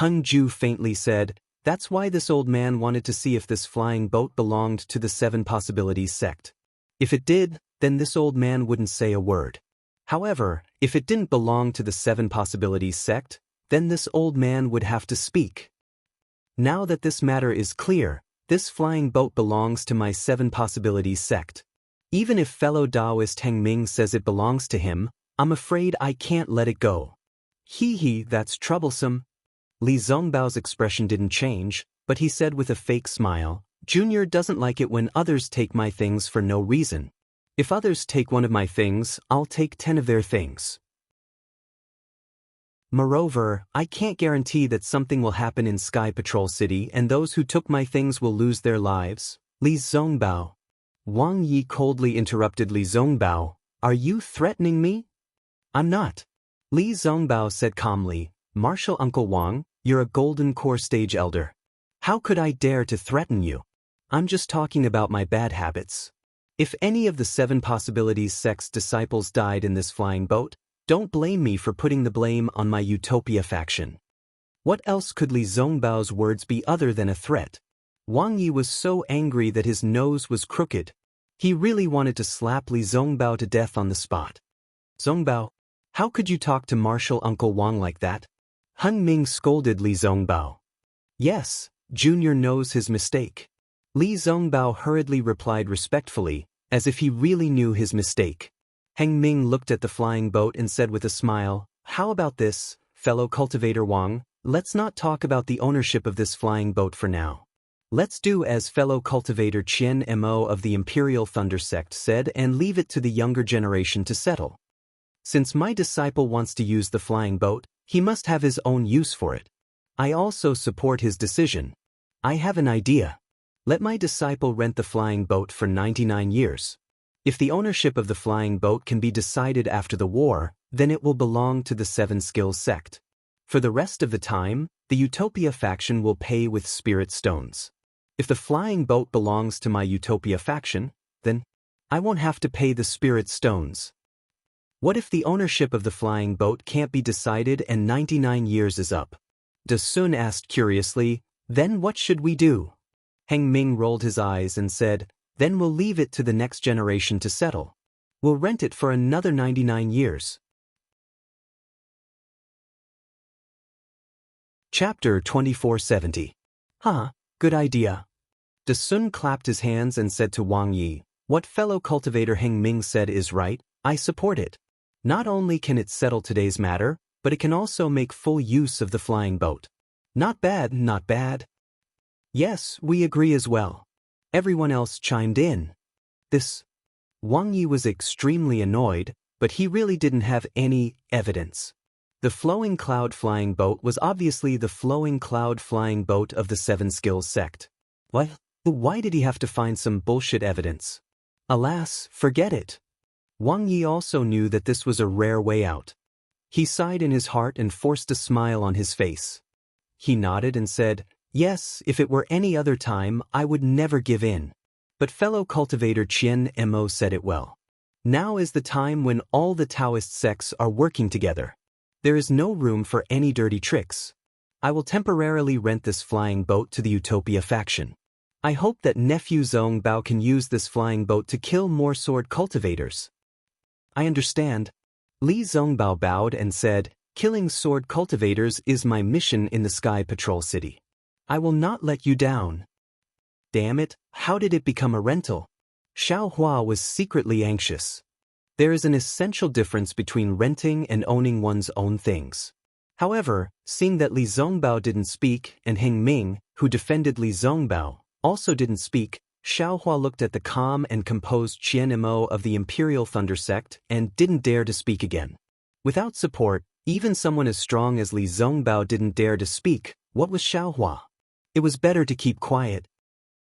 Hung Ju faintly said, "That's why this old man wanted to see if this flying boat belonged to the 7 Possibilities sect. If it did, then this old man wouldn't say a word. However, if it didn't belong to the 7 Possibilities sect, then this old man would have to speak. Now that this matter is clear, this flying boat belongs to my 7 Possibilities sect. Even if fellow Taoist Heng Ming says it belongs to him, I'm afraid I can't let it go." That's troublesome." Li Zongbao's expression didn't change, but he said with a fake smile, "Junior doesn't like it when others take my things for no reason. If others take one of my things, I'll take 10 of their things. Moreover, I can't guarantee that something will happen in Sky Patrol City and those who took my things will lose their lives." Li Zongbao. Wang Yi coldly interrupted Li Zongbao, "Are you threatening me?" "I'm not." Li Zongbao said calmly, "Martial Uncle Wang, you're a golden core stage elder. How could I dare to threaten you? I'm just talking about my bad habits. If any of the 7 Possibilities sect's disciples died in this flying boat, don't blame me for putting the blame on my Utopia faction." What else could Li Zongbao's words be other than a threat? Wang Yi was so angry that his nose was crooked. He really wanted to slap Li Zongbao to death on the spot. "Zongbao, how could you talk to Martial Uncle Wang like that?" Hun Ming scolded Li Zongbao. "Yes, Junior knows his mistake." Li Zongbao hurriedly replied respectfully, as if he really knew his mistake. Heng Ming looked at the flying boat and said with a smile, "How about this, fellow cultivator Wang, let's not talk about the ownership of this flying boat for now. Let's do as fellow cultivator Qian Mo of the Imperial Thunder sect said and leave it to the younger generation to settle. Since my disciple wants to use the flying boat, he must have his own use for it. I also support his decision. I have an idea. Let my disciple rent the flying boat for 99 years. If the ownership of the flying boat can be decided after the war, then it will belong to the Seven Skills sect. For the rest of the time, the Utopia faction will pay with spirit stones. If the flying boat belongs to my Utopia faction, then I won't have to pay the spirit stones. What if the ownership of the flying boat can't be decided and 99 years is up? De Sun asked curiously, then what should we do? Heng Ming rolled his eyes and said, then we'll leave it to the next generation to settle. We'll rent it for another 99 years. Chapter 2470. Good idea. De Sun clapped his hands and said to Wang Yi, what fellow cultivator Heng Ming said is right, I support it. Not only can it settle today's matter, but it can also make full use of the flying boat. Not bad, not bad. Yes, we agree as well. Everyone else chimed in. Wang Yi was extremely annoyed, but he really didn't have any evidence. The flowing cloud flying boat was obviously the flowing cloud flying boat of the Seven Skills sect. Why did he have to find some bullshit evidence? Alas, forget it. Wang Yi also knew that this was a rare way out. He sighed in his heart and forced a smile on his face. He nodded and said, yes, if it were any other time, I would never give in. But fellow cultivator Qian Mo said it well. Now is the time when all the Taoist sects are working together. There is no room for any dirty tricks. I will temporarily rent this flying boat to the Utopia faction. I hope that nephew Zongbao can use this flying boat to kill more sword cultivators. I understand. Li Zongbao bowed and said, killing sword cultivators is my mission in the Sky Patrol City. I will not let you down. Damn it, how did it become a rental? Xiao Hua was secretly anxious. There is an essential difference between renting and owning one's own things. However, seeing that Li Zongbao didn't speak and Heng Ming, who defended Li Zongbao, also didn't speak, Xiao Hua looked at the calm and composed Qian Mo of the Imperial Thunder sect and didn't dare to speak again. Without support, even someone as strong as Li Zongbao didn't dare to speak. What was Xiao Hua? It was better to keep quiet.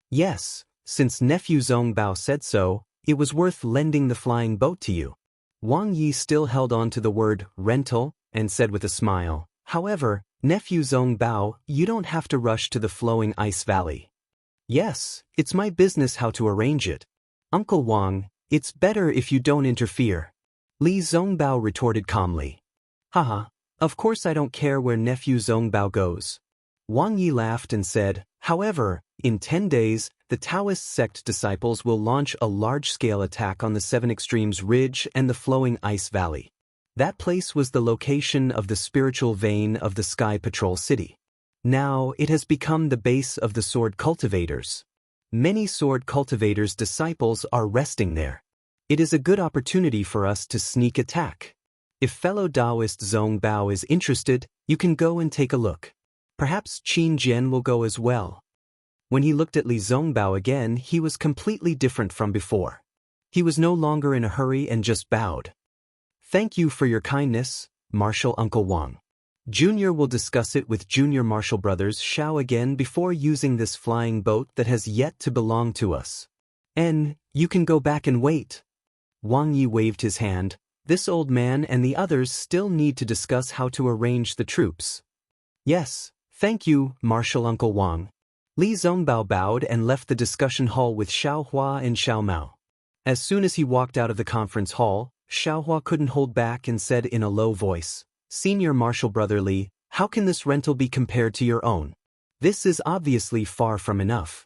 Yes, since nephew Zongbao said so, it was worth lending the flying boat to you. Wang Yi still held on to the word rental and said with a smile, however, nephew Zongbao, you don't have to rush to the flowing ice valley. Yes, it's my business how to arrange it. Uncle Wang, it's better if you don't interfere. Li Zongbao retorted calmly. Haha, of course I don't care where nephew Zongbao goes. Wang Yi laughed and said, however, in 10 days, the Taoist sect disciples will launch a large-scale attack on the Seven Extremes Ridge and the flowing ice valley. That place was the location of the spiritual vein of the Sky Patrol City. Now, it has become the base of the sword cultivators. Many sword cultivators' disciples are resting there. It is a good opportunity for us to sneak attack. If fellow Taoist Zongbao is interested, you can go and take a look. Perhaps Qin Jian will go as well. When he looked at Li Zongbao again, he was completely different from before. He was no longer in a hurry and just bowed. Thank you for your kindness, Marshal Uncle Wang. Junior will discuss it with Junior Marshal Brothers Xiao again before using this flying boat that has yet to belong to us. And you can go back and wait. Wang Yi waved his hand. This old man and the others still need to discuss how to arrange the troops. Yes, thank you, Marshal Uncle Wang. Li Zongbao bowed and left the discussion hall with Xiao Hua and Xiao Mao. As soon as he walked out of the conference hall, Xiao Hua couldn't hold back and said in a low voice, Senior Marshal Brother Li, how can this rental be compared to your own? This is obviously far from enough.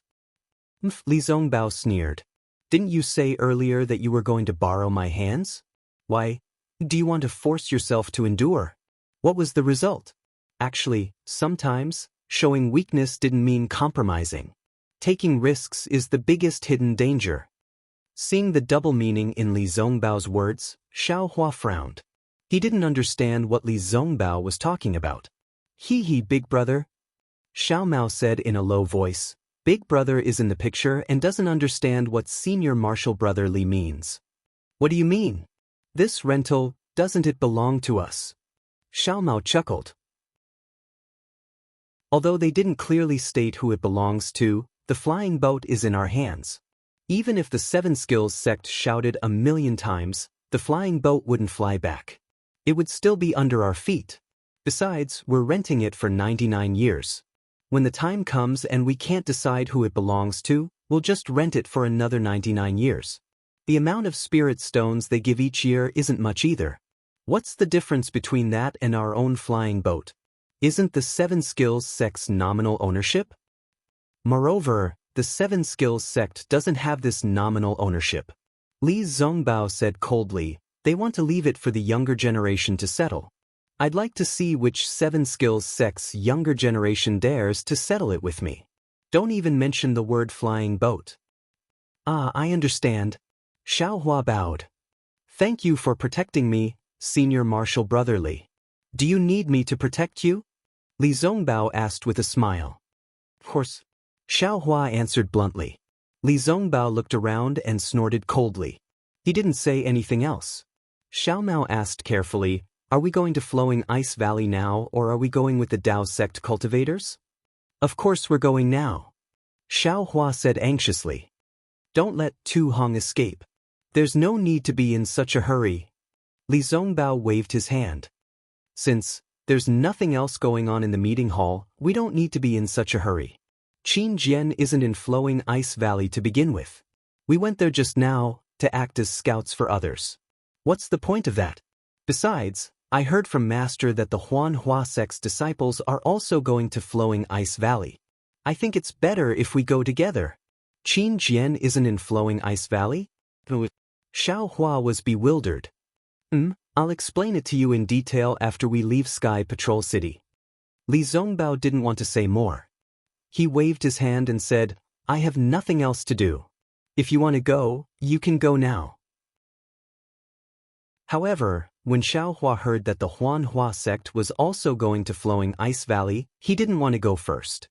Li Zongbao sneered. Didn't you say earlier that you were going to borrow my hands? Why, do you want to force yourself to endure? What was the result? Actually, sometimes, showing weakness didn't mean compromising. Taking risks is the biggest hidden danger. Seeing the double meaning in Li Zongbao's words, Xiao Hua frowned. He didn't understand what Li Zongbao was talking about. Hee, big brother. Xiao Mao said in a low voice, Big brother is in the picture and doesn't understand what Senior Marshal Brother Li means. What do you mean? This rental, doesn't it belong to us? Xiao Mao chuckled. Although they didn't clearly state who it belongs to, The flying boat is in our hands. Even if the Seven Skills sect shouted 1,000,000 times, the flying boat wouldn't fly back. It would still be under our feet. Besides, we're renting it for 99 years. When the time comes and we can't decide who it belongs to, we'll just rent it for another 99 years. The amount of spirit stones they give each year isn't much either. What's the difference between that and our own flying boat? Isn't the Seven Skills sect's nominal ownership? Moreover, the Seven Skills sect doesn't have this nominal ownership. Li Zongbao said coldly, they want to leave it for the younger generation to settle. I'd like to see which Seven Skills sect's younger generation dares to settle it with me. Don't even mention the word flying boat. Ah, I understand. Xiaohua bowed. Thank you for protecting me, Senior Marshal Brotherly. Do you need me to protect you? Li Zongbao asked with a smile. Of course. Xiaohua answered bluntly. Li Zongbao looked around and snorted coldly. He didn't say anything else. Xiaomao asked carefully, are we going to Flowing Ice Valley now or are we going with the Dao sect cultivators? Of course we're going now. Xiaohua said anxiously. Don't let Tu Hong escape. There's no need to be in such a hurry. Li Zongbao waved his hand. Since there's nothing else going on in the meeting hall, we don't need to be in such a hurry. Qin Jian isn't in Flowing Ice Valley to begin with. We went there just now to act as scouts for others. What's the point of that? Besides, I heard from Master that the Huanhua sect's disciples are also going to Flowing Ice Valley. I think it's better if we go together. Qin Jian isn't in Flowing Ice Valley? Xiaohua was bewildered. I'll explain it to you in detail after we leave Sky Patrol City. Li Zongbao didn't want to say more. He waved his hand and said, I have nothing else to do. If you want to go, you can go now. However, when Xiaohua heard that the Huanhua sect was also going to Flowing Ice Valley, he didn't want to go first.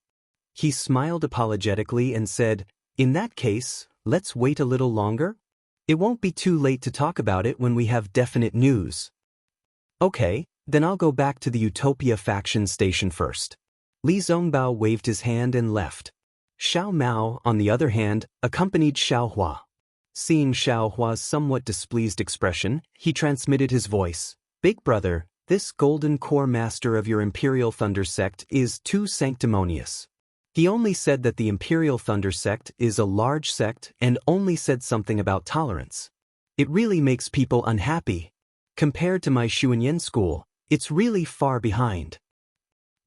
He smiled apologetically and said, in that case, let's wait a little longer. It won't be too late to talk about it when we have definite news. Okay, then I'll go back to the Utopia faction station first. Li Zongbao waved his hand and left. Xiao Mao, on the other hand, accompanied Xiaohua. Seeing Xiaohua's somewhat displeased expression, he transmitted his voice. Big brother, this golden core master of your Imperial Thunder sect is too sanctimonious. He only said that the Imperial Thunder sect is a large sect and only said something about tolerance. It really makes people unhappy. Compared to my Xuanyan school, it's really far behind.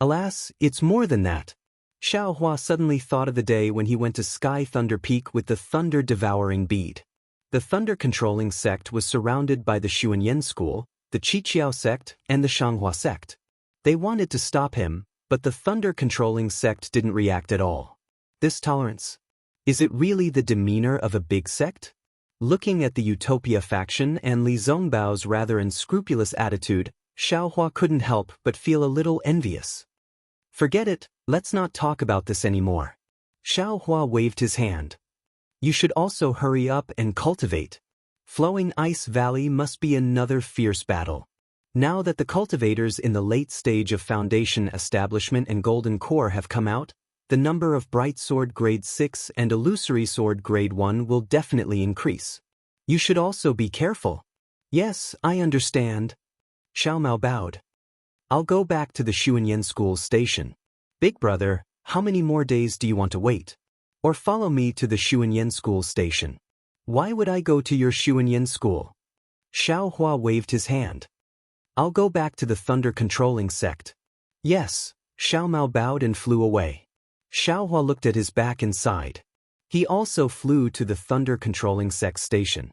Alas, it's more than that. Xiaohua suddenly thought of the day when he went to Sky Thunder Peak with the thunder-devouring bead. The thunder-controlling sect was surrounded by the Xuanyan school, the Qiqiao sect, and the Shanghua sect. They wanted to stop him, but the thunder-controlling sect didn't react at all. This tolerance? Is it really the demeanor of a big sect? Looking at the Utopia faction and Li Zongbao's rather unscrupulous attitude, Xiaohua couldn't help but feel a little envious. Forget it, let's not talk about this anymore. Xiaohua waved his hand. You should also hurry up and cultivate. Flowing Ice Valley must be another fierce battle. Now that the cultivators in the late stage of Foundation Establishment and Golden Core have come out, the number of Bright Sword Grade 6 and Illusory Sword Grade 1 will definitely increase. You should also be careful. Yes, I understand. Xiao Mao bowed. I'll go back to the Xuanyan School station. Big brother, how many more days do you want to wait? Or follow me to the Xuanyan School station. Why would I go to your Xuanyan School? Xiaohua waved his hand. I'll go back to the thunder-controlling sect. Yes, Xiao Mao bowed and flew away. Xiaohua looked at his back and sighed. He also flew to the thunder-controlling sect station.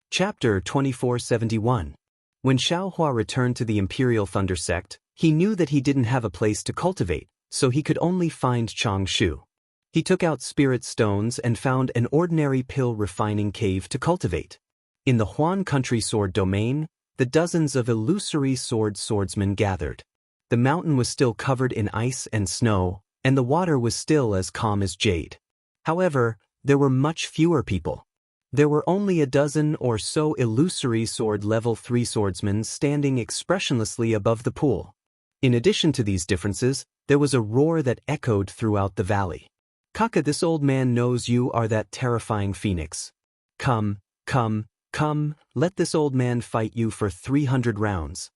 Chapter 2471. When Xiaohua returned to the Imperial Thunder sect, he knew that he didn't have a place to cultivate, so he could only find Changshu. He took out spirit stones and found an ordinary pill refining cave to cultivate. In the Huan Country Sword domain, the dozens of illusory swordsmen gathered. The mountain was still covered in ice and snow, and the water was still as calm as jade. However, there were much fewer people. There were only a dozen or so illusory sword level 3 swordsmen standing expressionlessly above the pool. In addition to these differences, there was a roar that echoed throughout the valley. Kaka, this old man knows you are that terrifying phoenix. Come, come, come, let this old man fight you for 300 rounds.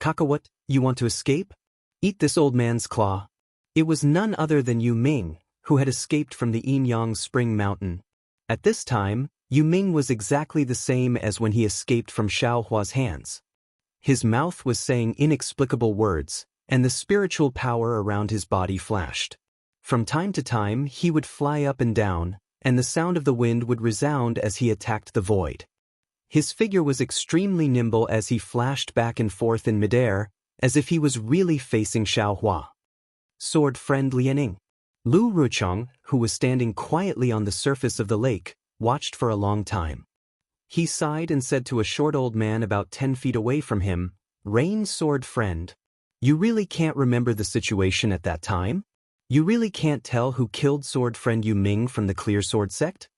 Kaka, what, you want to escape? Eat this old man's claw. It was none other than Yu Ming, who had escaped from the Yinyang Spring Mountain. At this time, Yu Ming was exactly the same as when he escaped from Xiao Hua's hands. His mouth was saying inexplicable words, and the spiritual power around his body flashed. From time to time, he would fly up and down, and the sound of the wind would resound as he attacked the void. His figure was extremely nimble as he flashed back and forth in midair, as if he was really facing Xiao Hua. Sword friend Lianing. Lu Ruchang, who was standing quietly on the surface of the lake, watched for a long time. He sighed and said to a short old man about 10 feet away from him, "Rain, sword friend. You really can't remember the situation at that time? You really can't tell who killed sword friend Yu Ming from the Clear Sword sect?"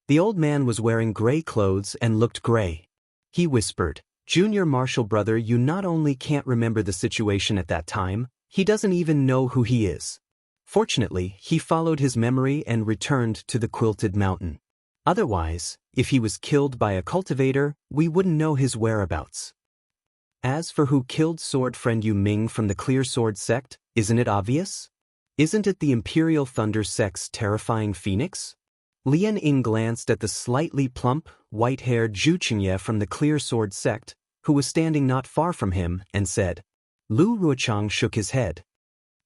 The old man was wearing gray clothes and looked gray. He whispered, "Junior Marshal brother, you not only can't remember the situation at that time, he doesn't even know who he is." Fortunately, he followed his memory and returned to the Quilted Mountain. Otherwise, if he was killed by a cultivator, we wouldn't know his whereabouts. As for who killed sword friend Yu Ming from the Clear Sword sect, isn't it obvious? Isn't it the Imperial Thunder sect's terrifying phoenix? Lian Ying glanced at the slightly plump, white-haired Zhu Qingye from the Clear Sword sect, who was standing not far from him, and said. Lu Ruochang shook his head.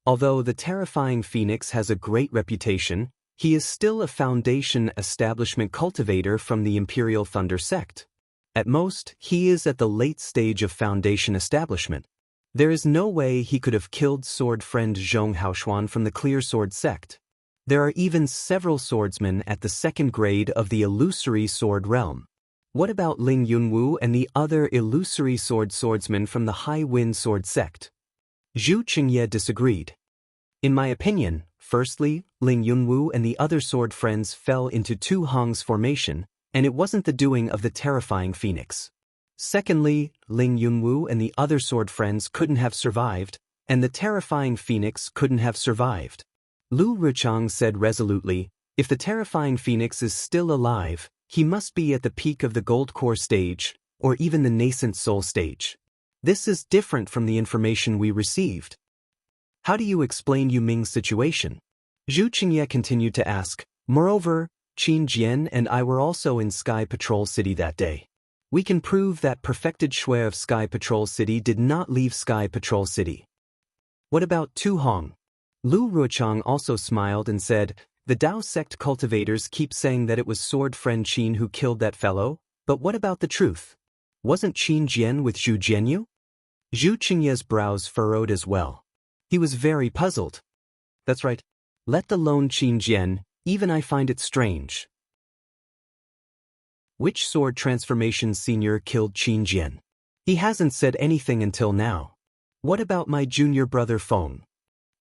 Although the terrifying phoenix has a great reputation, he is still a Foundation establishment cultivator from the Imperial Thunder sect. At most, he is at the late stage of Foundation establishment. There is no way he could have killed sword friend Zhong Haoshuan from the Clear Sword sect. There are even several swordsmen at the second grade of the illusory sword realm. What about Ling Yunwu and the other illusory swordsmen from the High Wind Sword sect? Zhu Qingye disagreed. In my opinion, firstly, Ling Yunwu and the other sword friends fell into Tu Hong's formation, and it wasn't the doing of the terrifying phoenix. Secondly, Ling Yunwu and the other sword friends couldn't have survived, and the terrifying phoenix couldn't have survived. Lu Ruchang said resolutely, if the terrifying phoenix is still alive, he must be at the peak of the gold core stage, or even the nascent soul stage. This is different from the information we received. How do you explain Yu Ming's situation? Zhu Qingye continued to ask. Moreover, Qin Jian and I were also in Sky Patrol City that day. We can prove that perfected Shui of Sky Patrol City did not leave Sky Patrol City. What about Tu Hong? Lu Ruochang also smiled and said, the Dao sect cultivators keep saying that it was sword friend Qin who killed that fellow, but what about the truth? Wasn't Qin Jian with Zhu Jianyu? Zhu Qingye's brows furrowed as well. He was very puzzled. That's right. Let alone Qin Jian, even I find it strange. Which sword transformation senior killed Qin Jian? He hasn't said anything until now. What about my junior brother Feng?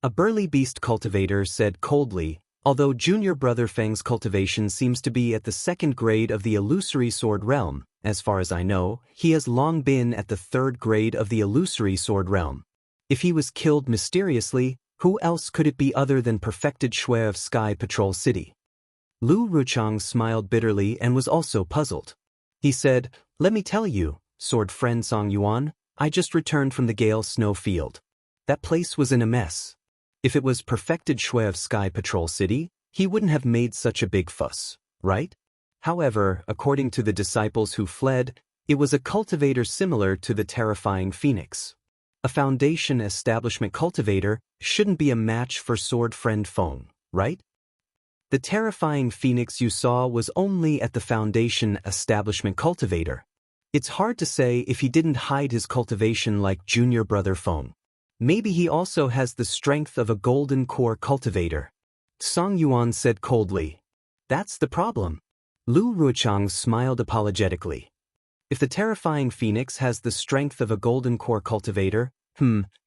A burly beast cultivator said coldly, although junior brother Feng's cultivation seems to be at the second grade of the illusory sword realm, as far as I know, he has long been at the third grade of the illusory sword realm. If he was killed mysteriously, who else could it be other than perfected Shui of Sky Patrol City? Lu Ruchang smiled bitterly and was also puzzled. He said, let me tell you, sword friend Song Yuan, I just returned from the Gale Snow Field. That place was in a mess. If it was perfected Shui of Sky Patrol City, he wouldn't have made such a big fuss, right? However, according to the disciples who fled, it was a cultivator similar to the terrifying phoenix. A Foundation establishment cultivator shouldn't be a match for sword friend Feng, right? The terrifying phoenix you saw was only at the Foundation establishment cultivator. It's hard to say if he didn't hide his cultivation like junior brother Feng. Maybe he also has the strength of a golden core cultivator. Song Yuan said coldly. That's the problem. Lu Ruchang smiled apologetically. If the terrifying phoenix has the strength of a golden core cultivator,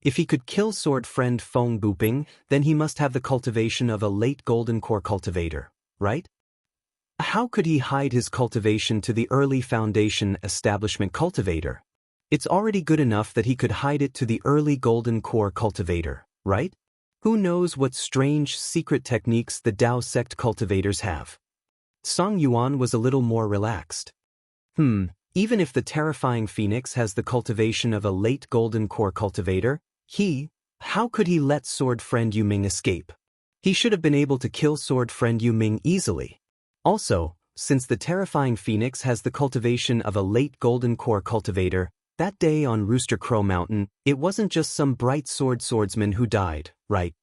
if he could kill sword friend Feng Buping, then he must have the cultivation of a late golden core cultivator, right? How could he hide his cultivation to the early Foundation establishment cultivator? It's already good enough that he could hide it to the early golden core cultivator, right? Who knows what strange secret techniques the Dao sect cultivators have? Song Yuan was a little more relaxed. Even if the terrifying phoenix has the cultivation of a late golden core cultivator, how could he let sword friend Yu Ming escape? He should have been able to kill sword friend Yu Ming easily. Also, since the terrifying phoenix has the cultivation of a late golden core cultivator, that day on Rooster Crow Mountain, it wasn't just some bright swordsman who died, right?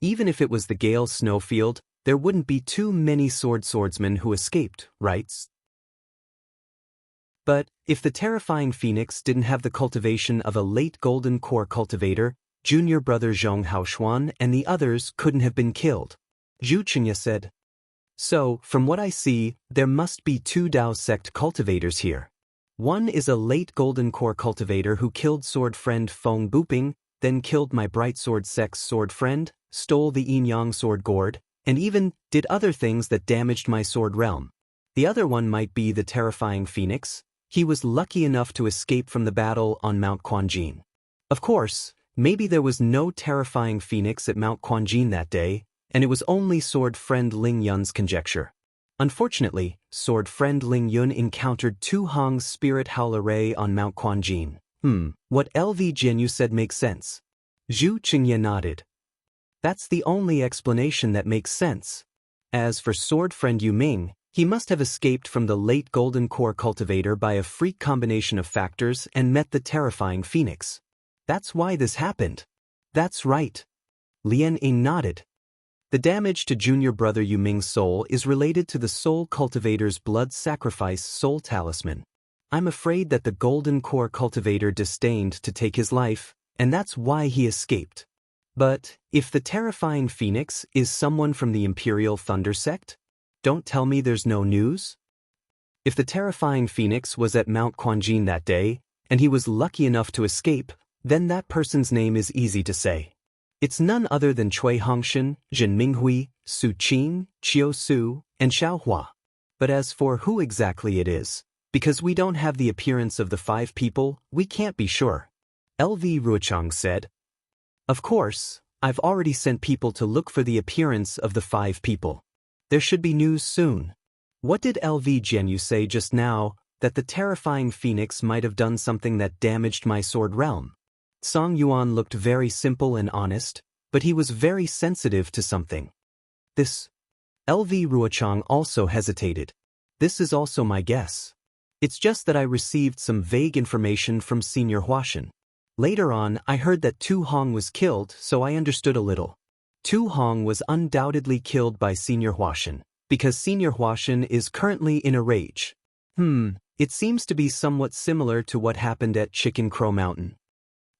Even if it was the Gale Snowfield, there wouldn't be too many swordsmen who escaped, right? But if the terrifying phoenix didn't have the cultivation of a late golden core cultivator, junior brother Zhong Haoshuan and the others couldn't have been killed. Zhu Qingye said. So, from what I see, there must be two Dao sect cultivators here. One is a late golden core cultivator who killed sword friend Feng Buping, then killed my bright sword sect's sword friend, stole the Yin Yang sword gourd, and even did other things that damaged my sword realm. The other one might be the terrifying phoenix. He was lucky enough to escape from the battle on Mount Quanjin. Of course, maybe there was no terrifying phoenix at Mount Quanjin that day, and it was only sword friend Ling Yun's conjecture. Unfortunately, sword friend Ling Yun encountered Tu Hong's spirit howler ray on Mount Quanjin. What LV Jianyu said makes sense. Zhu Qingye nodded. That's the only explanation that makes sense. As for sword friend Yu Ming, he must have escaped from the late golden core cultivator by a freak combination of factors and met the terrifying phoenix. That's why this happened. That's right. Lian Ying nodded. The damage to junior brother Yu Ming's soul is related to the soul cultivator's blood sacrifice soul talisman. I'm afraid that the golden core cultivator disdained to take his life, and that's why he escaped. But if the terrifying phoenix is someone from the Imperial Thunder sect, don't tell me there's no news? If the terrifying phoenix was at Mount Quanjin that day, and he was lucky enough to escape, then that person's name is easy to say. It's none other than Cui Hongshan, Zhen Minghui, Su Qing, Qiu Su, and Xiao Hua. But as for who exactly it is, because we don't have the appearance of the 5 people, we can't be sure. LV Ruochang said. Of course, I've already sent people to look for the appearance of the 5 people. There should be news soon. What did LV Jianyu say just now, that the terrifying phoenix might have done something that damaged my sword realm? Song Yuan looked very simple and honest, but he was very sensitive to something. This. LV Ruochang also hesitated. This is also my guess. It's just that I received some vague information from Senior Huashan. Later on, I heard that Tu Hong was killed, so I understood a little. Tu Hong was undoubtedly killed by Senior Huashan, because Senior Huashan is currently in a rage. It seems to be somewhat similar to what happened at Chicken Crow Mountain.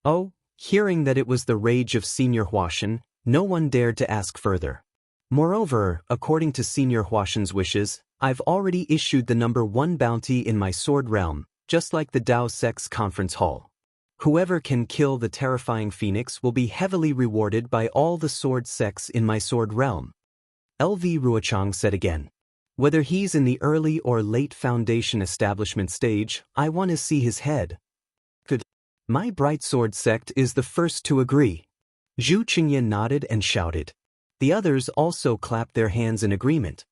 Oh, hearing that it was the rage of Senior Huashan, no one dared to ask further. Moreover, according to Senior Huashan's wishes, I've already issued the number 1 bounty in my sword realm, just like the Dao Sect's conference hall. Whoever can kill the terrifying phoenix will be heavily rewarded by all the sword sects in my sword realm. LV Ruochang said again. Whether he's in the early or late foundation establishment stage, I want to see his head. Good. My bright sword sect is the first to agree. Zhu Qingye nodded and shouted. The others also clapped their hands in agreement.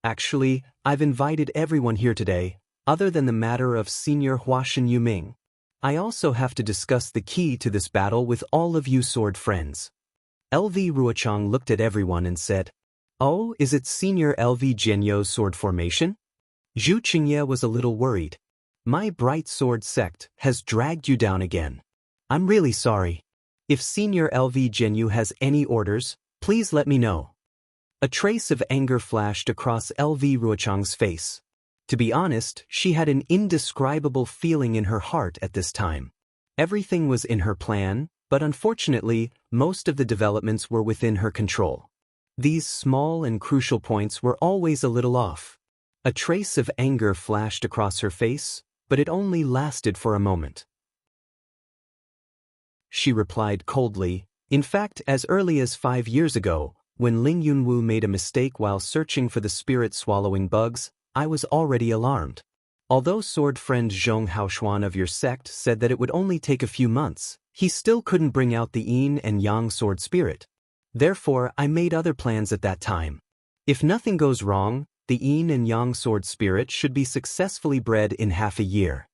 Actually, I've invited everyone here today, other than the matter of Senior Huashan Yu Ming. I also have to discuss the key to this battle with all of you sword friends. LV Ruochang looked at everyone and said, Oh, is it Senior LV Jianyu's sword formation? Zhu Qingye was a little worried. My bright sword sect has dragged you down again. I'm really sorry. If Senior LV Jianyu has any orders, please let me know. A trace of anger flashed across LV Ruochang's face. To be honest, she had an indescribable feeling in her heart at this time. Everything was in her plan, but unfortunately, most of the developments were within her control. These small and crucial points were always a little off. A trace of anger flashed across her face, but it only lasted for a moment. She replied coldly, in fact, as early as 5 years ago, when Ling Yunwu made a mistake while searching for the spirit-swallowing bugs, I was already alarmed. Although sword friend Zhong Haoshuan of your sect said that it would only take a few months, he still couldn't bring out the yin and yang sword spirit. Therefore, I made other plans at that time. If nothing goes wrong, the yin and yang sword spirit should be successfully bred in half a year.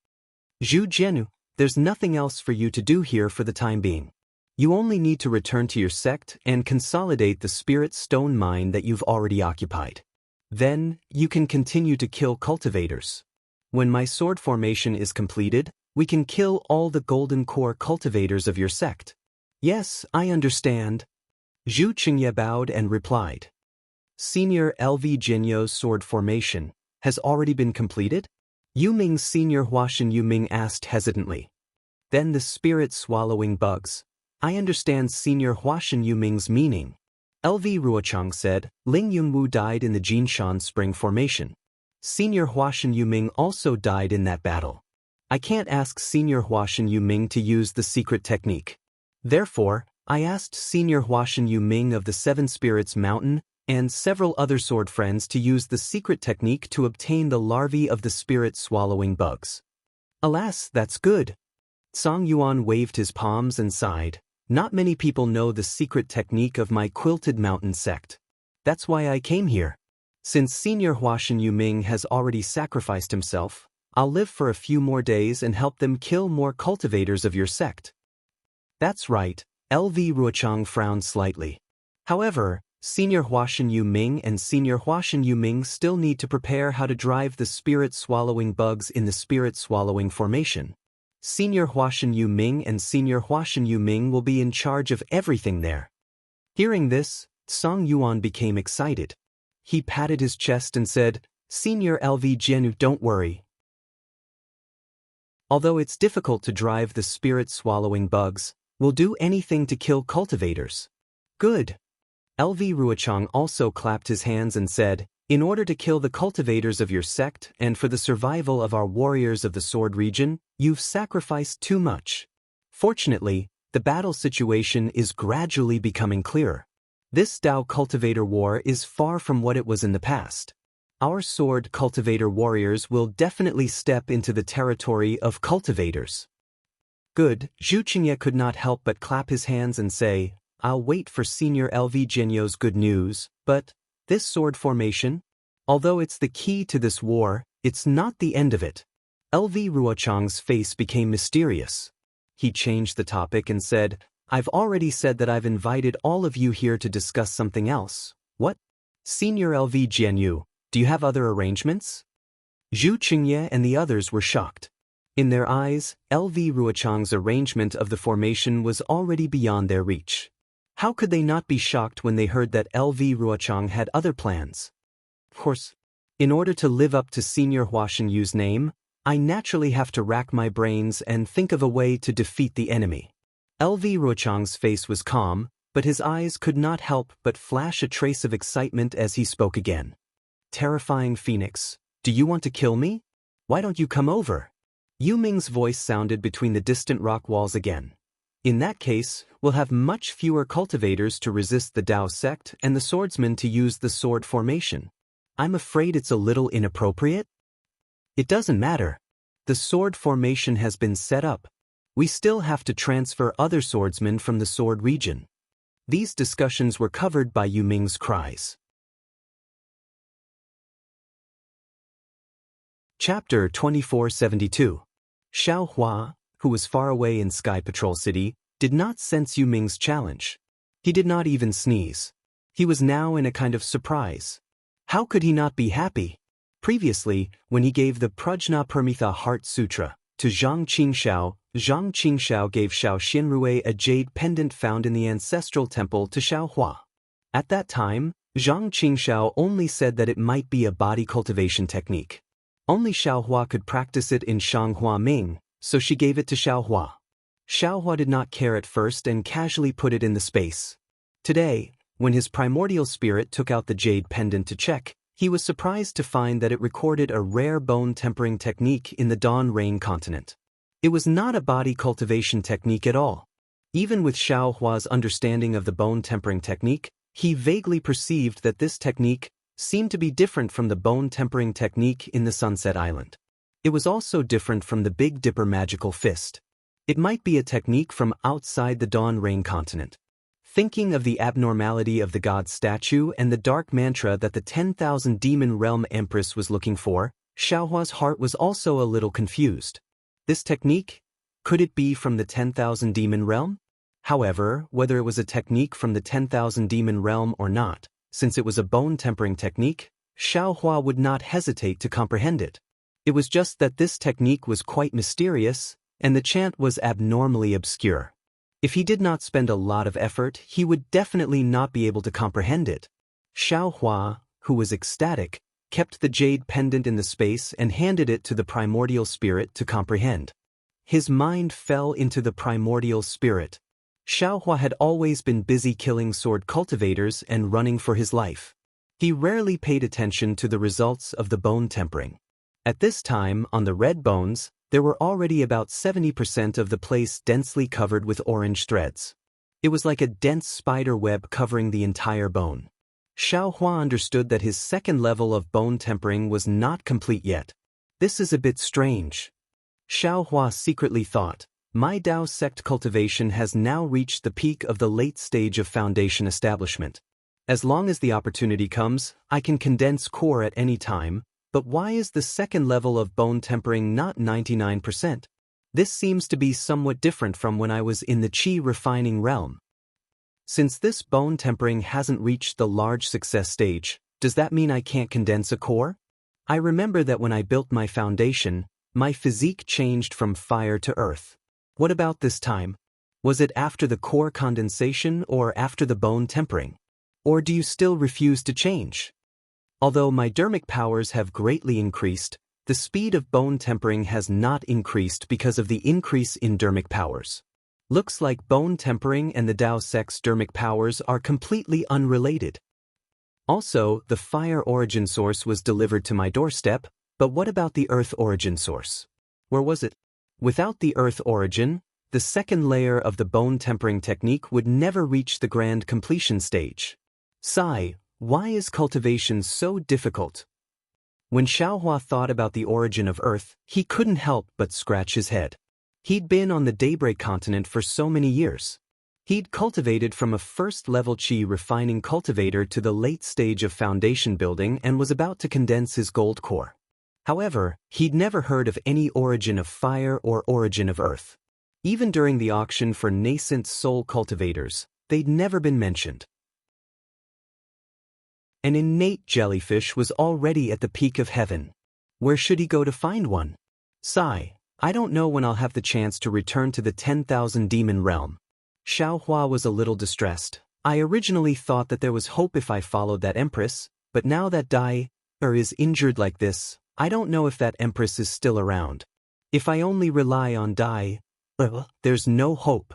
Zhu Jianu, there's nothing else for you to do here for the time being. You only need to return to your sect and consolidate the spirit stone mine that you've already occupied. Then, you can continue to kill cultivators. When my sword formation is completed, we can kill all the golden core cultivators of your sect. Yes, I understand. Zhu Qingye bowed and replied. Senior LV Jinyo's sword formation has already been completed? Yu Ming's senior Huashan Yu Ming asked hesitantly. Then the spirit swallowing bugs. I understand senior Huashan Yu Ming's meaning. LV Ruochang said, Ling Yunwu died in the Jinshan Spring Formation. Senior Huashan Yu Ming also died in that battle. I can't ask Senior Huashan Yu Ming to use the secret technique. Therefore, I asked Senior Huashan Yu Ming of the Seven Spirits Mountain and several other sword friends to use the secret technique to obtain the larvae of the spirit swallowing bugs. Alas, that's good. Song Yuan waved his palms and sighed. Not many people know the secret technique of my quilted mountain sect. That's why I came here. Since Senior Huashan Yu Ming has already sacrificed himself, I'll live for a few more days and help them kill more cultivators of your sect. That's right, LV Ruochang frowned slightly. However, Senior Huashan Yu Ming and Senior Huashan Yu Ming still need to prepare how to drive the spirit-swallowing bugs in the spirit-swallowing formation. Senior Huashan Yu Ming and Senior Huashan Yu Ming will be in charge of everything there. Hearing this, Song Yuan became excited. He patted his chest and said, Senior LV Jianu, don't worry. Although it's difficult to drive the spirit-swallowing bugs, we'll do anything to kill cultivators. Good. LV Ruochang also clapped his hands and said, in order to kill the cultivators of your sect and for the survival of our warriors of the Sword region, you've sacrificed too much. Fortunately, the battle situation is gradually becoming clearer. This Dao cultivator war is far from what it was in the past. Our sword cultivator warriors will definitely step into the territory of cultivators. Good, Zhu Qingye could not help but clap his hands and say, I'll wait for Senior LV Jinyo's good news, but this sword formation? Although it's the key to this war, it's not the end of it. LV Ruochang's face became mysterious. He changed the topic and said, I've already said that I've invited all of you here to discuss something else. What? Senior LV Jianyu, do you have other arrangements? Zhu Qingye and the others were shocked. In their eyes, LV Ruochang's arrangement of the formation was already beyond their reach. How could they not be shocked when they heard that LV Ruochang had other plans? Of course, in order to live up to Senior Huashan Yu's name, I naturally have to rack my brains and think of a way to defeat the enemy. LV Ruochang's face was calm, but his eyes could not help but flash a trace of excitement as he spoke again. Terrifying Phoenix, do you want to kill me? Why don't you come over? Yu Ming's voice sounded between the distant rock walls again. In that case, we'll have much fewer cultivators to resist the Dao sect and the swordsmen to use the sword formation. I'm afraid it's a little inappropriate. It doesn't matter. The sword formation has been set up. We still have to transfer other swordsmen from the sword region. These discussions were covered by Yu Ming's cries. Chapter 2472. Xiao Hua, who was far away in Sky Patrol City, did not sense Yu Ming's challenge. He did not even sneeze. He was now in a kind of surprise. How could he not be happy? Previously, when he gave the Prajna Parmitha Heart Sutra to Zhang Qingxiao gave Xiao Xinrui a jade pendant found in the ancestral temple to Xiao Hua. At that time, Zhang Qingxiao only said that it might be a body cultivation technique. Only Xiao Hua could practice it in Shanghua Ming, so she gave it to Xiao Hua. Xiao Hua did not care at first and casually put it in the space. Today, when his primordial spirit took out the jade pendant to check, he was surprised to find that it recorded a rare bone tempering technique in the Dawn Rain continent. It was not a body cultivation technique at all. Even with Xiao Hua's understanding of the bone tempering technique, he vaguely perceived that this technique seemed to be different from the bone tempering technique in the Sunset Island. It was also different from the Big Dipper magical fist. It might be a technique from outside the Dawn Rain continent. Thinking of the abnormality of the god statue and the dark mantra that the 10,000 Demon Realm Empress was looking for, Xiaohua's heart was also a little confused. This technique? Could it be from the 10,000 Demon Realm? However, whether it was a technique from the 10,000 Demon Realm or not, since it was a bone-tempering technique, Xiaohua would not hesitate to comprehend it. It was just that this technique was quite mysterious, and the chant was abnormally obscure. If he did not spend a lot of effort, he would definitely not be able to comprehend it. Xiaohua, who was ecstatic, kept the jade pendant in the space and handed it to the primordial spirit to comprehend. His mind fell into the primordial spirit. Xiaohua had always been busy killing sword cultivators and running for his life. He rarely paid attention to the results of the bone tempering. At this time, on the red bones, there were already about 70% of the place densely covered with orange threads. It was like a dense spider web covering the entire bone. Xiaohua understood that his second level of bone tempering was not complete yet. This is a bit strange. Xiaohua secretly thought, my Dao sect cultivation has now reached the peak of the late stage of foundation establishment. As long as the opportunity comes, I can condense core at any time, but why is the second level of bone tempering not 99%? This seems to be somewhat different from when I was in the Qi refining realm. Since this bone tempering hasn't reached the large success stage, does that mean I can't condense a core? I remember that when I built my foundation, my physique changed from fire to earth. What about this time? Was it after the core condensation or after the bone tempering? Or do you still refuse to change? Although my dermic powers have greatly increased, the speed of bone tempering has not increased because of the increase in dermic powers. Looks like bone tempering and the Dao sect's dermic powers are completely unrelated. Also, the fire origin source was delivered to my doorstep, but what about the earth origin source? Where was it? Without the earth origin, the second layer of the bone tempering technique would never reach the grand completion stage. Sigh. Why is cultivation so difficult? When Xiaohua thought about the origin of Earth, he couldn't help but scratch his head. He'd been on the Daybreak continent for so many years. He'd cultivated from a first-level Qi refining cultivator to the late stage of foundation building and was about to condense his gold core. However, he'd never heard of any origin of fire or origin of Earth. Even during the auction for nascent soul cultivators, they'd never been mentioned. An innate jellyfish was already at the peak of heaven. Where should he go to find one? Sigh. I don't know when I'll have the chance to return to the 10,000 Demon Realm. Xiaohua was a little distressed. I originally thought that there was hope if I followed that empress, but now that Dai is injured like this, I don't know if that empress is still around. If I only rely on Dai, there's no hope.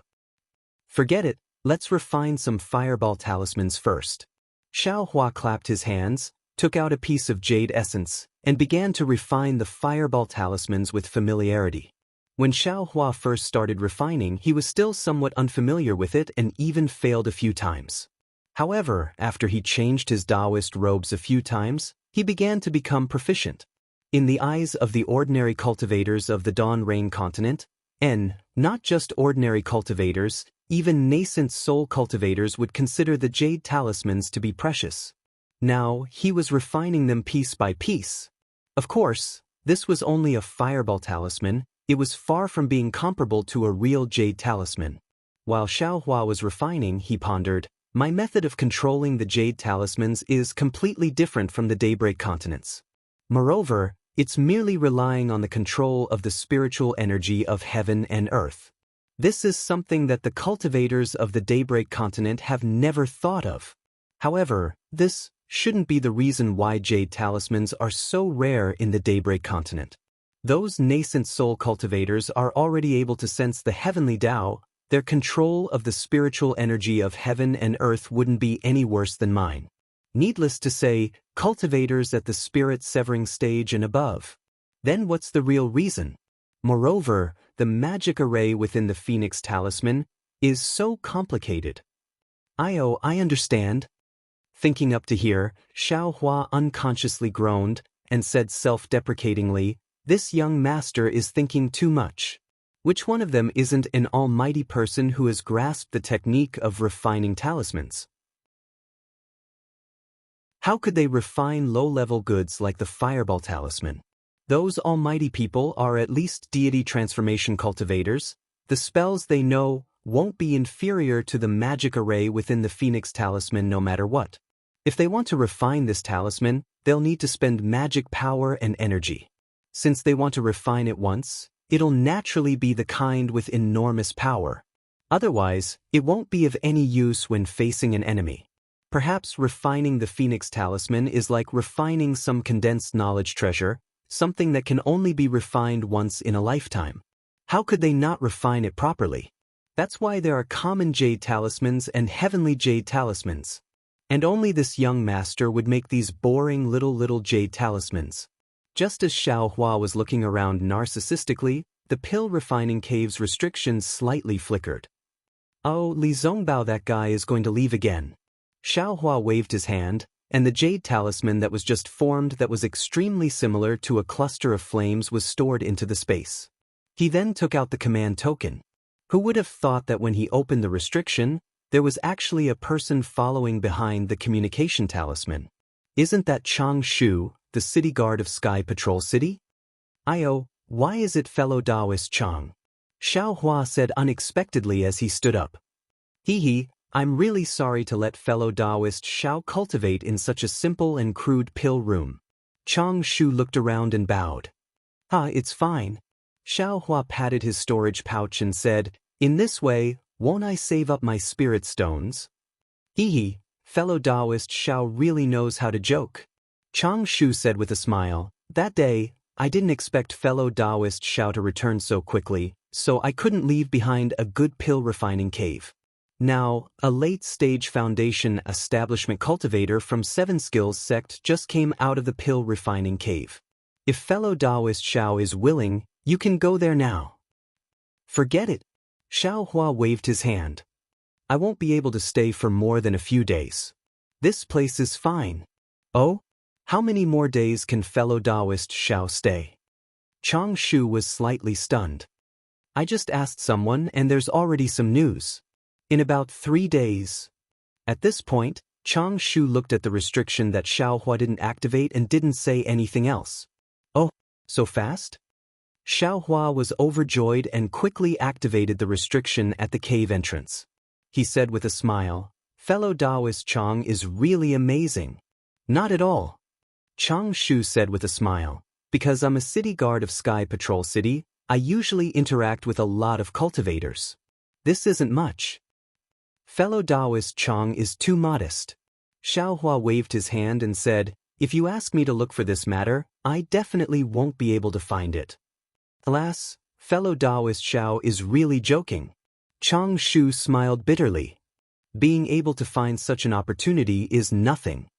Forget it, let's refine some fireball talismans first. Xiaohua clapped his hands, took out a piece of jade essence, and began to refine the fireball talismans with familiarity. When Xiaohua first started refining, he was still somewhat unfamiliar with it and even failed a few times. However, after he changed his Taoist robes a few times, he began to become proficient. In the eyes of the ordinary cultivators of the Dawn Rain continent, and not just ordinary cultivators, even nascent soul cultivators would consider the jade talismans to be precious. Now, he was refining them piece by piece. Of course, this was only a fireball talisman. It was far from being comparable to a real jade talisman. While Xiaohua was refining, he pondered, my method of controlling the jade talismans is completely different from the Daybreak continents. Moreover, it's merely relying on the control of the spiritual energy of heaven and earth. This is something that the cultivators of the Daybreak continent have never thought of. However, this shouldn't be the reason why jade talismans are so rare in the Daybreak continent. Those nascent soul cultivators are already able to sense the heavenly Tao. Their control of the spiritual energy of heaven and earth wouldn't be any worse than mine. Needless to say, cultivators at the spirit-severing stage and above. Then what's the real reason? Moreover, the magic array within the Phoenix Talisman is so complicated. I understand. Thinking up to here, Xiaohua unconsciously groaned and said self-deprecatingly, This young master is thinking too much. Which one of them isn't an almighty person who has grasped the technique of refining talismans? How could they refine low-level goods like the fireball talisman? Those almighty people are at least deity transformation cultivators. The spells they know won't be inferior to the magic array within the Phoenix talisman no matter what. If they want to refine this talisman, they'll need to spend magic power and energy. Since they want to refine it once, it'll naturally be the kind with enormous power. Otherwise, it won't be of any use when facing an enemy. Perhaps refining the Phoenix talisman is like refining some condensed knowledge treasure, something that can only be refined once in a lifetime. How could they not refine it properly? That's why there are common jade talismans and heavenly jade talismans. And only this young master would make these boring little jade talismans. Just as Xiao Hua was looking around narcissistically, the pill refining cave's restrictions slightly flickered. Oh, Li Zongbao, that guy is going to leave again. Xiao Hua waved his hand, and the jade talisman that was just formed that was extremely similar to a cluster of flames was stored into the space. He then took out the command token. Who would have thought that when he opened the restriction, there was actually a person following behind the communication talisman? Isn't that Chang Shu, the city guard of Sky Patrol City? Why is it fellow Taoist Chang? Xiao Hua said unexpectedly as he stood up. I'm really sorry to let fellow Taoist Xiao cultivate in such a simple and crude pill room. Chang Shu looked around and bowed. It's fine. Xiao Hua patted his storage pouch and said, in this way, won't I save up my spirit stones? Fellow Taoist Xiao really knows how to joke. Chang Shu said with a smile, that day, I didn't expect fellow Taoist Xiao to return so quickly, so I couldn't leave behind a good pill refining cave. Now, a late-stage foundation establishment cultivator from Seven Skills sect just came out of the pill refining cave. If fellow Taoist Xiao is willing, you can go there now. Forget it. Xiao Hua waved his hand. I won't be able to stay for more than a few days. This place is fine. Oh? How many more days can fellow Taoist Xiao stay? Chang Shu was slightly stunned. I just asked someone and there's already some news. In about 3 days. At this point, Chang Shu looked at the restriction that Xiao Hua didn't activate and didn't say anything else. Oh, so fast? Xiao Hua was overjoyed and quickly activated the restriction at the cave entrance. He said with a smile, fellow Taoist Chang is really amazing. Not at all. Chang Shu said with a smile, because I'm a city guard of Sky Patrol City, I usually interact with a lot of cultivators. This isn't much. Fellow Taoist Chang is too modest. Xiao Hua waved his hand and said, if you ask me to look for this matter, I definitely won't be able to find it. Alas, fellow Taoist Xiao is really joking. Chang Shu smiled bitterly. Being able to find such an opportunity is nothing.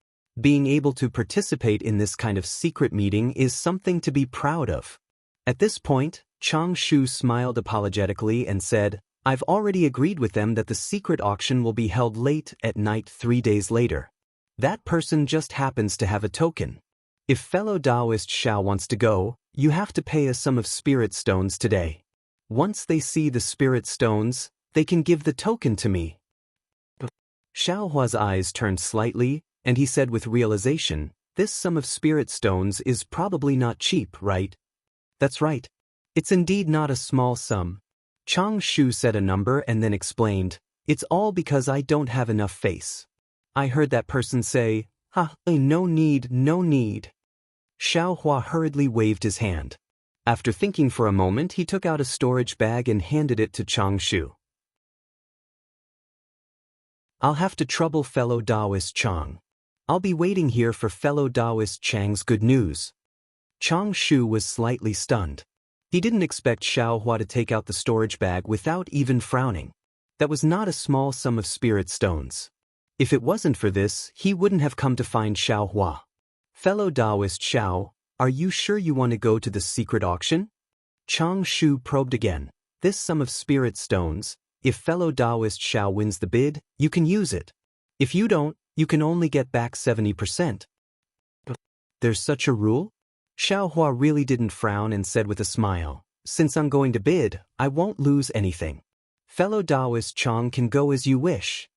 Being able to participate in this kind of secret meeting is something to be proud of. At this point, Chang Shu smiled apologetically and said, I've already agreed with them that the secret auction will be held late at night 3 days later. That person just happens to have a token. If fellow Taoist Xiao wants to go, you have to pay a sum of spirit stones today. Once they see the spirit stones, they can give the token to me. Xiao Hua's eyes turned slightly, and he said with realization, this sum of spirit stones is probably not cheap, right? That's right. It's indeed not a small sum. Chang Shu said a number and then explained, it's all because I don't have enough face. I heard that person say, no need. Xiao Hua hurriedly waved his hand. After thinking for a moment, he took out a storage bag and handed it to Chang Shu. I'll have to trouble fellow Taoist Chang. I'll be waiting here for fellow Taoist Chang's good news. Chang Shu was slightly stunned. He didn't expect Xiao Hua to take out the storage bag without even frowning. That was not a small sum of spirit stones. If it wasn't for this, he wouldn't have come to find Xiao Hua. Fellow Taoist Xiao, are you sure you want to go to the secret auction? Chang Shu probed again. This sum of spirit stones, if fellow Taoist Xiao wins the bid, you can use it. If you don't, you can only get back 70%. There's such a rule? Xiao Hua really didn't frown and said with a smile, "Since I'm going to bid, I won't lose anything. Fellow Taoist Chang can go as you wish."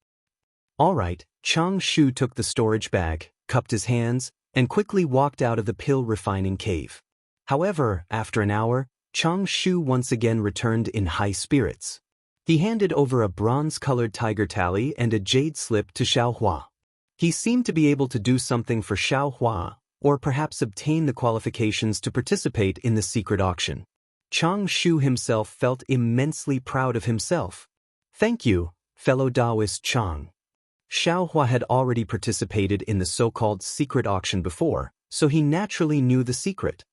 All right, Chang Shu took the storage bag, cupped his hands, and quickly walked out of the pill refining cave. However, after an hour, Chang Shu once again returned in high spirits. He handed over a bronze-colored tiger tally and a jade slip to Xiao Hua. He seemed to be able to do something for Xiao Hua, or perhaps obtain the qualifications to participate in the secret auction. Chang Shu himself felt immensely proud of himself. "Thank you, fellow Taoist Chang." Xiao Hua had already participated in the so-called secret auction before, so he naturally knew the secret.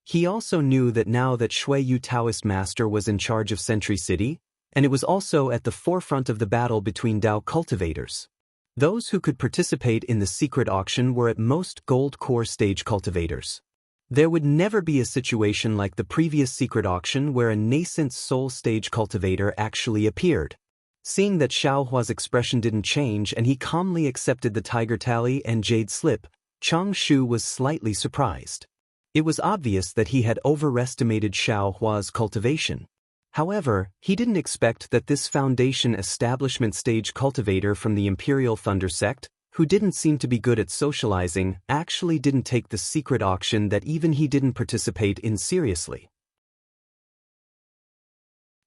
He also knew that now that Shui Yu Taoist master was in charge of Sentry City, and it was also at the forefront of the battle between Dao cultivators. Those who could participate in the secret auction were at most gold core stage cultivators. There would never be a situation like the previous secret auction where a nascent soul stage cultivator actually appeared. Seeing that Xiao Hua's expression didn't change and he calmly accepted the tiger tally and jade slip, Chang Shu was slightly surprised. It was obvious that he had overestimated Xiao Hua's cultivation. However, he didn't expect that this foundation establishment stage cultivator from the Imperial Thunder sect, who didn't seem to be good at socializing, actually didn't take the secret auction that even he didn't participate in seriously.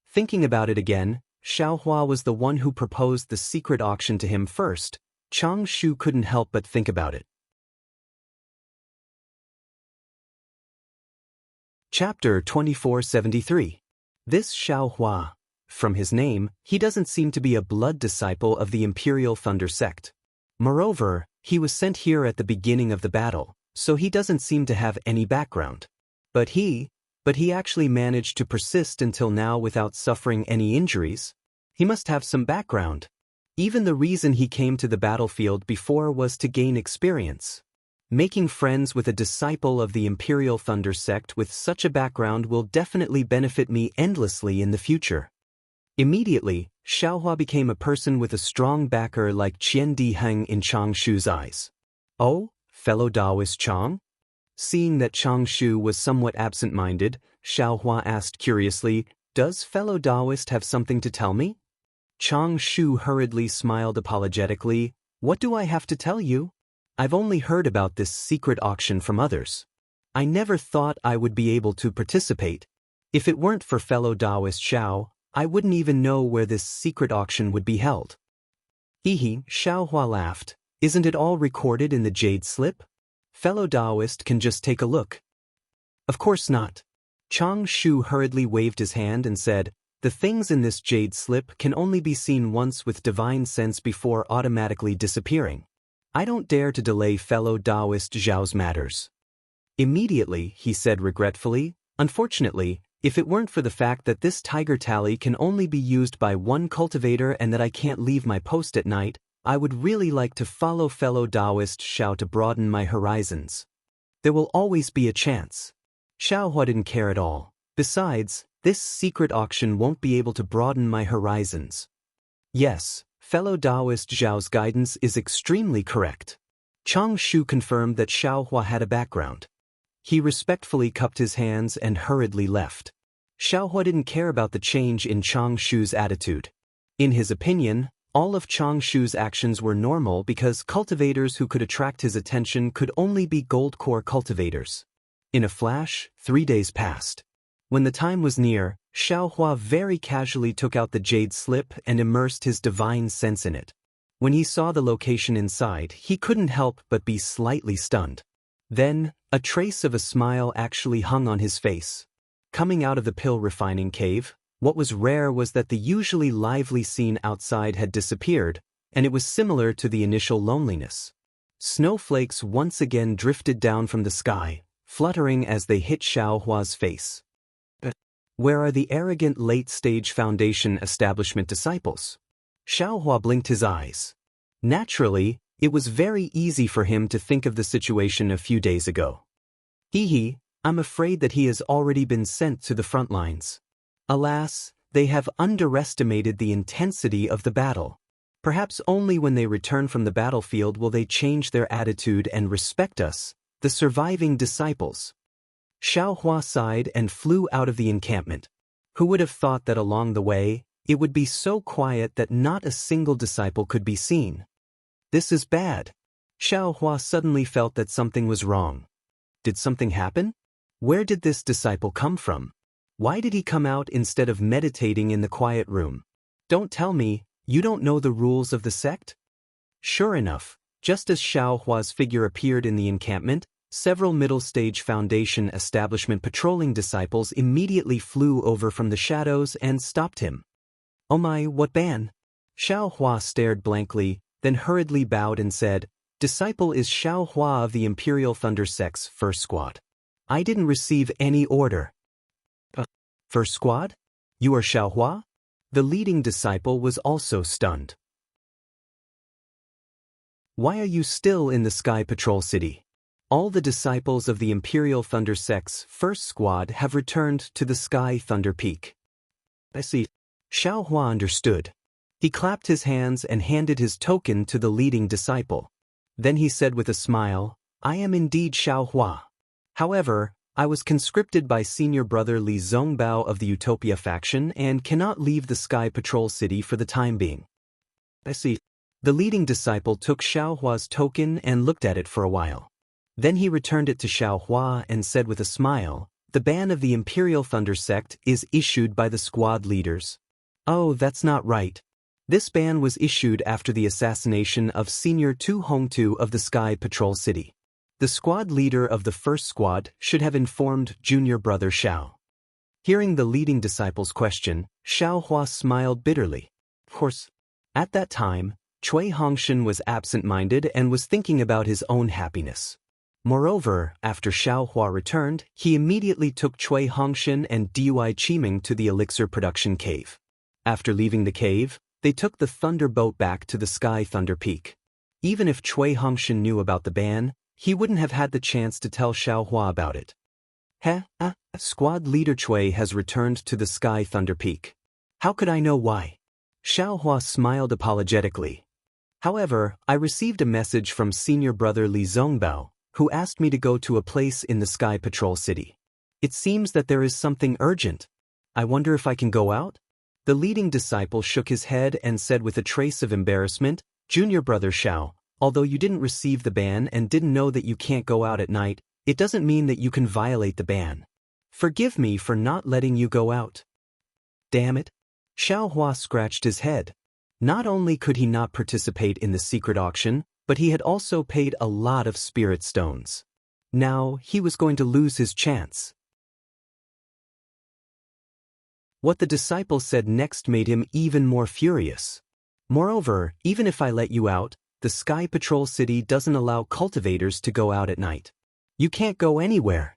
Thinking about it again, Xiao Hua was the one who proposed the secret auction to him first. Chang Shu couldn't help but think about it. Chapter 2473. This Xiao Hua. From his name, he doesn't seem to be a blood disciple of the Imperial Thunder sect. Moreover, he was sent here at the beginning of the battle, so he doesn't seem to have any background. But he actually managed to persist until now without suffering any injuries. He must have some background. Even the reason he came to the battlefield before was to gain experience. Making friends with a disciple of the Imperial Thunder sect with such a background will definitely benefit me endlessly in the future. Immediately, Xiao Hua became a person with a strong backer like Qian Di Heng in Chang Shu's eyes. "Oh, fellow Taoist Chang?" Seeing that Chang Shu was somewhat absent-minded, Xiao Hua asked curiously, "Does fellow Taoist have something to tell me?" Chang Shu hurriedly smiled apologetically. "What do I have to tell you? I've only heard about this secret auction from others. I never thought I would be able to participate. If it weren't for fellow Taoist Xiao, I wouldn't even know where this secret auction would be held." Hehe, Xiao Hua laughed. "Isn't it all recorded in the jade slip? Fellow Taoist can just take a look." "Of course not." Chang Shu hurriedly waved his hand and said, "The things in this jade slip can only be seen once with divine sense before automatically disappearing. I don't dare to delay fellow Taoist Zhao's matters." Immediately, he said regretfully, "Unfortunately, if it weren't for the fact that this tiger tally can only be used by one cultivator and that I can't leave my post at night, I would really like to follow fellow Taoist Xiao to broaden my horizons. There will always be a chance." Xiao Hua didn't care at all. "Besides, this secret auction won't be able to broaden my horizons." "Yes, fellow Taoist Zhao's guidance is extremely correct." Chang Shu confirmed that Xiao Hua had a background. He respectfully cupped his hands and hurriedly left. Xiao Hua didn't care about the change in Chang Shu's attitude. In his opinion, all of Chang Shu's actions were normal because cultivators who could attract his attention could only be gold core cultivators. In a flash, 3 days passed. When the time was near, Xiao Hua very casually took out the jade slip and immersed his divine sense in it. When he saw the location inside, he couldn't help but be slightly stunned. Then, a trace of a smile actually hung on his face. Coming out of the pill refining cave, what was rare was that the usually lively scene outside had disappeared, and it was similar to the initial loneliness. Snowflakes once again drifted down from the sky, fluttering as they hit Xiao Hua's face. Where are the arrogant late-stage foundation establishment disciples? Xiao Hua blinked his eyes. Naturally, it was very easy for him to think of the situation a few days ago. I'm afraid that he has already been sent to the front lines. Alas, they have underestimated the intensity of the battle. Perhaps only when they return from the battlefield will they change their attitude and respect us, the surviving disciples. Xiao Hua sighed and flew out of the encampment. Who would have thought that along the way, it would be so quiet that not a single disciple could be seen? This is bad. Xiao Hua suddenly felt that something was wrong. Did something happen? Where did this disciple come from? Why did he come out instead of meditating in the quiet room? Don't tell me, you don't know the rules of the sect? Sure enough, just as Xiao Hua's figure appeared in the encampment, several middle-stage Foundation establishment patrolling disciples immediately flew over from the shadows and stopped him. Oh my, what ban? Xiao Hua stared blankly, then hurriedly bowed and said, Disciple is Xiao Hua of the Imperial Thunder Sect's first squad. I didn't receive any order. First squad? You are Xiao Hua? The leading disciple was also stunned. Why are you still in the Sky Patrol City? All the disciples of the Imperial Thunder Sect's first squad have returned to the Sky Thunder Peak. I see. Xiao Hua understood. He clapped his hands and handed his token to the leading disciple. Then he said with a smile, I am indeed Xiao Hua. However, I was conscripted by senior brother Li Zongbao of the Utopia faction and cannot leave the Sky Patrol City for the time being. I see. The leading disciple took Xiao Hua's token and looked at it for a while. Then he returned it to Xiao Hua and said with a smile, The ban of the Imperial Thunder Sect is issued by the squad leaders. Oh, that's not right. This ban was issued after the assassination of Senior Tu Hongtu of the Sky Patrol City. The squad leader of the first squad should have informed junior brother Xiao. Hearing the leading disciple's question, Xiao Hua smiled bitterly. Of course, at that time, Cui Hongshan was absent-minded and was thinking about his own happiness. Moreover, after Xiao Hua returned, he immediately took Cui Hongshan and Dui Qiming to the elixir production cave. After leaving the cave, they took the thunder boat back to the Sky Thunder Peak. Even if Cui Hongshan knew about the ban, he wouldn't have had the chance to tell Xiao Hua about it. Squad leader Cui has returned to the Sky Thunder Peak. How could I know why? Xiao Hua smiled apologetically. However, I received a message from senior brother Li Zongbao, who asked me to go to a place in the Sky Patrol City. It seems that there is something urgent. I wonder if I can go out? The leading disciple shook his head and said with a trace of embarrassment, Junior brother Xiao, although you didn't receive the ban and didn't know that you can't go out at night, it doesn't mean that you can violate the ban. Forgive me for not letting you go out. Damn it. Xiao Hua scratched his head. Not only could he not participate in the secret auction, but he had also paid a lot of spirit stones. Now, he was going to lose his chance. What the disciple said next made him even more furious. Moreover, even if I let you out, the Sky Patrol City doesn't allow cultivators to go out at night. You can't go anywhere.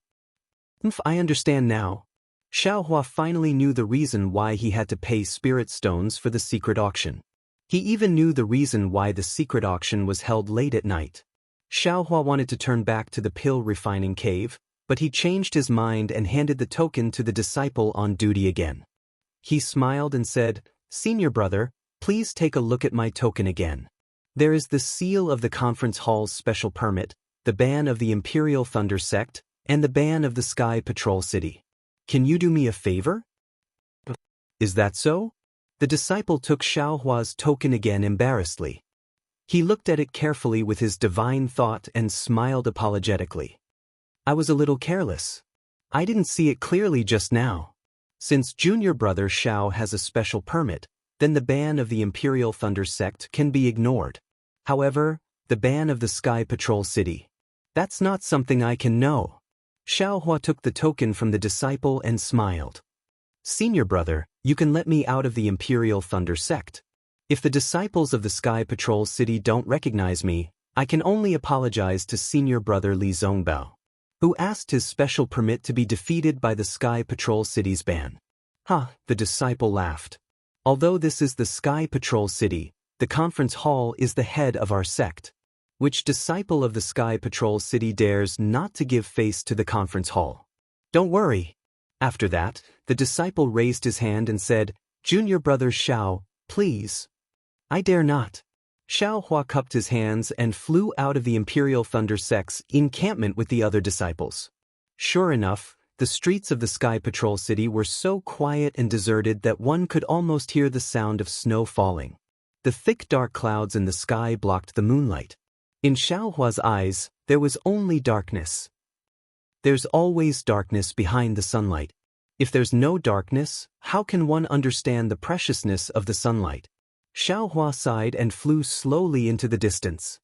I understand now. Xiao Hua finally knew the reason why he had to pay spirit stones for the secret auction. He even knew the reason why the secret auction was held late at night. Xiao Hua wanted to turn back to the pill refining cave, but he changed his mind and handed the token to the disciple on duty again. He smiled and said, Senior brother, please take a look at my token again. There is the seal of the conference hall's special permit, the ban of the Imperial Thunder Sect, and the ban of the Sky Patrol City. Can you do me a favor? Is that so? The disciple took Xiao Hua's token again embarrassedly. He looked at it carefully with his divine thought and smiled apologetically. I was a little careless. I didn't see it clearly just now. Since junior brother Xiao has a special permit, then the ban of the Imperial Thunder Sect can be ignored. However, the ban of the Sky Patrol City. That's not something I can know. Xiao Hua took the token from the disciple and smiled. Senior brother, you can let me out of the Imperial Thunder Sect. If the disciples of the Sky Patrol City don't recognize me, I can only apologize to senior brother Li Zongbao, who asked his special permit to be defeated by the Sky Patrol City's ban. The disciple laughed. Although this is the Sky Patrol City, the conference hall is the head of our sect. Which disciple of the Sky Patrol City dares not to give face to the conference hall? Don't worry. After that, the disciple raised his hand and said, Junior brother Xiao, please. I dare not. Xiao Hua cupped his hands and flew out of the Imperial Thunder Sect's encampment with the other disciples. Sure enough, the streets of the Sky Patrol City were so quiet and deserted that one could almost hear the sound of snow falling. The thick dark clouds in the sky blocked the moonlight. In Xiaohua's eyes, there was only darkness. There's always darkness behind the sunlight. If there's no darkness, how can one understand the preciousness of the sunlight? Xiaohua sighed and flew slowly into the distance.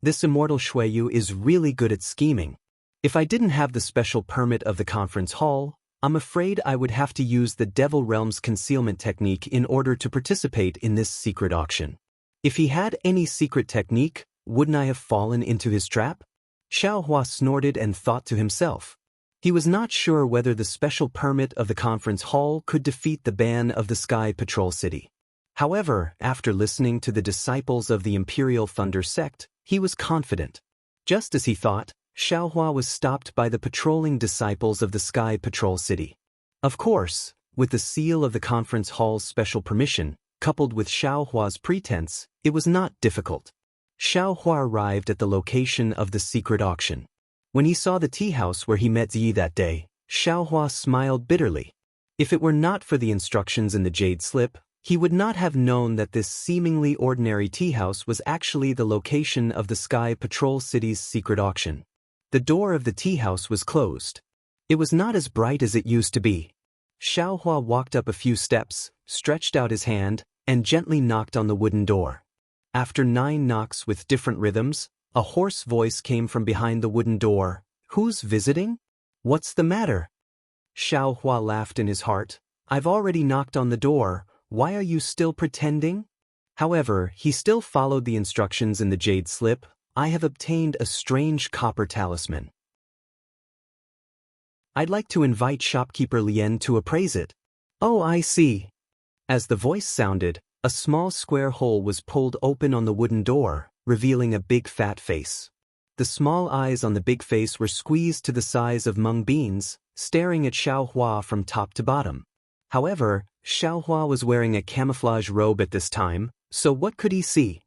This immortal Shuiyu is really good at scheming. If I didn't have the special permit of the conference hall, I'm afraid I would have to use the Devil Realm's concealment technique in order to participate in this secret auction. If he had any secret technique, wouldn't I have fallen into his trap? Xiaohua snorted and thought to himself. He was not sure whether the special permit of the conference hall could defeat the ban of the Sky Patrol City. However, after listening to the disciples of the Imperial Thunder sect, he was confident. Just as he thought, Xiaohua was stopped by the patrolling disciples of the Sky Patrol City. Of course, with the seal of the conference hall's special permission, coupled with Xiaohua's pretense, it was not difficult. Xiaohua arrived at the location of the secret auction. When he saw the tea house where he met Yi that day, Xiaohua smiled bitterly. If it were not for the instructions in the jade slip, he would not have known that this seemingly ordinary tea house was actually the location of the Sky Patrol City's secret auction. The door of the tea house was closed. It was not as bright as it used to be. Xiaohua walked up a few steps, stretched out his hand, and gently knocked on the wooden door. After 9 knocks with different rhythms, a hoarse voice came from behind the wooden door. "Who's visiting? What's the matter?" Xiaohua laughed in his heart. "I've already knocked on the door. Why are you still pretending?" However, he still followed the instructions in the jade slip. "I have obtained a strange copper talisman. I'd like to invite shopkeeper Lien to appraise it." "Oh, I see." As the voice sounded, a small square hole was pulled open on the wooden door, revealing a big fat face. The small eyes on the big face were squeezed to the size of mung beans, staring at Xiaohua from top to bottom. However, Xiaohua was wearing a camouflage robe at this time, so what could he see?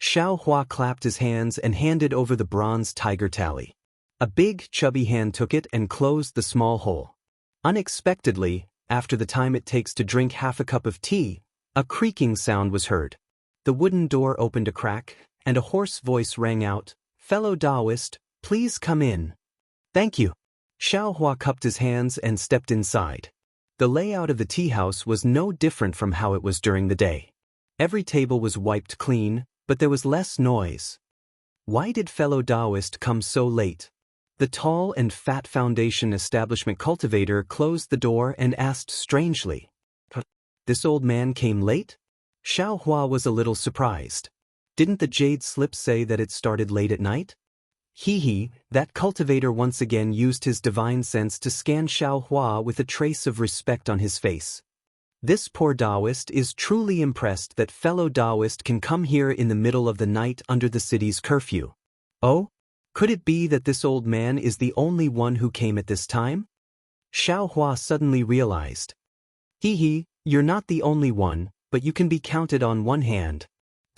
Xiaohua clapped his hands and handed over the bronze tiger tally. A big, chubby hand took it and closed the small hole. Unexpectedly, after the time it takes to drink half a cup of tea, a creaking sound was heard. The wooden door opened a crack, and a hoarse voice rang out, "Fellow Taoist, please come in." "Thank you." Xiaohua cupped his hands and stepped inside. The layout of the tea house was no different from how it was during the day. Every table was wiped clean, but there was less noise. Why did fellow Taoist come so late? The tall and fat foundation establishment cultivator closed the door and asked strangely. This old man came late? Xiaohua was a little surprised. Didn't the jade slip say that it started late at night? That cultivator once again used his divine sense to scan Xiaohua with a trace of respect on his face. This poor Taoist is truly impressed that fellow Taoist can come here in the middle of the night under the city's curfew. Oh? Could it be that this old man is the only one who came at this time? Xiaohua suddenly realized. You're not the only one, but you can be counted on one hand,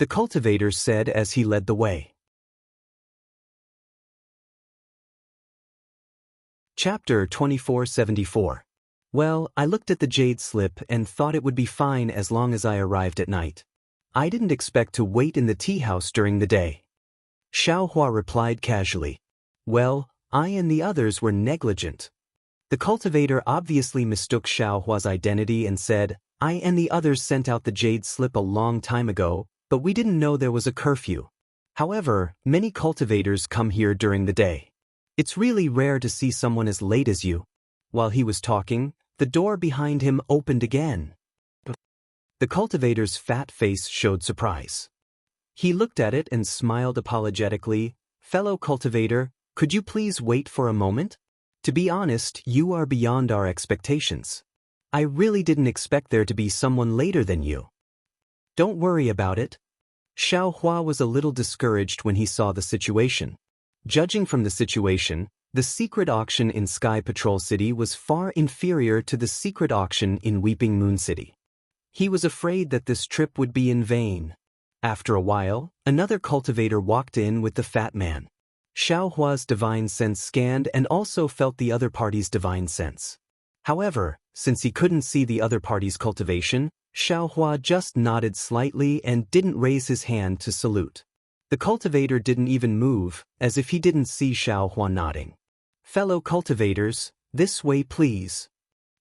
the cultivator said as he led the way. Chapter 2474. Well, I looked at the jade slip and thought it would be fine as long as I arrived at night. I didn't expect to wait in the tea house during the day. Xiaohua replied casually. Well, I and the others were negligent. The cultivator obviously mistook Xiaohua's identity and said, I and the others sent out the jade slip a long time ago, but we didn't know there was a curfew. However, many cultivators come here during the day. It's really rare to see someone as late as you. While he was talking, the door behind him opened again. The cultivator's fat face showed surprise. He looked at it and smiled apologetically. Fellow cultivator, could you please wait for a moment? To be honest, you are beyond our expectations. I really didn't expect there to be someone later than you. Don't worry about it. Xiaohua was a little discouraged when he saw the situation. Judging from the situation, the secret auction in Sky Patrol City was far inferior to the secret auction in Weeping Moon City. He was afraid that this trip would be in vain. After a while, another cultivator walked in with the fat man. Xiao Hua's divine sense scanned and also felt the other party's divine sense. However, since he couldn't see the other party's cultivation, Xiao Hua just nodded slightly and didn't raise his hand to salute. The cultivator didn't even move, as if he didn't see Xiao Hua nodding. "Fellow cultivators, this way please."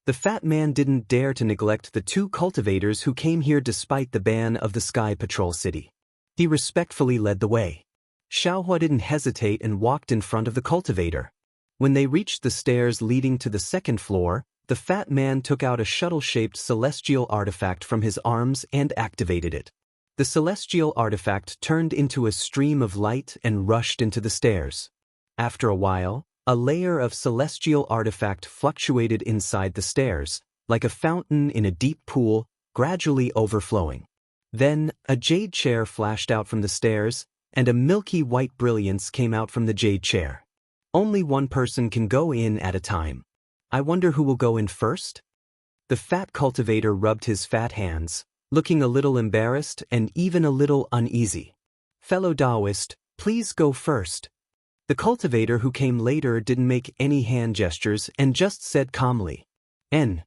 The fat man didn't dare to neglect the two cultivators who came here despite the ban of the Sky Patrol City. He respectfully led the way. Xiao Hua didn't hesitate and walked in front of the cultivator. When they reached the stairs leading to the second floor, the fat man took out a shuttle-shaped celestial artifact from his arms and activated it. The celestial artifact turned into a stream of light and rushed into the stairs. After a while, a layer of celestial artifact fluctuated inside the stairs, like a fountain in a deep pool, gradually overflowing. Then, a jade chair flashed out from the stairs, and a milky white brilliance came out from the jade chair. Only one person can go in at a time. I wonder who will go in first? The fat cultivator rubbed his fat hands, looking a little embarrassed and even a little uneasy. "Fellow Taoist, please go first." The cultivator who came later didn't make any hand gestures and just said calmly, "N."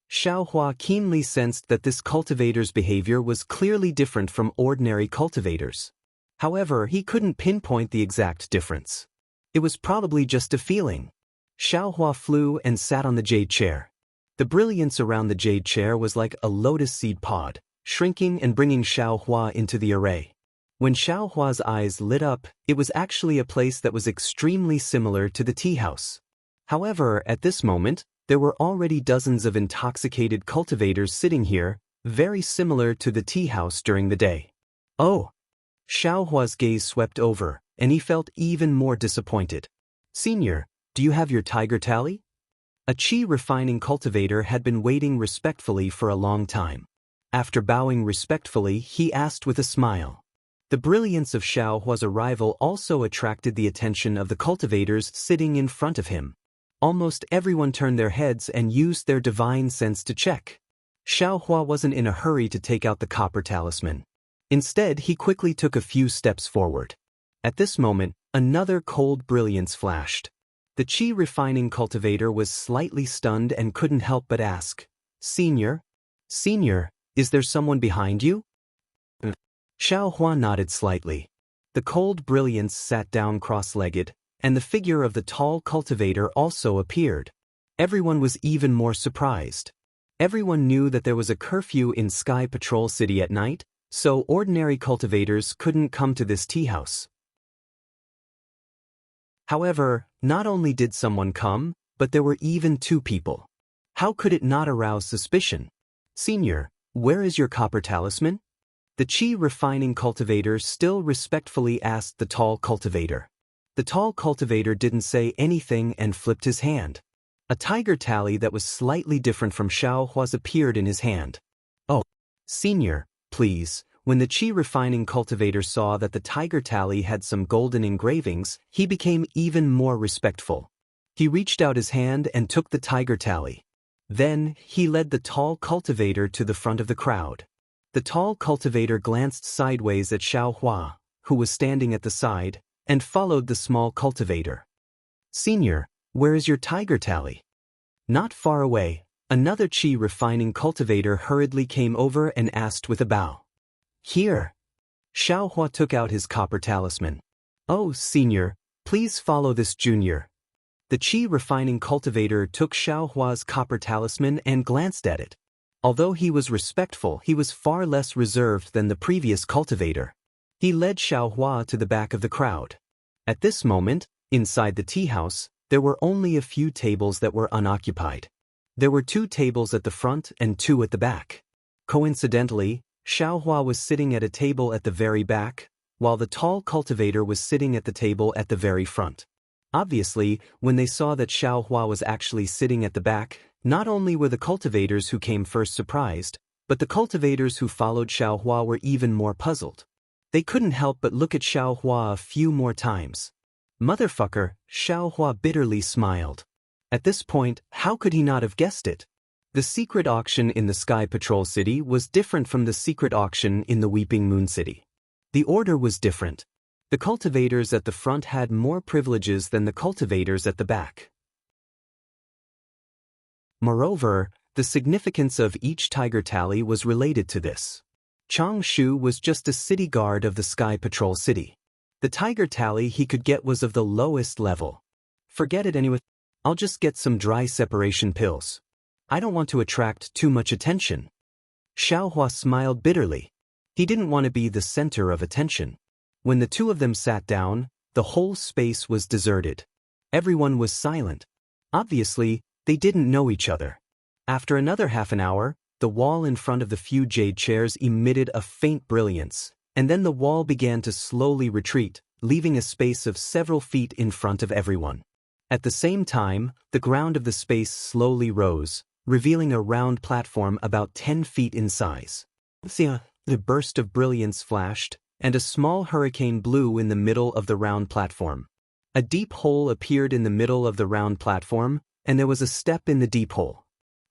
Xiao Hua keenly sensed that this cultivator's behavior was clearly different from ordinary cultivators. However, he couldn't pinpoint the exact difference. It was probably just a feeling. Xiao Hua flew and sat on the jade chair. The brilliance around the jade chair was like a lotus seed pod, shrinking and bringing Xiao Hua into the array. When Xiao Hua's eyes lit up, it was actually a place that was extremely similar to the tea house. However, at this moment, there were already dozens of intoxicated cultivators sitting here, very similar to the tea house during the day. "Oh!" Xiao Hua's gaze swept over, and he felt even more disappointed. "Senior, do you have your tiger tally?" A qi refining cultivator had been waiting respectfully for a long time. After bowing respectfully, he asked with a smile. The brilliance of Xiao Hua's arrival also attracted the attention of the cultivators sitting in front of him. Almost everyone turned their heads and used their divine sense to check. Xiao Hua wasn't in a hurry to take out the copper talisman. Instead, he quickly took a few steps forward. At this moment, another cold brilliance flashed. The qi refining cultivator was slightly stunned and couldn't help but ask, "Senior? Senior, is there someone behind you?" Xiao Hua nodded slightly. The cold brilliance sat down cross-legged, and the figure of the tall cultivator also appeared. Everyone was even more surprised. Everyone knew that there was a curfew in Sky Patrol City at night, so ordinary cultivators couldn't come to this tea house. However, not only did someone come, but there were even two people. How could it not arouse suspicion? "Senior, where is your copper talisman?" The qi refining cultivator still respectfully asked the tall cultivator. The tall cultivator didn't say anything and flipped his hand. A tiger tally that was slightly different from Xiao Hua's appeared in his hand. "Oh, senior, please." When the qi refining cultivator saw that the tiger tally had some golden engravings, he became even more respectful. He reached out his hand and took the tiger tally. Then, he led the tall cultivator to the front of the crowd. The tall cultivator glanced sideways at Xiao Hua, who was standing at the side, and followed the small cultivator. "Senior, where is your tiger tally?" Not far away, another qi refining cultivator hurriedly came over and asked with a bow. "Here." Xiao Hua took out his copper talisman. "Oh, senior, please follow this junior." The qi refining cultivator took Xiao Hua's copper talisman and glanced at it. Although he was respectful, he was far less reserved than the previous cultivator. He led Xiao Hua to the back of the crowd. At this moment, inside the tea house, there were only a few tables that were unoccupied. There were 2 tables at the front and 2 at the back. Coincidentally, Xiao Hua was sitting at a table at the very back, while the tall cultivator was sitting at the table at the very front. Obviously, when they saw that Xiao Hua was actually sitting at the back, not only were the cultivators who came first surprised, but the cultivators who followed Xiao Hua were even more puzzled. They couldn't help but look at Xiao Hua a few more times. "Motherfucker," Xiao Hua bitterly smiled. At this point, how could he not have guessed it? The secret auction in the Sky Patrol City was different from the secret auction in the Weeping Moon City. The order was different. The cultivators at the front had more privileges than the cultivators at the back. Moreover, the significance of each tiger tally was related to this. Chang Shu was just a city guard of the Sky Patrol City. The tiger tally he could get was of the lowest level. Forget it anyway. I'll just get some dry separation pills. I don't want to attract too much attention. Xiaohua smiled bitterly. He didn't want to be the center of attention. When the two of them sat down, the whole space was deserted. Everyone was silent. Obviously, they didn't know each other. After another half an hour, the wall in front of the few jade chairs emitted a faint brilliance, and then the wall began to slowly retreat, leaving a space of several feet in front of everyone. At the same time, the ground of the space slowly rose, revealing a round platform about 10 feet in size. The burst of brilliance flashed, and a small hurricane blew in the middle of the round platform. A deep hole appeared in the middle of the round platform, and there was a step in the deep hole.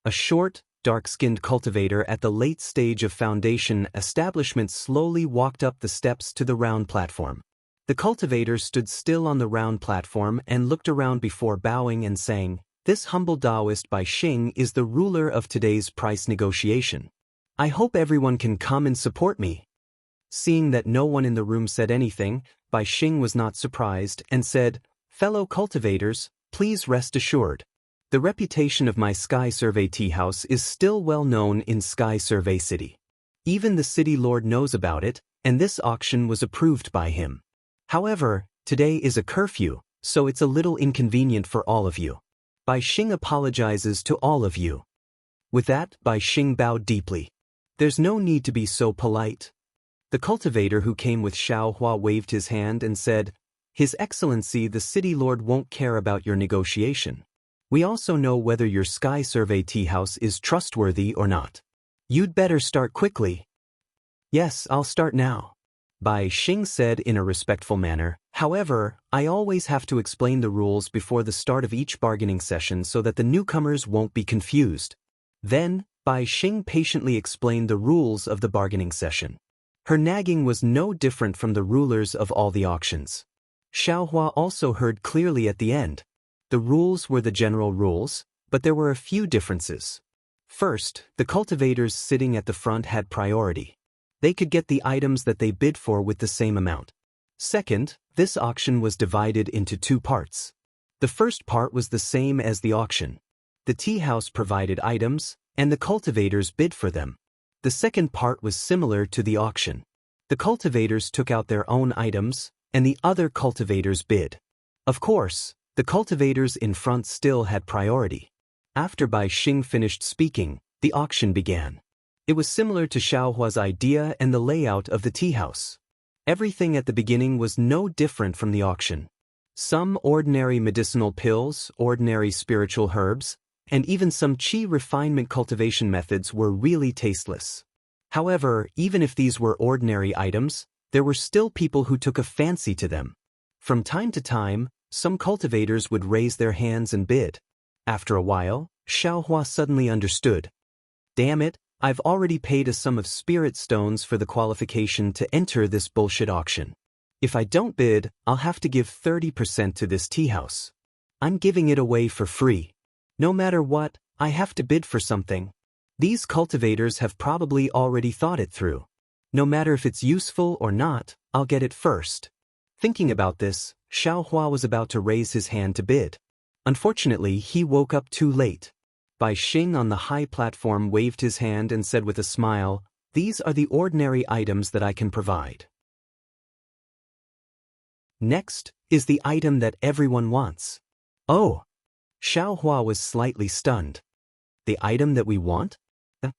A short, dark-skinned cultivator at the late stage of foundation establishment slowly walked up the steps to the round platform. The cultivator stood still on the round platform and looked around before bowing and saying, "This humble Taoist Bai Xing is the ruler of today's price negotiation. I hope everyone can come and support me." Seeing that no one in the room said anything, Bai Xing was not surprised and said, "Fellow cultivators, please rest assured. The reputation of my Sky Survey tea house is still well known in Sky Survey City. Even the city lord knows about it, and this auction was approved by him. However, today is a curfew, so it's a little inconvenient for all of you. Bai Xing apologizes to all of you." With that, Bai Xing bowed deeply. "There's no need to be so polite." The cultivator who came with Xiaohua waved his hand and said, "His Excellency the city lord won't care about your negotiation. We also know whether your Sky Survey tea house is trustworthy or not. You'd better start quickly." "Yes, I'll start now," Bai Xing said in a respectful manner. "However, I always have to explain the rules before the start of each bargaining session so that the newcomers won't be confused." Then, Bai Xing patiently explained the rules of the bargaining session. Her nagging was no different from the rulers of all the auctions. Xiaohua also heard clearly at the end. The rules were the general rules, but there were a few differences. First, the cultivators sitting at the front had priority. They could get the items that they bid for with the same amount. Second, this auction was divided into two parts. The first part was the same as the auction. The tea house provided items, and the cultivators bid for them. The second part was similar to the auction. The cultivators took out their own items, and the other cultivators bid. Of course, the cultivators in front still had priority. After Bai Xing finished speaking, the auction began. It was similar to Xiaohua's idea and the layout of the tea house. Everything at the beginning was no different from the auction. Some ordinary medicinal pills, ordinary spiritual herbs, and even some qi refinement cultivation methods were really tasteless. However, even if these were ordinary items, there were still people who took a fancy to them. From time to time, some cultivators would raise their hands and bid. After a while, Xiaohua suddenly understood. "Damn it, I've already paid a sum of spirit stones for the qualification to enter this bullshit auction. If I don't bid, I'll have to give 30% to this tea house. I'm giving it away for free. No matter what, I have to bid for something. These cultivators have probably already thought it through. No matter if it's useful or not, I'll get it first." Thinking about this, Xiaohua was about to raise his hand to bid. Unfortunately, he woke up too late. Bai Xing on the high platform waved his hand and said with a smile, "These are the ordinary items that I can provide. Next is the item that everyone wants." "Oh!" Xiaohua was slightly stunned. "The item that we want?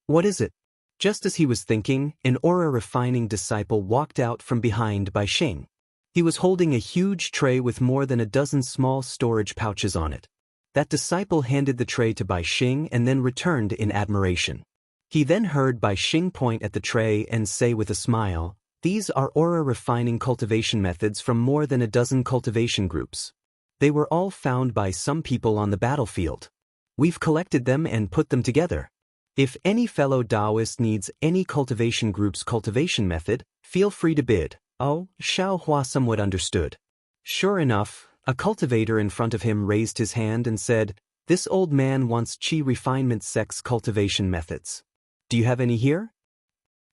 What is it?" Just as he was thinking, an aura-refining disciple walked out from behind Bai Xing. He was holding a huge tray with more than a dozen small storage pouches on it. That disciple handed the tray to Bai Xing and then returned in admiration. He then heard Bai Xing point at the tray and say with a smile, "These are aura-refining cultivation methods from more than a dozen cultivation groups. They were all found by some people on the battlefield. We've collected them and put them together. If any fellow Taoist needs any cultivation group's cultivation method, feel free to bid. Oh, Xiao Hua somewhat understood. Sure enough, a cultivator in front of him raised his hand and said, "This old man wants qi refinement sex cultivation methods. Do you have any here?"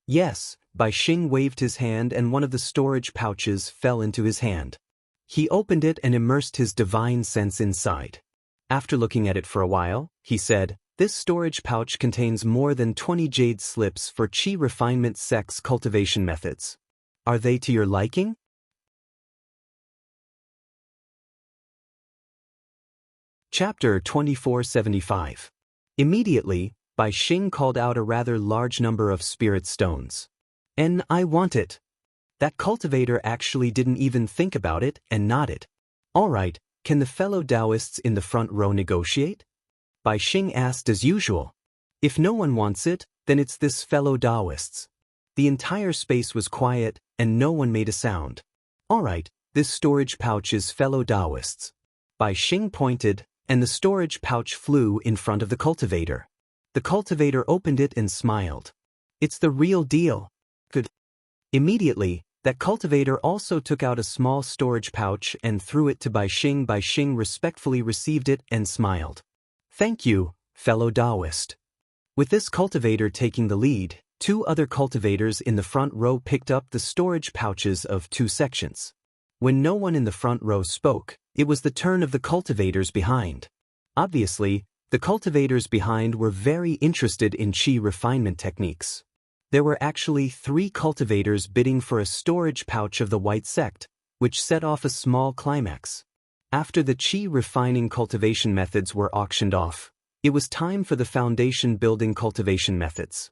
Yes, Bai Xing waved his hand and one of the storage pouches fell into his hand. He opened it and immersed his divine sense inside. After looking at it for a while, he said, "This storage pouch contains more than 20 jade slips for qi refinement sex cultivation methods. Are they to your liking?" Chapter 2475. Immediately, Bai Xing called out a rather large number of spirit stones. "And I want it." That cultivator actually didn't even think about it and nodded. "All right, can the fellow Taoists in the front row negotiate?" Bai Xing asked as usual. "If no one wants it, then it's this fellow Taoists." The entire space was quiet and no one made a sound. "All right, this storage pouch is fellow Taoists." Bai Xing pointed, and the storage pouch flew in front of the cultivator. The cultivator opened it and smiled. "It's the real deal." Good. Immediately, that cultivator also took out a small storage pouch and threw it to Bai Xing. Bai Xing respectfully received it and smiled. "Thank you, fellow Taoist." With this cultivator taking the lead, two other cultivators in the front row picked up the storage pouches of two sections. When no one in the front row spoke, it was the turn of the cultivators behind. Obviously, the cultivators behind were very interested in qi refinement techniques. There were actually 3 cultivators bidding for a storage pouch of the white sect, which set off a small climax. After the qi refining cultivation methods were auctioned off, it was time for the foundation building cultivation methods.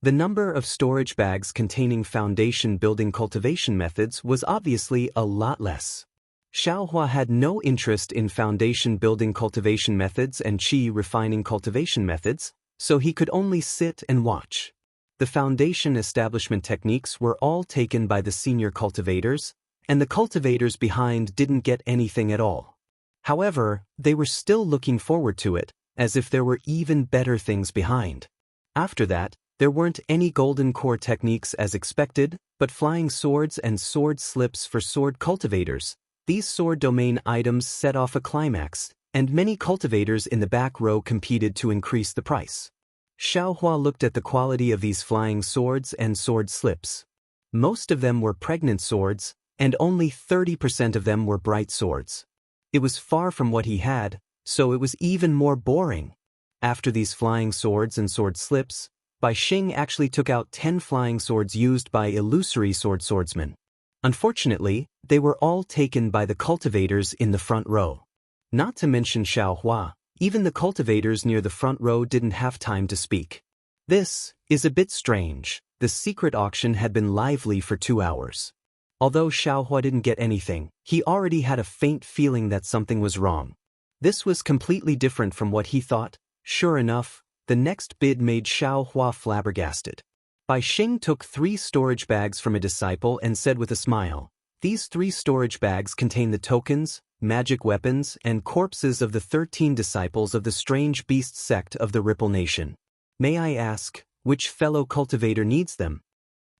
The number of storage bags containing foundation building cultivation methods was obviously a lot less. Xiaohua had no interest in foundation building cultivation methods and qi refining cultivation methods, so he could only sit and watch. The foundation establishment techniques were all taken by the senior cultivators, and the cultivators behind didn't get anything at all. However, they were still looking forward to it, as if there were even better things behind. After that, there weren't any golden core techniques as expected, but flying swords and sword slips for sword cultivators. These sword domain items set off a climax, and many cultivators in the back row competed to increase the price. Xiaohua looked at the quality of these flying swords and sword slips. Most of them were pregnant swords, and only 30% of them were bright swords. It was far from what he had, so it was even more boring. After these flying swords and sword slips, Bai Xing actually took out 10 flying swords used by illusory swordsmen. Unfortunately, they were all taken by the cultivators in the front row. Not to mention Xiaohua, even the cultivators near the front row didn't have time to speak. This is a bit strange. The secret auction had been lively for 2 hours. Although Xiaohua didn't get anything, he already had a faint feeling that something was wrong. This was completely different from what he thought. Sure enough, the next bid made Xiaohua flabbergasted. Bai Xing took 3 storage bags from a disciple and said with a smile, "These 3 storage bags contain the tokens, magic weapons, and corpses of the 13 disciples of the strange beast sect of the Ripple Nation. May I ask, which fellow cultivator needs them?"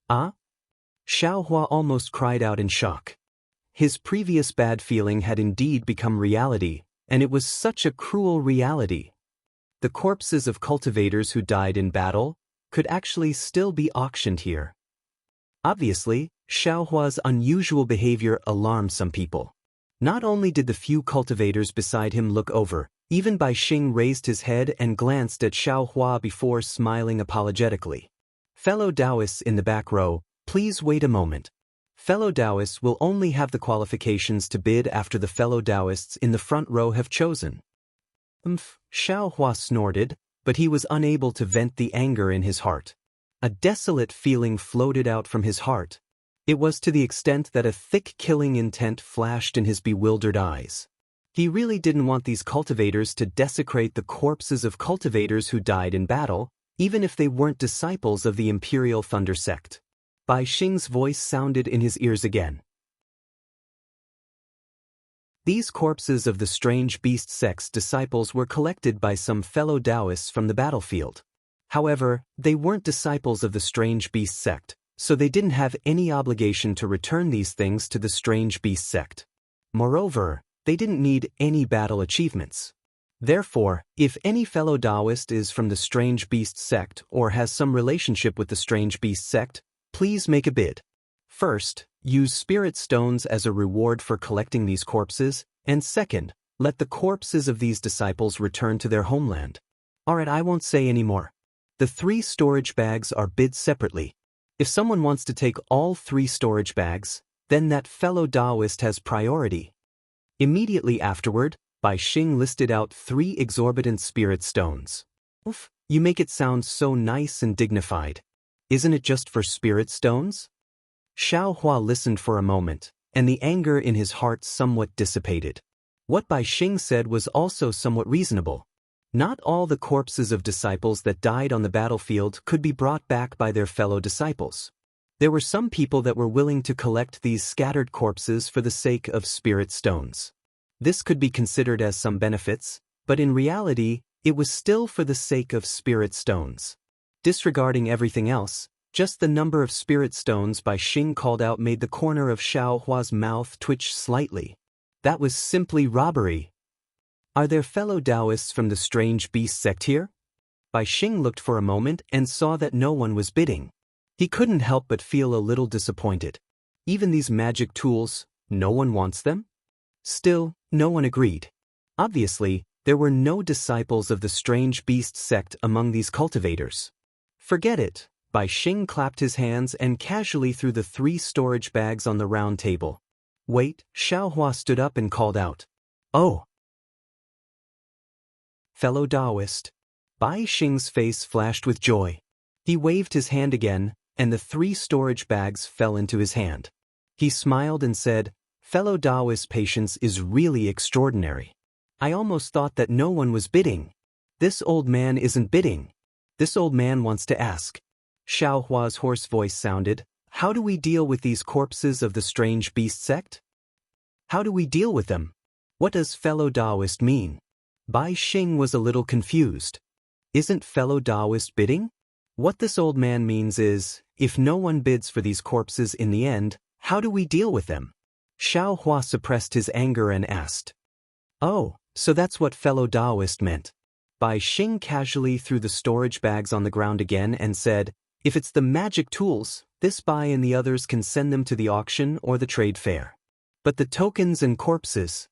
"Ah?" Xiaohua almost cried out in shock. His previous bad feeling had indeed become reality, and it was such a cruel reality. The corpses of cultivators who died in battle could actually still be auctioned here. Obviously, Xiaohua's unusual behavior alarmed some people. Not only did the few cultivators beside him look over, even Bai Xing raised his head and glanced at Xiaohua before smiling apologetically. "Fellow Taoists in the back row, please wait a moment. Fellow Taoists will only have the qualifications to bid after the fellow Taoists in the front row have chosen." Xiaohua snorted, but he was unable to vent the anger in his heart. A desolate feeling floated out from his heart. It was to the extent that a thick killing intent flashed in his bewildered eyes. He really didn't want these cultivators to desecrate the corpses of cultivators who died in battle, even if they weren't disciples of the Imperial Thunder sect. Bai Xing's voice sounded in his ears again. These corpses of the strange beast sect's disciples were collected by some fellow Taoists from the battlefield. However, they weren't disciples of the strange beast sect, so they didn't have any obligation to return these things to the strange beast sect. Moreover, they didn't need any battle achievements. Therefore, if any fellow Taoist is from the strange beast sect or has some relationship with the strange beast sect, please make a bid. First, use spirit stones as a reward for collecting these corpses, and second, let the corpses of these disciples return to their homeland. Alright, I won't say any more. The 3 storage bags are bid separately. If someone wants to take all 3 storage bags, then that fellow Taoist has priority. Immediately afterward, Bai Xing listed out 3 exorbitant spirit stones. Oof, you make it sound so nice and dignified. Isn't it just for spirit stones? Xiao Hua listened for a moment, and the anger in his heart somewhat dissipated. What Bai Xing said was also somewhat reasonable. Not all the corpses of disciples that died on the battlefield could be brought back by their fellow disciples. There were some people that were willing to collect these scattered corpses for the sake of spirit stones. This could be considered as some benefits, but in reality, it was still for the sake of spirit stones. Disregarding everything else, just the number of spirit stones Bai Xing called out made the corner of Xiao Hua's mouth twitch slightly. That was simply robbery. Are there fellow Taoists from the strange beast sect here? Bai Xing looked for a moment and saw that no one was bidding. He couldn't help but feel a little disappointed. Even these magic tools, no one wants them? Still, no one agreed. Obviously, there were no disciples of the strange beast sect among these cultivators. Forget it, Bai Xing clapped his hands and casually threw the 3 storage bags on the round table. Wait, Xiao Hua stood up and called out. Oh! Fellow Taoist. Bai Xing's face flashed with joy. He waved his hand again, and the 3 storage bags fell into his hand. He smiled and said, Fellow Taoist patience is really extraordinary. I almost thought that no one was bidding. This old man isn't bidding. This old man wants to ask. Xiao Hua's hoarse voice sounded, how do we deal with these corpses of the strange beast sect? How do we deal with them? What does fellow Taoist mean? Bai Xing was a little confused. Isn't fellow Taoist bidding? What this old man means is, if no one bids for these corpses in the end, how do we deal with them? Xiao Hua suppressed his anger and asked. Oh, so that's what fellow Taoist meant. Bai Xing casually threw the storage bags on the ground again and said, if it's the magic tools, this Bai and the others can send them to the auction or the trade fair. But the tokens and corpses?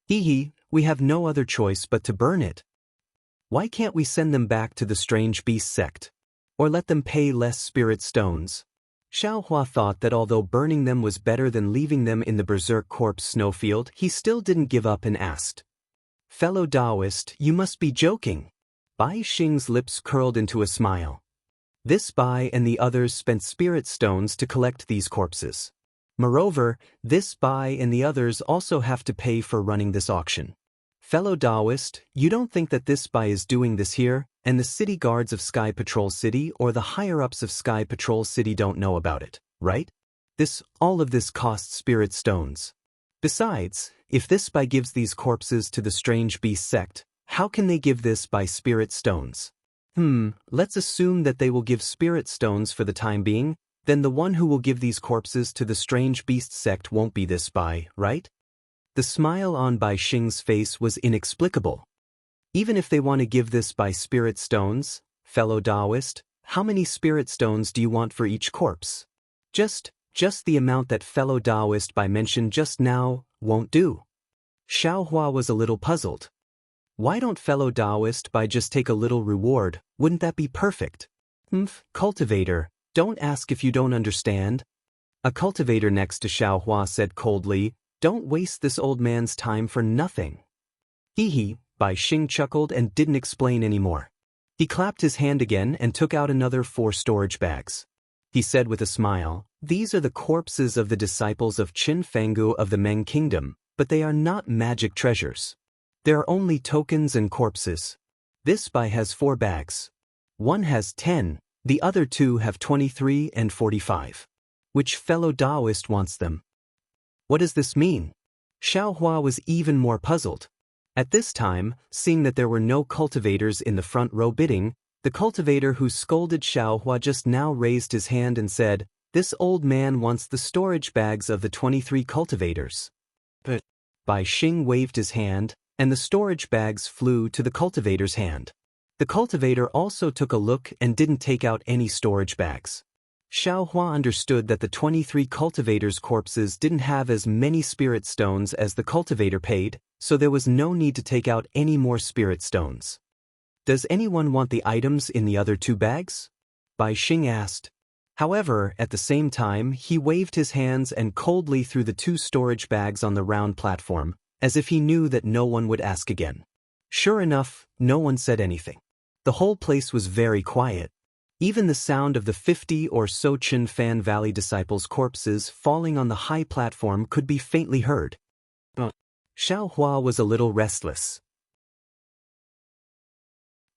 We have no other choice but to burn it. Why can't we send them back to the strange beast sect? Or let them pay less spirit stones? Xiao Hua thought that although burning them was better than leaving them in the berserk corpse snowfield, he still didn't give up and asked. Fellow Taoist, you must be joking. Bai Xing's lips curled into a smile. This Bai and the others spent spirit stones to collect these corpses. Moreover, this Bai and the others also have to pay for running this auction. Fellow Taoist, you don't think that this Bai is doing this here, and the city guards of Sky Patrol City or the higher-ups of Sky Patrol City don't know about it, right? All of this costs spirit stones. Besides, if this Bai gives these corpses to the strange beast sect, how can they give this Bai spirit stones? Let's assume that they will give spirit stones for the time being, then the one who will give these corpses to the strange beast sect won't be this Bai, right? The smile on Bai Xing's face was inexplicable. Even if they want to give this Bai spirit stones, fellow Taoist, how many spirit stones do you want for each corpse? Just the amount that fellow Taoist Bai mentioned just now won't do. Xiao Hua was a little puzzled. Why don't fellow Taoist Bai just take a little reward? Wouldn't that be perfect? Cultivator, don't ask if you don't understand. A cultivator next to Xiao Hua said coldly, don't waste this old man's time for nothing. Bai Xing chuckled and didn't explain anymore. He clapped his hand again and took out another 4 storage bags. He said with a smile, these are the corpses of the disciples of Qin Fangu of the Meng Kingdom, but they are not magic treasures. There are only tokens and corpses. This Bai has 4 bags. One has 10, the other 2 have 23 and 45. Which fellow Taoist wants them? What does this mean? Xiao Hua was even more puzzled. At this time, seeing that there were no cultivators in the front row bidding, the cultivator who scolded Xiao Hua just now raised his hand and said, this old man wants the storage bags of the 23 cultivators. But Bai Xing waved his hand, and the storage bags flew to the cultivator's hand. The cultivator also took a look and didn't take out any storage bags. Xiao Hua understood that the 23 cultivators' corpses didn't have as many spirit stones as the cultivator paid, so there was no need to take out any more spirit stones. Does anyone want the items in the other 2 bags? Bai Xing asked. However, at the same time, he waved his hands and coldly threw the 2 storage bags on the round platform, as if he knew that no one would ask again. Sure enough, no one said anything. The whole place was very quiet. Even the sound of the 50 or so Chun Fan Valley disciples' corpses falling on the high platform could be faintly heard. But Xiao Hua was a little restless.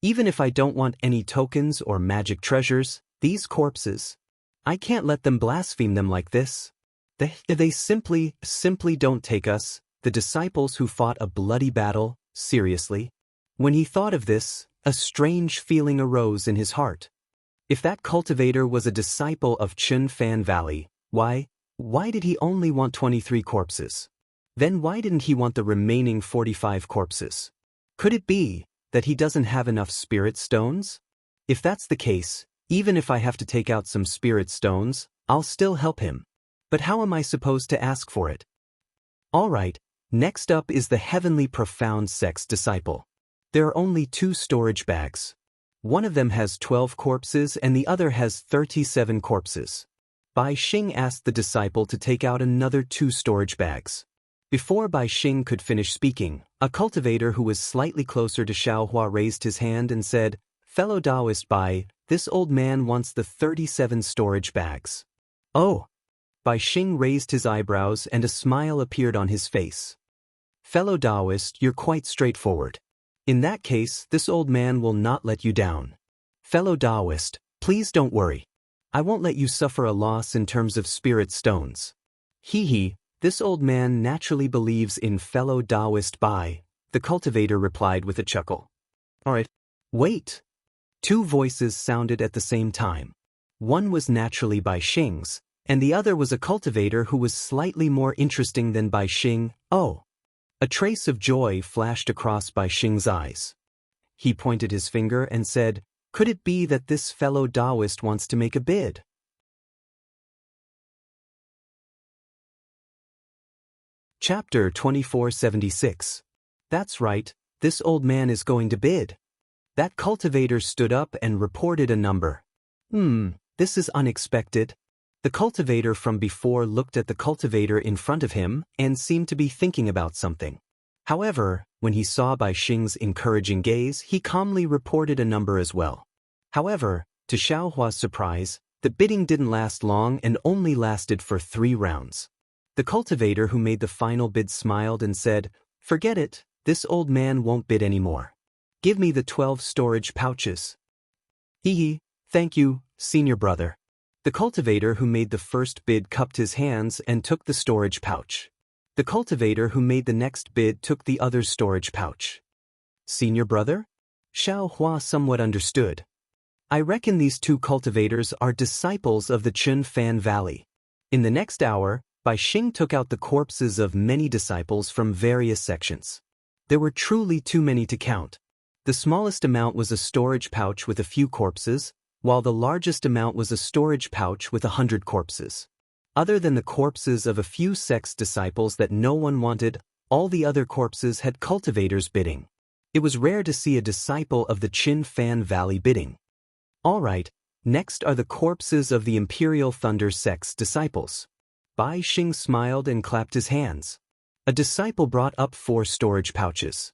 Even if I don't want any tokens or magic treasures, these corpses, I can't let them blaspheme them like this. They simply don't take us, the disciples who fought a bloody battle, seriously. When he thought of this, a strange feeling arose in his heart. If that cultivator was a disciple of Chun Fan Valley, why did he only want 23 corpses? Then why didn't he want the remaining 45 corpses? Could it be that he doesn't have enough spirit stones? If that's the case, even if I have to take out some spirit stones, I'll still help him. But how am I supposed to ask for it? Alright, next up is the Heavenly Profound Sect's disciple. There are only 2 storage bags. One of them has 12 corpses and the other has 37 corpses. Bai Xing asked the disciple to take out another 2 storage bags. Before Bai Xing could finish speaking, a cultivator who was slightly closer to Xiao Hua raised his hand and said, "Fellow Taoist Bai, this old man wants the 37 storage bags." Oh! Bai Xing raised his eyebrows and a smile appeared on his face. "Fellow Taoist, you're quite straightforward. In that case, this old man will not let you down. Fellow Taoist, please don't worry. I won't let you suffer a loss in terms of spirit stones." Hee, this old man naturally believes in fellow Taoist Bai, the cultivator replied with a chuckle. Alright. Wait! 2 voices sounded at the same time. One was naturally Bai Xing's, and the other was a cultivator who was slightly more interesting than Bai Xing. Oh! A trace of joy flashed across Bai Xing's eyes. He pointed his finger and said, "Could it be that this fellow Taoist wants to make a bid?" Chapter 2476. That's right, this old man is going to bid. That cultivator stood up and reported a number. This is unexpected. The cultivator from before looked at the cultivator in front of him and seemed to be thinking about something. However, when he saw Bai Xing's encouraging gaze, he calmly reported a number as well. However, to Xiao Hua's surprise, the bidding didn't last long and only lasted for 3 rounds. The cultivator who made the final bid smiled and said, "Forget it, this old man won't bid anymore. Give me the 12 storage pouches." Hee, thank you, senior brother. The cultivator who made the first bid cupped his hands and took the storage pouch. The cultivator who made the next bid took the other storage pouch. Senior brother? Xiao Hua somewhat understood. I reckon these 2 cultivators are disciples of the Chun Fan Valley. In the next hour, Bai Xing took out the corpses of many disciples from various sections. There were truly too many to count. The smallest amount was a storage pouch with a few corpses, while the largest amount was a storage pouch with 100 corpses. Other than the corpses of a few sect's disciples that no one wanted, all the other corpses had cultivators bidding. It was rare to see a disciple of the Chun Fan Valley bidding. Alright, next are the corpses of the Imperial Thunder sect's disciples. Bai Xing smiled and clapped his hands. A disciple brought up 4 storage pouches.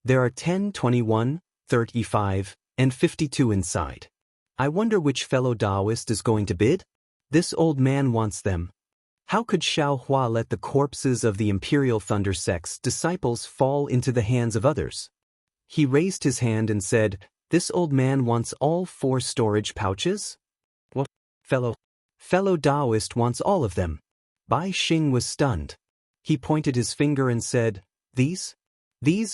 There are 10, 21, 35, and 52 inside. I wonder which fellow Taoist is going to bid? This old man wants them. How could Xiao Hua let the corpses of the Imperial Thunder sect's disciples fall into the hands of others? He raised his hand and said, "This old man wants all 4 storage pouches?" What? Fellow Taoist wants all of them. Bai Xing was stunned. He pointed his finger and said, These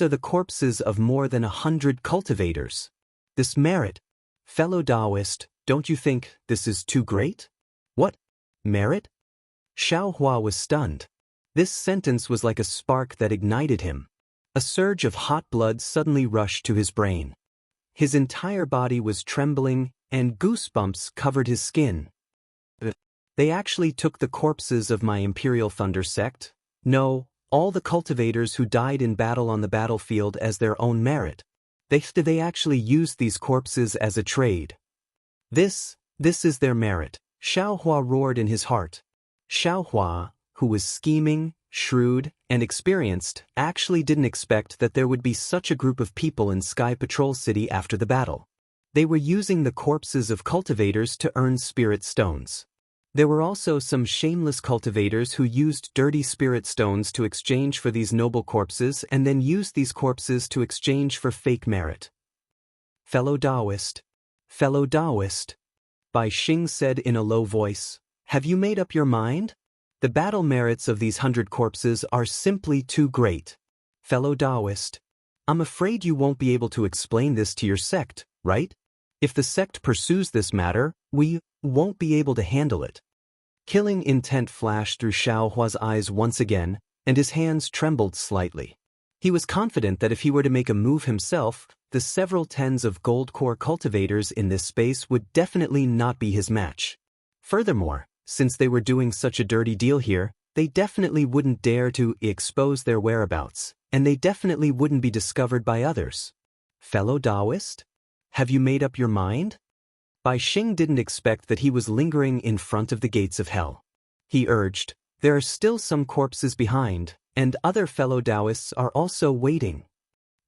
are the corpses of more than 100 cultivators. This merit. Fellow Taoist, don't you think this is too great? What? Merit? Xiao Hua was stunned. This sentence was like a spark that ignited him. A surge of hot blood suddenly rushed to his brain. His entire body was trembling, and goosebumps covered his skin. They actually took the corpses of my Imperial Thunder sect? No, all the cultivators who died in battle on the battlefield as their own merit. They actually used these corpses as a trade. This is their merit, Xiao Hua roared in his heart. Xiao Hua, who was scheming, shrewd, and experienced, actually didn't expect that there would be such a group of people in Sky Patrol City after the battle. They were using the corpses of cultivators to earn spirit stones. There were also some shameless cultivators who used dirty spirit stones to exchange for these noble corpses and then used these corpses to exchange for fake merit. Fellow Taoist, Bai Xing said in a low voice, have you made up your mind? The battle merits of these 100 corpses are simply too great. Fellow Taoist, I'm afraid you won't be able to explain this to your sect, right? If the sect pursues this matter, we won't be able to handle it. Killing intent flashed through Xiao Hua's eyes once again, and his hands trembled slightly. He was confident that if he were to make a move himself, the several tens of gold core cultivators in this space would definitely not be his match. Furthermore, since they were doing such a dirty deal here, they definitely wouldn't dare to expose their whereabouts, and they definitely wouldn't be discovered by others. Fellow Taoist? Have you made up your mind? Bai Xing didn't expect that he was lingering in front of the gates of hell. He urged, there are still some corpses behind, and other fellow Taoists are also waiting.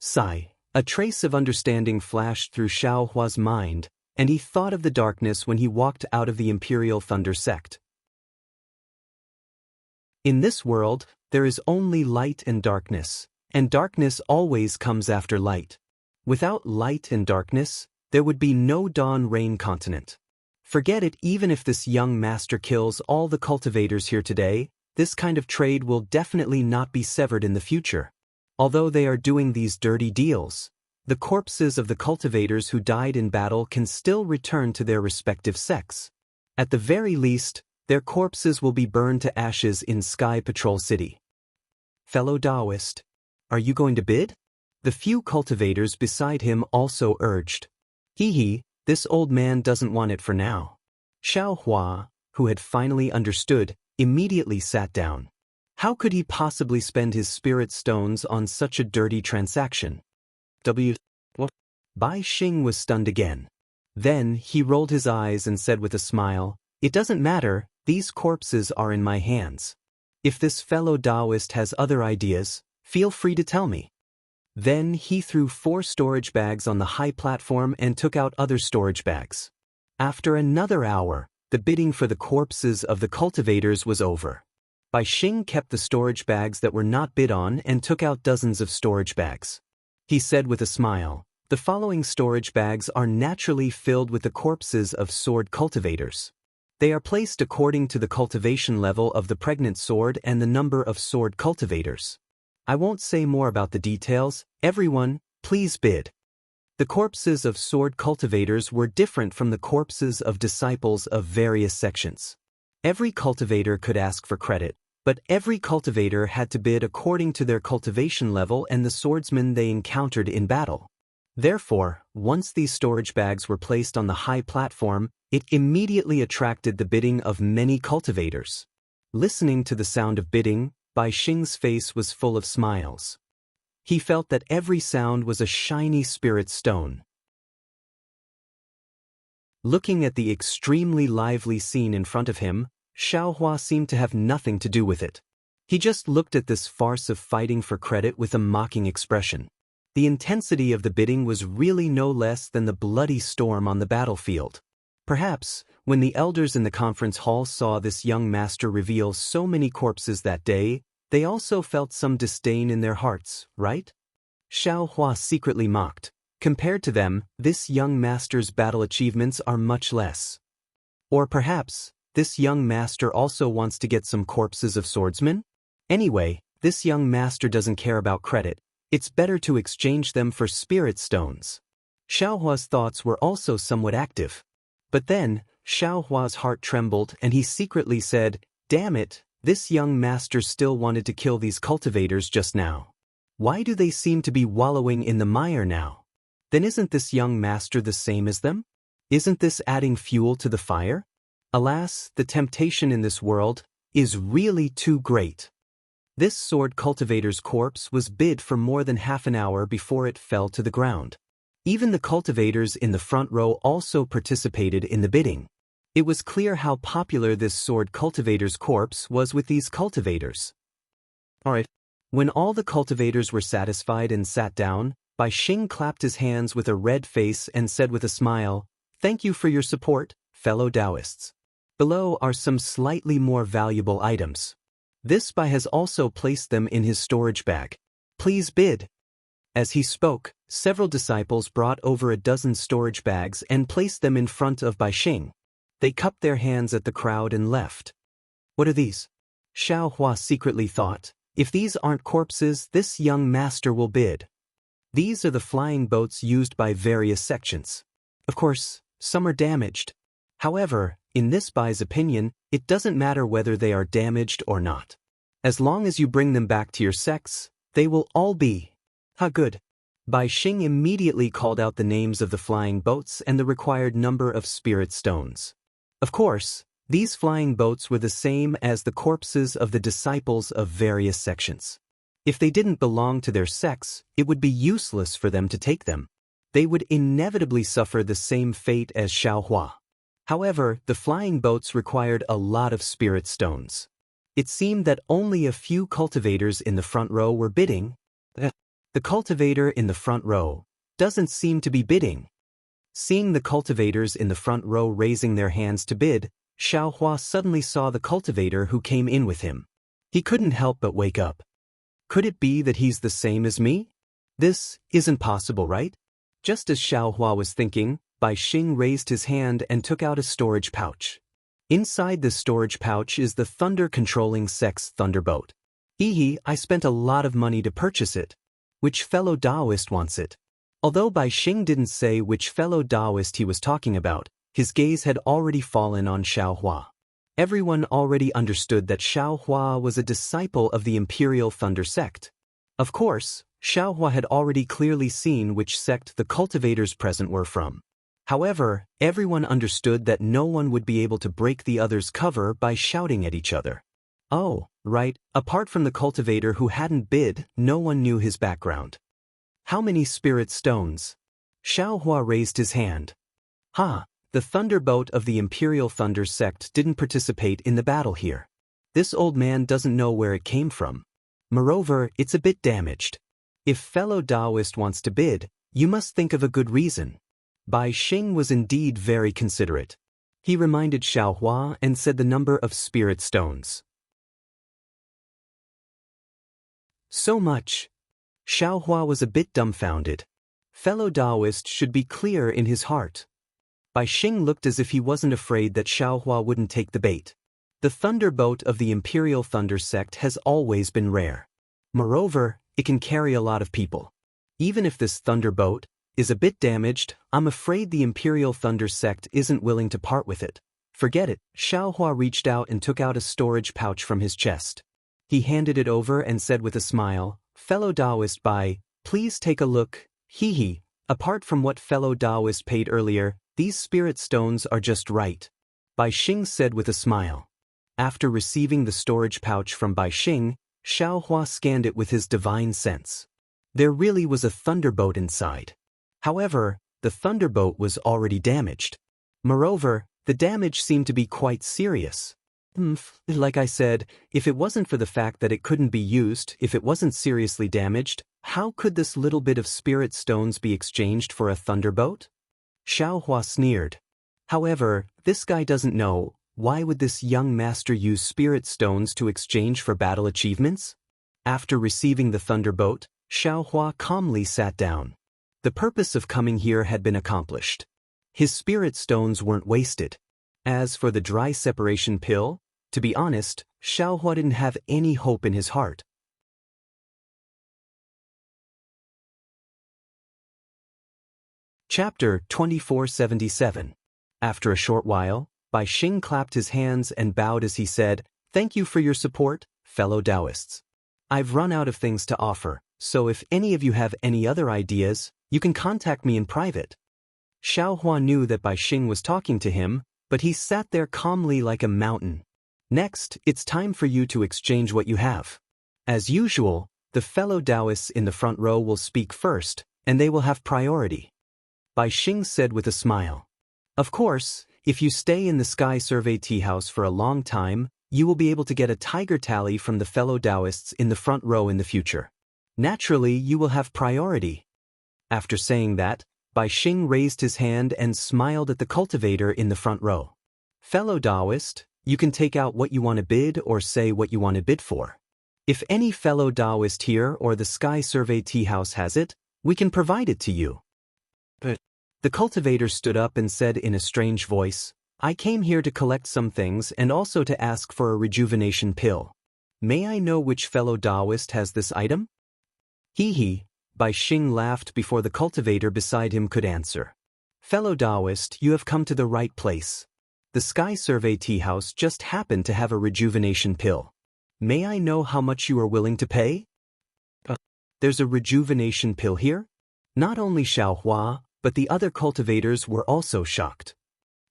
Sigh. A trace of understanding flashed through Xiao Hua's mind, and he thought of the darkness when he walked out of the Imperial Thunder sect. In this world, there is only light and darkness always comes after light. Without light and darkness, there would be no Dawn Rain continent. Forget it, even if this young master kills all the cultivators here today, this kind of trade will definitely not be severed in the future. Although they are doing these dirty deals, the corpses of the cultivators who died in battle can still return to their respective sects. At the very least, their corpses will be burned to ashes in Sky Patrol City. Fellow Taoist, are you going to bid? The few cultivators beside him also urged. This old man doesn't want it for now. Xiao Hua, who had finally understood, immediately sat down. How could he possibly spend his spirit stones on such a dirty transaction? What? Bai Xing was stunned again. Then he rolled his eyes and said with a smile, it doesn't matter, these corpses are in my hands. If this fellow Taoist has other ideas, feel free to tell me. Then he threw 4 storage bags on the high platform and took out other storage bags. After another hour, the bidding for the corpses of the cultivators was over. Bai Xing kept the storage bags that were not bid on and took out dozens of storage bags. He said with a smile, the following storage bags are naturally filled with the corpses of sword cultivators. They are placed according to the cultivation level of the pregnant sword and the number of sword cultivators. I won't say more about the details, everyone, please bid. The corpses of sword cultivators were different from the corpses of disciples of various sections. Every cultivator could ask for credit, but every cultivator had to bid according to their cultivation level and the swordsmen they encountered in battle. Therefore, once these storage bags were placed on the high platform, it immediately attracted the bidding of many cultivators. Listening to the sound of bidding, Bai Xing's face was full of smiles. He felt that every sound was a shiny spirit stone. Looking at the extremely lively scene in front of him, Xiao Hua seemed to have nothing to do with it. He just looked at this farce of fighting for credit with a mocking expression. The intensity of the bidding was really no less than the bloody storm on the battlefield. Perhaps, when the elders in the conference hall saw this young master reveal so many corpses that day, they also felt some disdain in their hearts, right? Xiao Hua secretly mocked. Compared to them, this young master's battle achievements are much less. Or perhaps, this young master also wants to get some corpses of swordsmen? Anyway, this young master doesn't care about credit. It's better to exchange them for spirit stones. Xiao Hua's thoughts were also somewhat active. But then, Xiao Hua's heart trembled and he secretly said, "Damn it, this young master still wanted to kill these cultivators just now. Why do they seem to be wallowing in the mire now? Then isn't this young master the same as them? Isn't this adding fuel to the fire? Alas, the temptation in this world is really too great." This sword cultivator's corpse was bid for more than half an hour before it fell to the ground. Even the cultivators in the front row also participated in the bidding. It was clear how popular this sword cultivator's corpse was with these cultivators. Alright. When all the cultivators were satisfied and sat down, Bai Xing clapped his hands with a red face and said with a smile, "Thank you for your support, fellow Taoists. Below are some slightly more valuable items. This Bai has also placed them in his storage bag. Please bid." As he spoke, several disciples brought over a dozen storage bags and placed them in front of Bai Xing. They cupped their hands at the crowd and left. What are these? Xiao Hua secretly thought, if these aren't corpses, this young master will bid. These are the flying boats used by various sections. Of course, some are damaged. However, in this Bai's opinion, it doesn't matter whether they are damaged or not. As long as you bring them back to your sects, they will all be. Good. Bai Xing immediately called out the names of the flying boats and the required number of spirit stones. Of course, these flying boats were the same as the corpses of the disciples of various sections. If they didn't belong to their sects, it would be useless for them to take them. They would inevitably suffer the same fate as Xiao Hua. However, the flying boats required a lot of spirit stones. It seemed that only a few cultivators in the front row were bidding. The cultivator in the front row doesn't seem to be bidding. Seeing the cultivators in the front row raising their hands to bid, Xiao Hua suddenly saw the cultivator who came in with him. He couldn't help but wake up. Could it be that he's the same as me? This isn't possible, right? Just as Xiao Hua was thinking, Bai Xing raised his hand and took out a storage pouch. Inside the storage pouch is the thunder-controlling sex thunderboat. I spent a lot of money to purchase it. Which fellow Taoist wants it? Although Bai Xing didn't say which fellow Taoist he was talking about, his gaze had already fallen on Xiao Hua. Everyone already understood that Xiao Hua was a disciple of the Imperial Thunder sect. Of course, Xiao Hua had already clearly seen which sect the cultivators present were from. However, everyone understood that no one would be able to break the other's cover by shouting at each other. Oh, right, apart from the cultivator who hadn't bid, no one knew his background. How many spirit stones? Xiao Hua raised his hand. The thunderboat of the Imperial Thunder sect didn't participate in the battle here. This old man doesn't know where it came from. Moreover, it's a bit damaged. If fellow Taoist wants to bid, you must think of a good reason. Bai Xing was indeed very considerate. He reminded Xiao Hua and said the number of spirit stones. So much. Xiao Hua was a bit dumbfounded. Fellow Taoist should be clear in his heart. Bai Xing looked as if he wasn't afraid that Xiao Hua wouldn't take the bait. The thunderboat of the Imperial Thunder sect has always been rare. Moreover, it can carry a lot of people. Even if this thunderboat is a bit damaged, I'm afraid the Imperial Thunder sect isn't willing to part with it. Forget it. Xiao Hua reached out and took out a storage pouch from his chest. He handed it over and said with a smile, "Fellow Taoist Bai, please take a look. Apart from what fellow Taoist paid earlier, these spirit stones are just right." Bai Xing said with a smile. After receiving the storage pouch from Bai Xing, Xiao Hua scanned it with his divine sense. There really was a thunderboat inside. However, the thunderboat was already damaged. Moreover, the damage seemed to be quite serious. Like I said, if it wasn't for the fact that it couldn't be used, if it wasn't seriously damaged, how could this little bit of spirit stones be exchanged for a thunderboat? Xiao Hua sneered. However, this guy doesn't know, why would this young master use spirit stones to exchange for battle achievements? After receiving the thunderboat, Xiao Hua calmly sat down. The purpose of coming here had been accomplished. His spirit stones weren't wasted. As for the dry separation pill, to be honest, Xiao Hua didn't have any hope in his heart. Chapter 2477. After a short while, Bai Xing clapped his hands and bowed as he said, "Thank you for your support, fellow Taoists. I've run out of things to offer, so if any of you have any other ideas, you can contact me in private." Xiao Hua knew that Bai Xing was talking to him, but he sat there calmly like a mountain. "Next, it's time for you to exchange what you have." As usual, the fellow Taoists in the front row will speak first, and they will have priority. Bai Xing said with a smile. "Of course, if you stay in the Sky Survey Tea House for a long time, you will be able to get a tiger tally from the fellow Taoists in the front row in the future. Naturally, you will have priority." After saying that, Bai Xing raised his hand and smiled at the cultivator in the front row. "Fellow Taoist, you can take out what you want to bid or say what you want to bid for. If any fellow Taoist here or the Sky Survey Tea House has it, we can provide it to you." But the cultivator stood up and said in a strange voice, "I came here to collect some things and also to ask for a rejuvenation pill. May I know which fellow Taoist has this item?" "Hee." Bai Xing laughed before the cultivator beside him could answer. "Fellow Taoist, you have come to the right place. The Sky Survey Tea House just happened to have a rejuvenation pill. May I know how much you are willing to pay?" "There's a rejuvenation pill here?" Not only Xiao Hua, but the other cultivators were also shocked.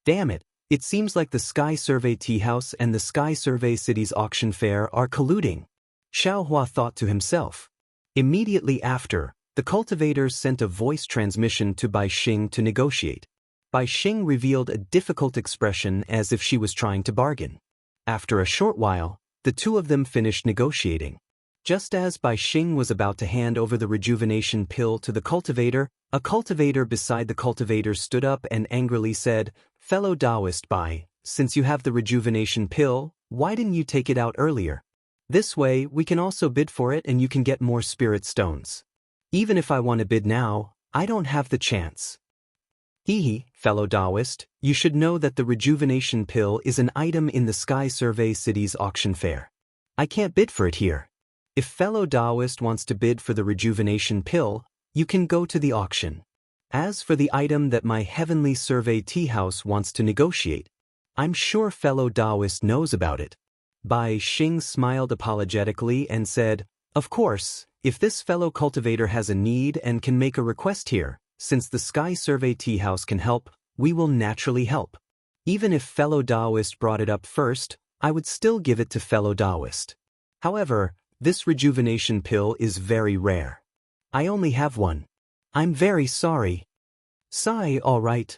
"Damn it, it seems like the Sky Survey Tea House and the Sky Survey City's auction fair are colluding," Xiao Hua thought to himself. Immediately after, the cultivators sent a voice transmission to Bai Xing to negotiate. Bai Xing revealed a difficult expression as if she was trying to bargain. After a short while, the two of them finished negotiating. Just as Bai Xing was about to hand over the rejuvenation pill to the cultivator, a cultivator beside the cultivator stood up and angrily said, "Fellow Taoist Bai, since you have the rejuvenation pill, why didn't you take it out earlier? This way, we can also bid for it and you can get more spirit stones. Even if I want to bid now, I don't have the chance." "Hee, fellow Taoist, you should know that the rejuvenation pill is an item in the Sky Survey City's auction fair. I can't bid for it here. If fellow Taoist wants to bid for the rejuvenation pill, you can go to the auction. As for the item that my Heavenly Survey Tea House wants to negotiate, I'm sure fellow Taoist knows about it." Bai Xing smiled apologetically and said, "Of course, if this fellow cultivator has a need and can make a request here, since the Sky Survey Tea House can help, we will naturally help. Even if fellow Taoist brought it up first, I would still give it to fellow Taoist. However, this rejuvenation pill is very rare. I only have one. I'm very sorry." "Sigh, all right."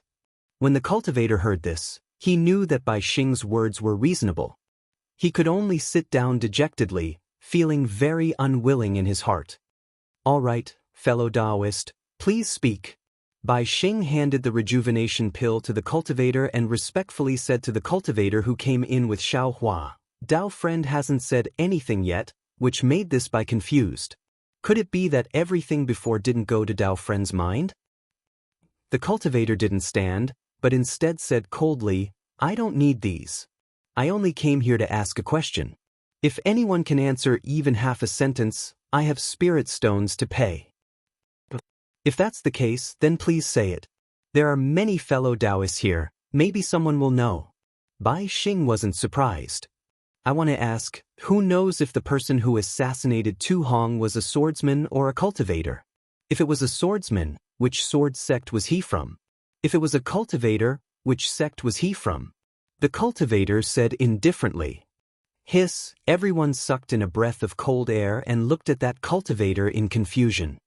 When the cultivator heard this, he knew that Bai Xing's words were reasonable. He could only sit down dejectedly, feeling very unwilling in his heart. "All right, fellow Taoist, please speak." Bai Xing handed the rejuvenation pill to the cultivator and respectfully said to the cultivator who came in with Xiao Hua, "Dao friend hasn't said anything yet," which made this Bai confused. Could it be that everything before didn't go to Dao friend's mind? The cultivator didn't stand, but instead said coldly, "I don't need these. I only came here to ask a question. If anyone can answer even half a sentence, I have spirit stones to pay." "If that's the case, then please say it. There are many fellow Taoists here, maybe someone will know." Bai Xing wasn't surprised. "I want to ask, who knows if the person who assassinated Tu Hong was a swordsman or a cultivator? If it was a swordsman, which sword sect was he from? If it was a cultivator, which sect was he from?" The cultivator said indifferently. Hiss, everyone sucked in a breath of cold air and looked at that cultivator in confusion.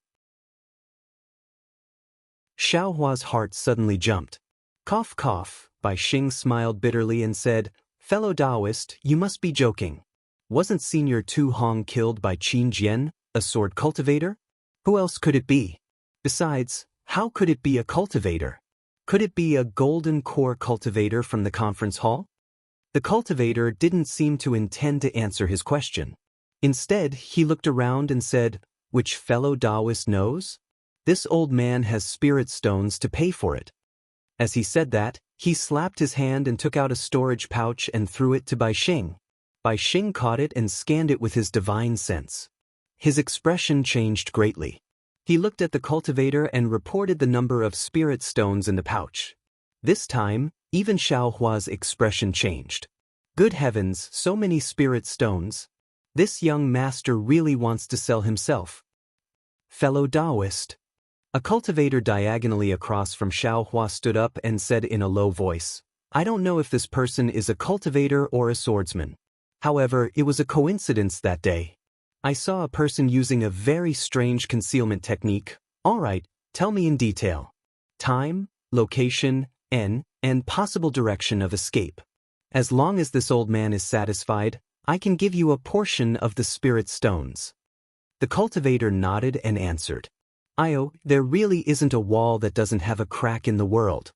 Xiao Hua's heart suddenly jumped. "Cough, cough," Bai Xing smiled bitterly and said, "Fellow Taoist, you must be joking. Wasn't Senior Tu Hong killed by Qin Jian, a sword cultivator? Who else could it be? Besides, how could it be a cultivator? Could it be a golden core cultivator from the conference hall?" The cultivator didn't seem to intend to answer his question. Instead, he looked around and said, "Which fellow Taoist knows? This old man has spirit stones to pay for it." As he said that, he slapped his hand and took out a storage pouch and threw it to Bai Xing. Bai Xing caught it and scanned it with his divine sense. His expression changed greatly. He looked at the cultivator and reported the number of spirit stones in the pouch. This time, Even Xiao Hua's expression changed. Good heavens, so many spirit stones. This young master really wants to sell himself. Fellow Taoist. A cultivator diagonally across from Xiao Hua stood up and said in a low voice, I don't know if this person is a cultivator or a swordsman. However, it was a coincidence that day. I saw a person using a very strange concealment technique. All right, tell me in detail. Time, location, and possible direction of escape. As long as this old man is satisfied, I can give you a portion of the spirit stones. The cultivator nodded and answered. There really isn't a wall that doesn't have a crack in the world.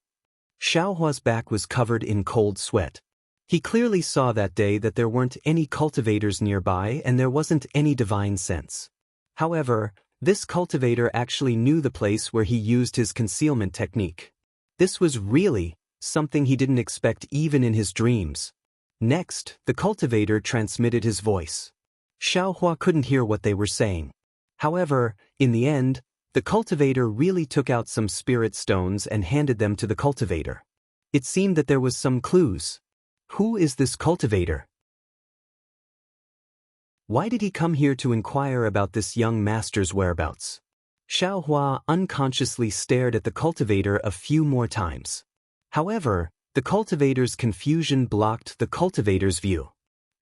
Xiao Hua's back was covered in cold sweat. He clearly saw that day that there weren't any cultivators nearby and there wasn't any divine sense. However, this cultivator actually knew the place where he used his concealment technique. This was really something he didn't expect even in his dreams. Next, the cultivator transmitted his voice. Xiao Hua couldn't hear what they were saying. However, in the end, the cultivator really took out some spirit stones and handed them to the cultivator. It seemed that there was some clues. Who is this cultivator? Why did he come here to inquire about this young master's whereabouts? Xiao Hua unconsciously stared at the cultivator a few more times. However, the cultivator's confusion blocked the cultivator's view.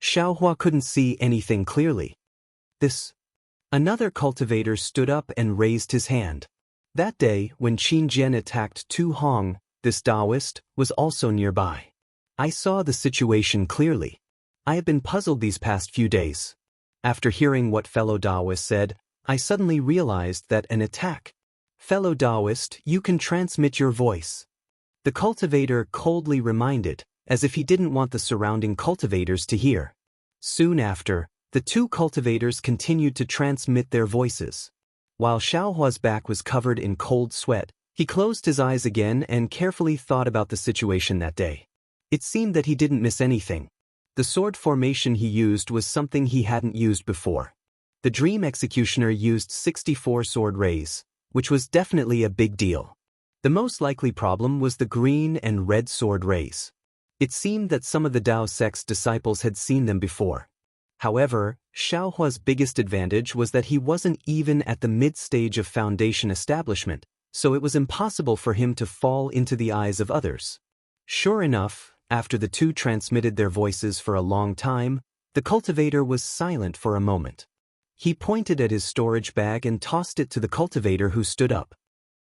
Xiao Hua couldn't see anything clearly. Another cultivator stood up and raised his hand. That day, when Qin Jian attacked Tu Hong, this Taoist was also nearby. I saw the situation clearly. I have been puzzled these past few days. After hearing what fellow Taoist said, I suddenly realized that an attack. Fellow Taoist, you can transmit your voice. The cultivator coldly reminded, as if he didn't want the surrounding cultivators to hear. Soon after, the two cultivators continued to transmit their voices. While Xiao Hua's back was covered in cold sweat, he closed his eyes again and carefully thought about the situation that day. It seemed that he didn't miss anything. The sword formation he used was something he hadn't used before. The Dream Executioner used 64 sword rays, which was definitely a big deal. The most likely problem was the green and red sword rays. It seemed that some of the Dao sect's disciples had seen them before. However, Xiao Hua's biggest advantage was that he wasn't even at the mid-stage of foundation establishment, so it was impossible for him to fall into the eyes of others. Sure enough, after the two transmitted their voices for a long time, the cultivator was silent for a moment. He pointed at his storage bag and tossed it to the cultivator who stood up.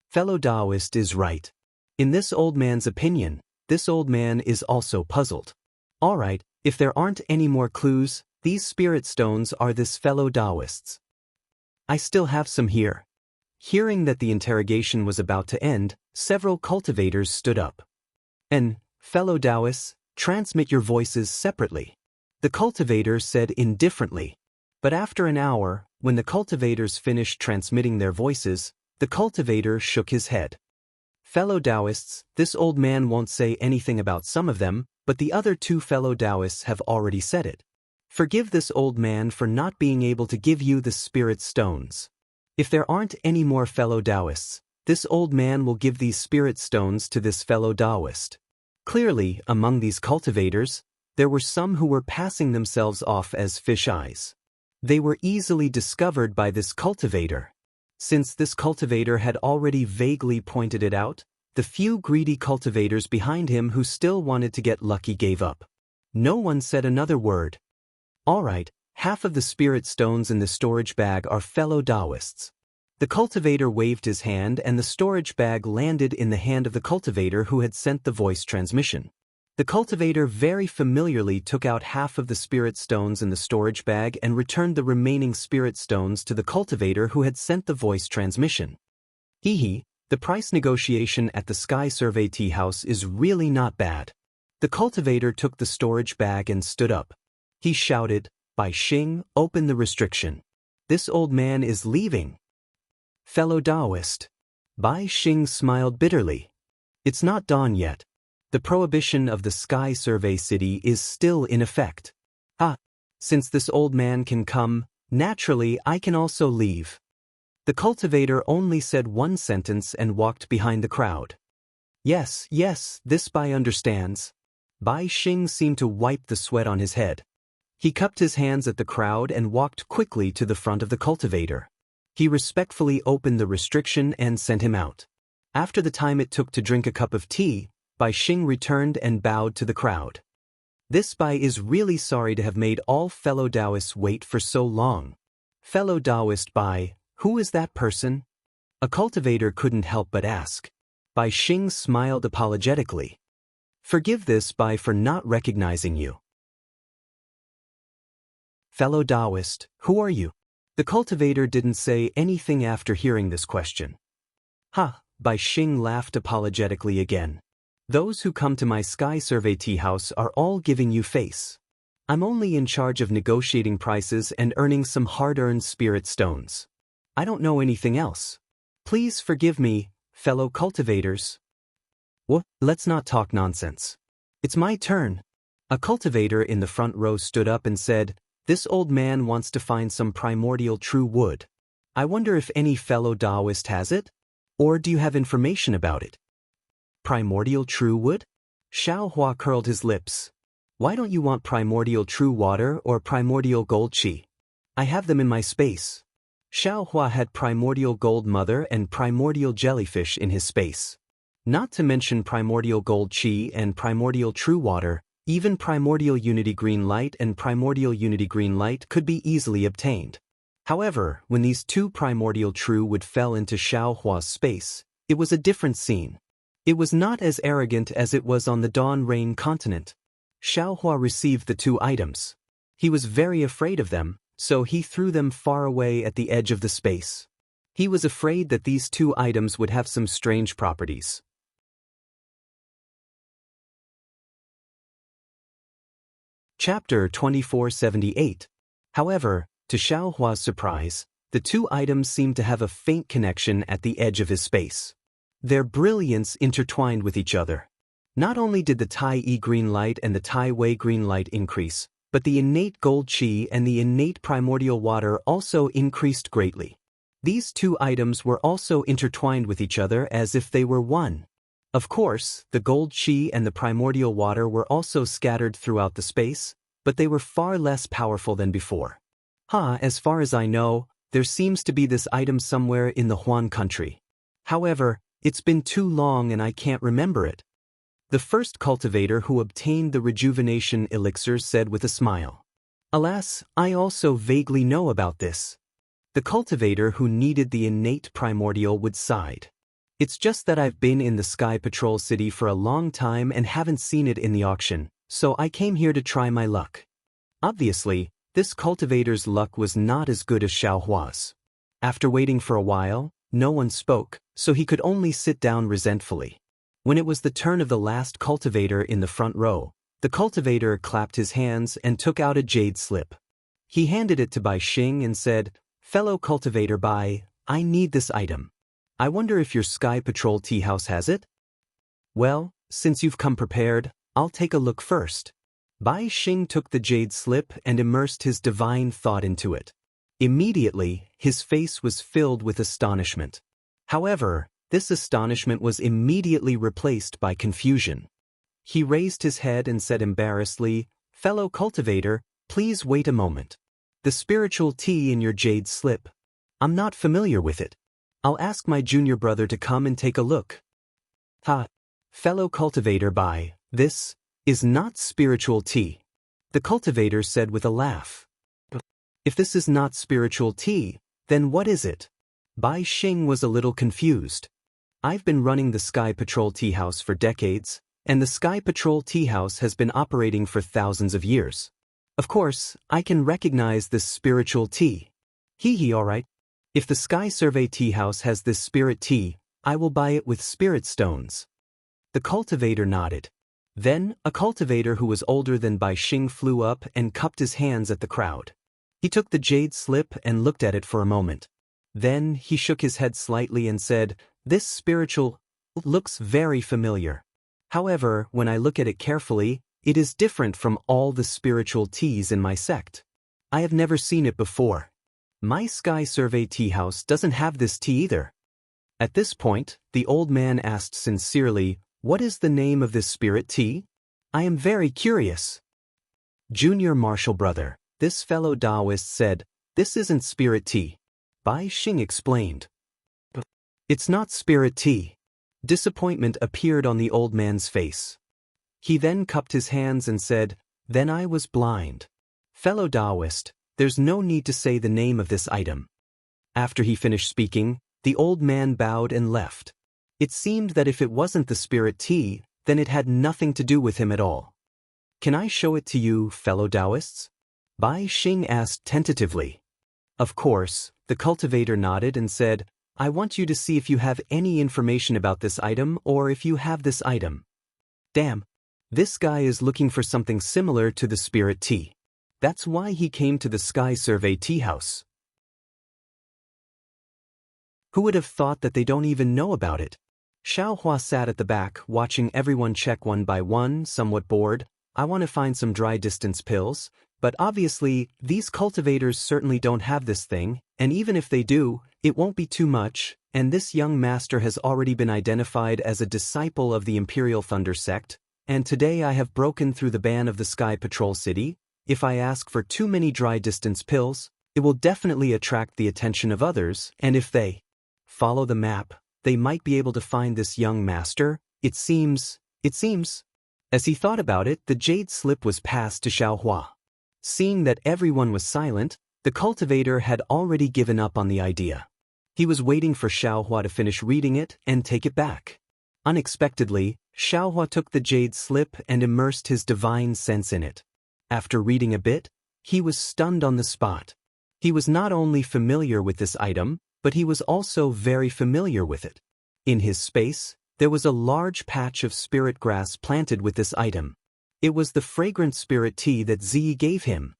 Fellow Taoist is right. In this old man's opinion, this old man is also puzzled. All right, if there aren't any more clues, these spirit stones are this fellow Taoist's. I still have some here. Hearing that the interrogation was about to end, several cultivators stood up. And, fellow Taoists, transmit your voices separately. The cultivator said indifferently. But after an hour, when the cultivators finished transmitting their voices, the cultivator shook his head. Fellow Taoists, this old man won't say anything about some of them, but the other two fellow Taoists have already said it. Forgive this old man for not being able to give you the spirit stones. If there aren't any more fellow Taoists, this old man will give these spirit stones to this fellow Taoist. Clearly, among these cultivators, there were some who were passing themselves off as fish eyes. They were easily discovered by this cultivator. Since this cultivator had already vaguely pointed it out, the few greedy cultivators behind him who still wanted to get lucky gave up. No one said another word. All right, half of the spirit stones in the storage bag are fellow Taoists. The cultivator waved his hand and the storage bag landed in the hand of the cultivator who had sent the voice transmission. The cultivator very familiarly took out half of the spirit stones in the storage bag and returned the remaining spirit stones to the cultivator who had sent the voice transmission. The price negotiation at the Sky Survey Tea House is really not bad. The cultivator took the storage bag and stood up. He shouted, Bai Xing, open the restriction. This old man is leaving. Fellow Taoist. Bai Xing smiled bitterly. It's not dawn yet. The prohibition of the Sky Survey City is still in effect. Since this old man can come, naturally I can also leave. The cultivator only said one sentence and walked behind the crowd. Yes, yes, this Bai understands. Bai Xing seemed to wipe the sweat on his head. He cupped his hands at the crowd and walked quickly to the front of the cultivator. He respectfully opened the restriction and sent him out. After the time it took to drink a cup of tea, Bai Xing returned and bowed to the crowd. This Bai is really sorry to have made all fellow Taoists wait for so long. Fellow Taoist Bai, who is that person? A cultivator couldn't help but ask. Bai Xing smiled apologetically. Forgive this Bai for not recognizing you. Fellow Taoist, who are you? The cultivator didn't say anything after hearing this question. Ha, Bai Xing laughed apologetically again. Those who come to my Sky Survey tea house are all giving you face. I'm only in charge of negotiating prices and earning some hard-earned spirit stones. I don't know anything else. Please forgive me, fellow cultivators. What? Let's not talk nonsense. It's my turn. A cultivator in the front row stood up and said, "This old man wants to find some primordial true wood. I wonder if any fellow Taoist has it? Or do you have information about it?" Primordial true wood? Xiao Hua curled his lips. Why don't you want primordial true water or primordial gold qi? I have them in my space. Xiao Hua had primordial gold mother and primordial jellyfish in his space. Not to mention primordial gold qi and primordial true water, even primordial unity green light and primordial unity green light could be easily obtained. However, when these two primordial true wood fell into Xiao Hua's space, it was a different scene. It was not as arrogant as it was on the Dawn Rain continent. Xiao Hua received the two items. He was very afraid of them, so he threw them far away at the edge of the space. He was afraid that these two items would have some strange properties. Chapter 2478. However, to Xiao Hua's surprise, the two items seemed to have a faint connection at the edge of his space. Their brilliance intertwined with each other. Not only did the Tai Yi green light and the Tai Wei green light increase, but the innate gold qi and the innate primordial water also increased greatly. These two items were also intertwined with each other as if they were one. Of course, the gold qi and the primordial water were also scattered throughout the space, but they were far less powerful than before. As far as I know, there seems to be this item somewhere in the Huan country. However, it's been too long and I can't remember it. The first cultivator who obtained the rejuvenation elixir said with a smile. Alas, I also vaguely know about this. The cultivator who needed the innate primordial wood sighed. It's just that I've been in the Sky Patrol City for a long time and haven't seen it in the auction, so I came here to try my luck. Obviously, this cultivator's luck was not as good as Xiao Hua's. After waiting for a while, no one spoke, so he could only sit down resentfully. When it was the turn of the last cultivator in the front row, the cultivator clapped his hands and took out a jade slip. He handed it to Bai Xing and said, "Fellow cultivator Bai, I need this item. I wonder if your Sky Patrol tea house has it?" "Well, since you've come prepared, I'll take a look first." Bai Xing took the jade slip and immersed his divine thought into it. Immediately, his face was filled with astonishment. However, this astonishment was immediately replaced by confusion. He raised his head and said embarrassedly, "Fellow cultivator, please wait a moment. The spiritual tea in your jade slip. I'm not familiar with it. I'll ask my junior brother to come and take a look." Fellow cultivator Bai, this is not spiritual tea. The cultivator said with a laugh. If this is not spiritual tea, then what is it? Bai Xing was a little confused. I've been running the Sky Patrol Tea House for decades, and the Sky Patrol Tea House has been operating for thousands of years. Of course, I can recognize this spiritual tea. Alright. If the Sky Survey Tea House has this spirit tea, I will buy it with spirit stones. The cultivator nodded. Then, a cultivator who was older than Bai Xing flew up and cupped his hands at the crowd. He took the jade slip and looked at it for a moment. Then, he shook his head slightly and said, "This spiritual looks very familiar. However, when I look at it carefully, it is different from all the spiritual teas in my sect. I have never seen it before. My Sky Survey tea house doesn't have this tea either." At this point, the old man asked sincerely, What is the name of this spirit tea? I am very curious. Junior Marshall brother, this fellow Taoist said, this isn't spirit tea. Bai Xing explained. It's not spirit tea. Disappointment appeared on the old man's face. He then cupped his hands and said, then I was blind. Fellow Taoist, there's no need to say the name of this item. After he finished speaking, the old man bowed and left. It seemed that if it wasn't the spirit tea, then it had nothing to do with him at all. Can I show it to you, fellow Taoists? Bai Xing asked tentatively. Of course, the cultivator nodded and said, I want you to see if you have any information about this item or if you have this item. Damn, this guy is looking for something similar to the spirit tea. That's why he came to the Sky Survey Tea House. Who would have thought that they don't even know about it? Xiaohua sat at the back, watching everyone check one by one, somewhat bored. I want to find some dry distance pills, but obviously, these cultivators certainly don't have this thing, and even if they do, it won't be too much, and this young master has already been identified as a disciple of the Imperial Thunder sect, and today I have broken through the ban of the Sky Patrol City. If I ask for too many dry distance pills, it will definitely attract the attention of others, and if they follow the map, they might be able to find this young master. It seems. As he thought about it, the jade slip was passed to Xiaohua. Seeing that everyone was silent, the cultivator had already given up on the idea. He was waiting for Xiaohua to finish reading it and take it back. Unexpectedly, Xiaohua took the jade slip and immersed his divine sense in it. After reading a bit, he was stunned on the spot. He was not only familiar with this item, but he was also very familiar with it. In his space, there was a large patch of spirit grass planted with this item. It was the fragrant spirit tea that Zi gave him.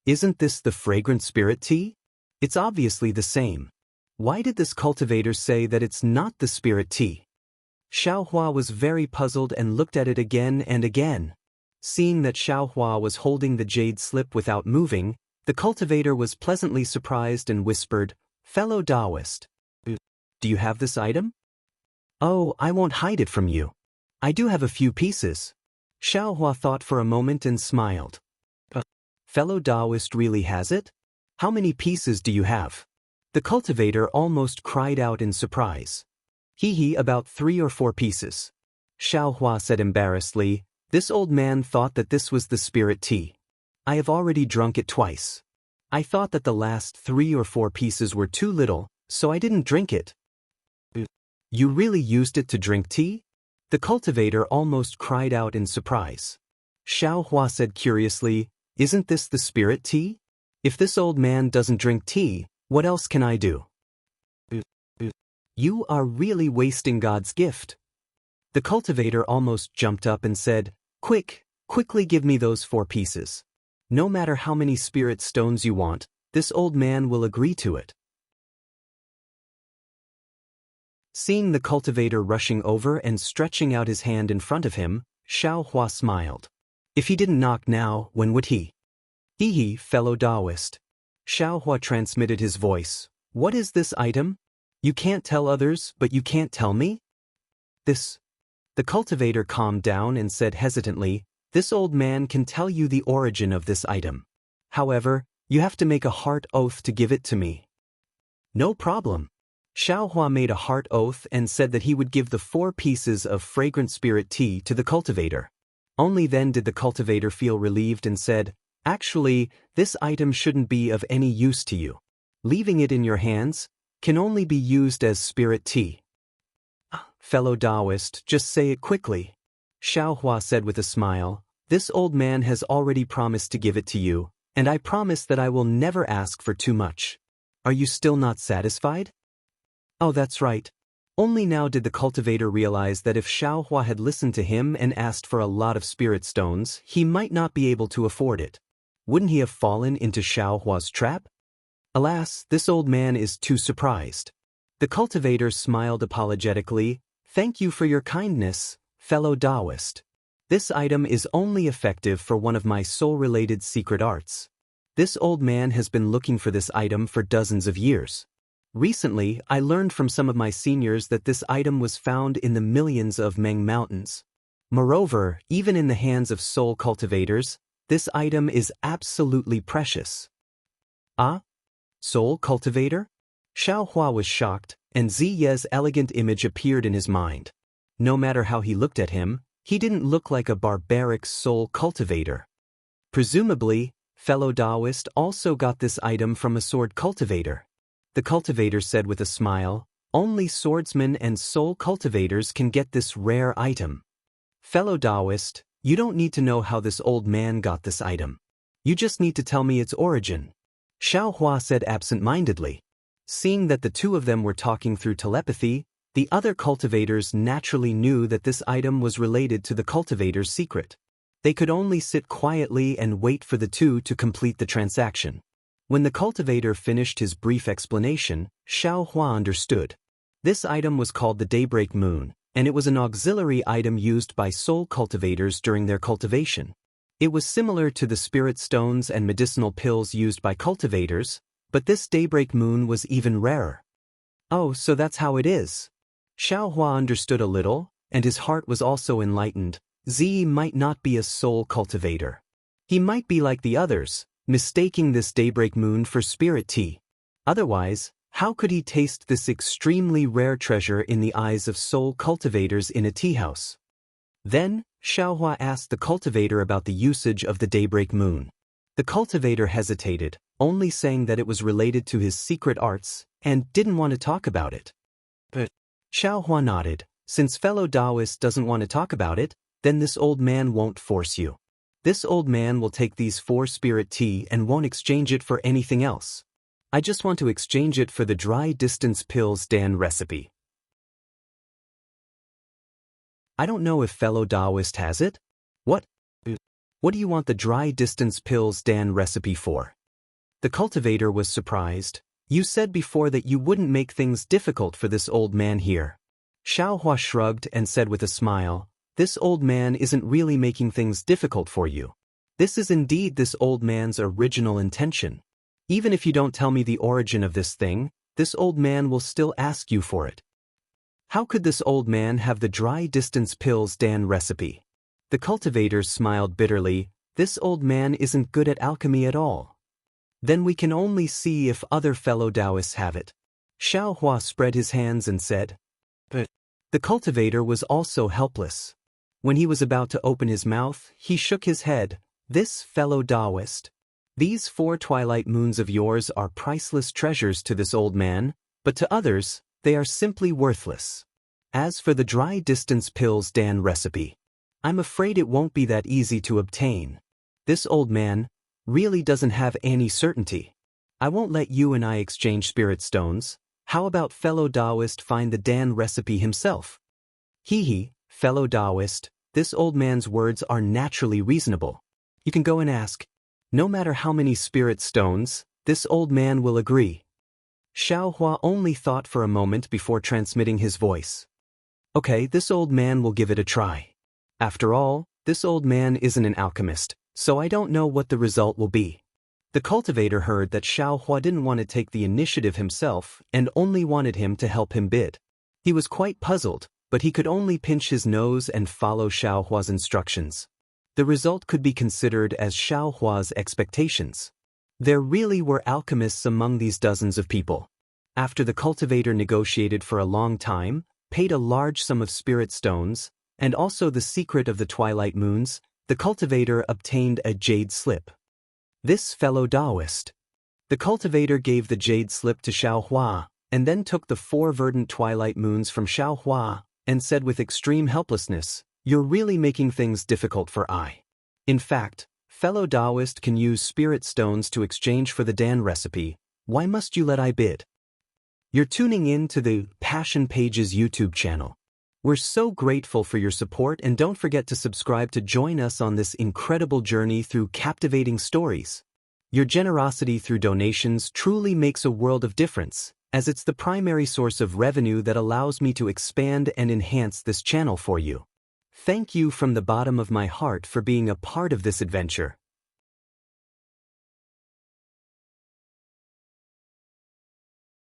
Isn't this the fragrant spirit tea? It's obviously the same. Why did this cultivator say that it's not the spirit tea? Xiaohua was very puzzled and looked at it again and again. Seeing that Xiaohua was holding the jade slip without moving, the cultivator was pleasantly surprised and whispered, Fellow Taoist, do you have this item? Oh, I won't hide it from you. I do have a few pieces. Xiaohua thought for a moment and smiled. Fellow Taoist really has it? How many pieces do you have? The cultivator almost cried out in surprise. About 3 or 4 pieces. Xiaohua said embarrassedly, this old man thought that this was the spirit tea. I have already drunk it twice. I thought that the last 3 or 4 pieces were too little, so I didn't drink it. You really used it to drink tea? The cultivator almost cried out in surprise. Xiaohua said curiously, isn't this the spirit tea? If this old man doesn't drink tea, what else can I do? You are really wasting God's gift. The cultivator almost jumped up and said, quickly give me those 4 pieces. No matter how many spirit stones you want, this old man will agree to it. Seeing the cultivator rushing over and stretching out his hand in front of him, Xiaohua smiled. If he didn't knock now, when would he? Fellow Taoist. Xiaohua transmitted his voice. What is this item? You can't tell others, but you can't tell me? This. The cultivator calmed down and said hesitantly, this old man can tell you the origin of this item. However, you have to make a heart oath to give it to me. No problem. Xiaohua made a heart oath and said that he would give the 4 pieces of fragrant spirit tea to the cultivator. Only then did the cultivator feel relieved and said, actually, this item shouldn't be of any use to you. Leaving it in your hands can only be used as spirit tea. Fellow Taoist, just say it quickly. Xiaohua said with a smile, this old man has already promised to give it to you, and I promise that I will never ask for too much. Are you still not satisfied? Oh, that's right. Only now did the cultivator realize that if Xiaohua had listened to him and asked for a lot of spirit stones, he might not be able to afford it. Wouldn't he have fallen into Xiaohua's trap? Alas, this old man is too surprised. The cultivator smiled apologetically. Thank you for your kindness, fellow Taoist. This item is only effective for one of my soul-related secret arts. This old man has been looking for this item for dozens of years. Recently, I learned from some of my seniors that this item was found in the millions of Meng Mountains. Moreover, even in the hands of soul cultivators, this item is absolutely precious. Ah? Soul cultivator? Xiao Hua was shocked, and Ziye's elegant image appeared in his mind. No matter how he looked at him, he didn't look like a barbaric soul cultivator. Presumably, fellow Taoist also got this item from a sword cultivator. The cultivator said with a smile, only swordsmen and soul cultivators can get this rare item. Fellow Taoist, you don't need to know how this old man got this item. You just need to tell me its origin. Xiao Hua said absent-mindedly. Seeing that the two of them were talking through telepathy, the other cultivators naturally knew that this item was related to the cultivator's secret. They could only sit quietly and wait for the two to complete the transaction. When the cultivator finished his brief explanation, Xiao Hua understood. This item was called the Daybreak Moon, and it was an auxiliary item used by soul cultivators during their cultivation. It was similar to the spirit stones and medicinal pills used by cultivators, but this Daybreak Moon was even rarer. Oh, so that's how it is. Xiao Hua understood a little, and his heart was also enlightened. Zi might not be a soul cultivator. He might be like the others, mistaking this Daybreak Moon for spirit tea. Otherwise, how could he taste this extremely rare treasure in the eyes of soul cultivators in a tea house? Then, Xiao Hua asked the cultivator about the usage of the Daybreak Moon. The cultivator hesitated, only saying that it was related to his secret arts, and didn't want to talk about it. But Xiao Hua nodded. Since fellow Taoist doesn't want to talk about it, then this old man won't force you. This old man will take these 4 spirit tea and won't exchange it for anything else. I just want to exchange it for the dry distance pills Dan recipe. I don't know if fellow Taoist has it. What do you want the dry distance pills Dan recipe for? The cultivator was surprised. You said before that you wouldn't make things difficult for this old man here. Xiao Hua shrugged and said with a smile, this old man isn't really making things difficult for you. This is indeed this old man's original intention. Even if you don't tell me the origin of this thing, this old man will still ask you for it. How could this old man have the dry distance pills Dan recipe? The cultivator smiled bitterly. This old man isn't good at alchemy at all. Then we can only see if other fellow Taoists have it. Xiao Hua spread his hands and said. But the cultivator was also helpless. When he was about to open his mouth, he shook his head. This fellow Taoist. These 4 twilight moons of yours are priceless treasures to this old man, but to others, they are simply worthless. As for the dry distance pills Dan recipe, I'm afraid it won't be that easy to obtain. This old man really doesn't have any certainty. I won't let you and I exchange spirit stones. How about fellow Taoist find the Dan recipe himself? Hee, fellow Taoist, this old man's words are naturally reasonable. You can go and ask. No matter how many spirit stones, this old man will agree. Xiao Hua only thought for a moment before transmitting his voice. Okay, this old man will give it a try. After all, this old man isn't an alchemist, so I don't know what the result will be. The cultivator heard that Xiao Hua didn't want to take the initiative himself and only wanted him to help him bid. He was quite puzzled, but he could only pinch his nose and follow Xiao Hua's instructions. The result could be considered as Xiao Hua's expectations. There really were alchemists among these dozens of people. After the cultivator negotiated for a long time, paid a large sum of spirit stones, and also the secret of the twilight moons, the cultivator obtained a jade slip. This fellow Taoist. The cultivator gave the jade slip to Xiao Hua, and then took the 4 verdant twilight moons from Xiao Hua, and said with extreme helplessness, you're really making things difficult for I. In fact, fellow Taoist can use spirit stones to exchange for the Dan recipe. Why must you let I bid? You're tuning in to the Passion Pages YouTube channel. We're so grateful for your support, and don't forget to subscribe to join us on this incredible journey through captivating stories. Your generosity through donations truly makes a world of difference, as it's the primary source of revenue that allows me to expand and enhance this channel for you. Thank you from the bottom of my heart for being a part of this adventure.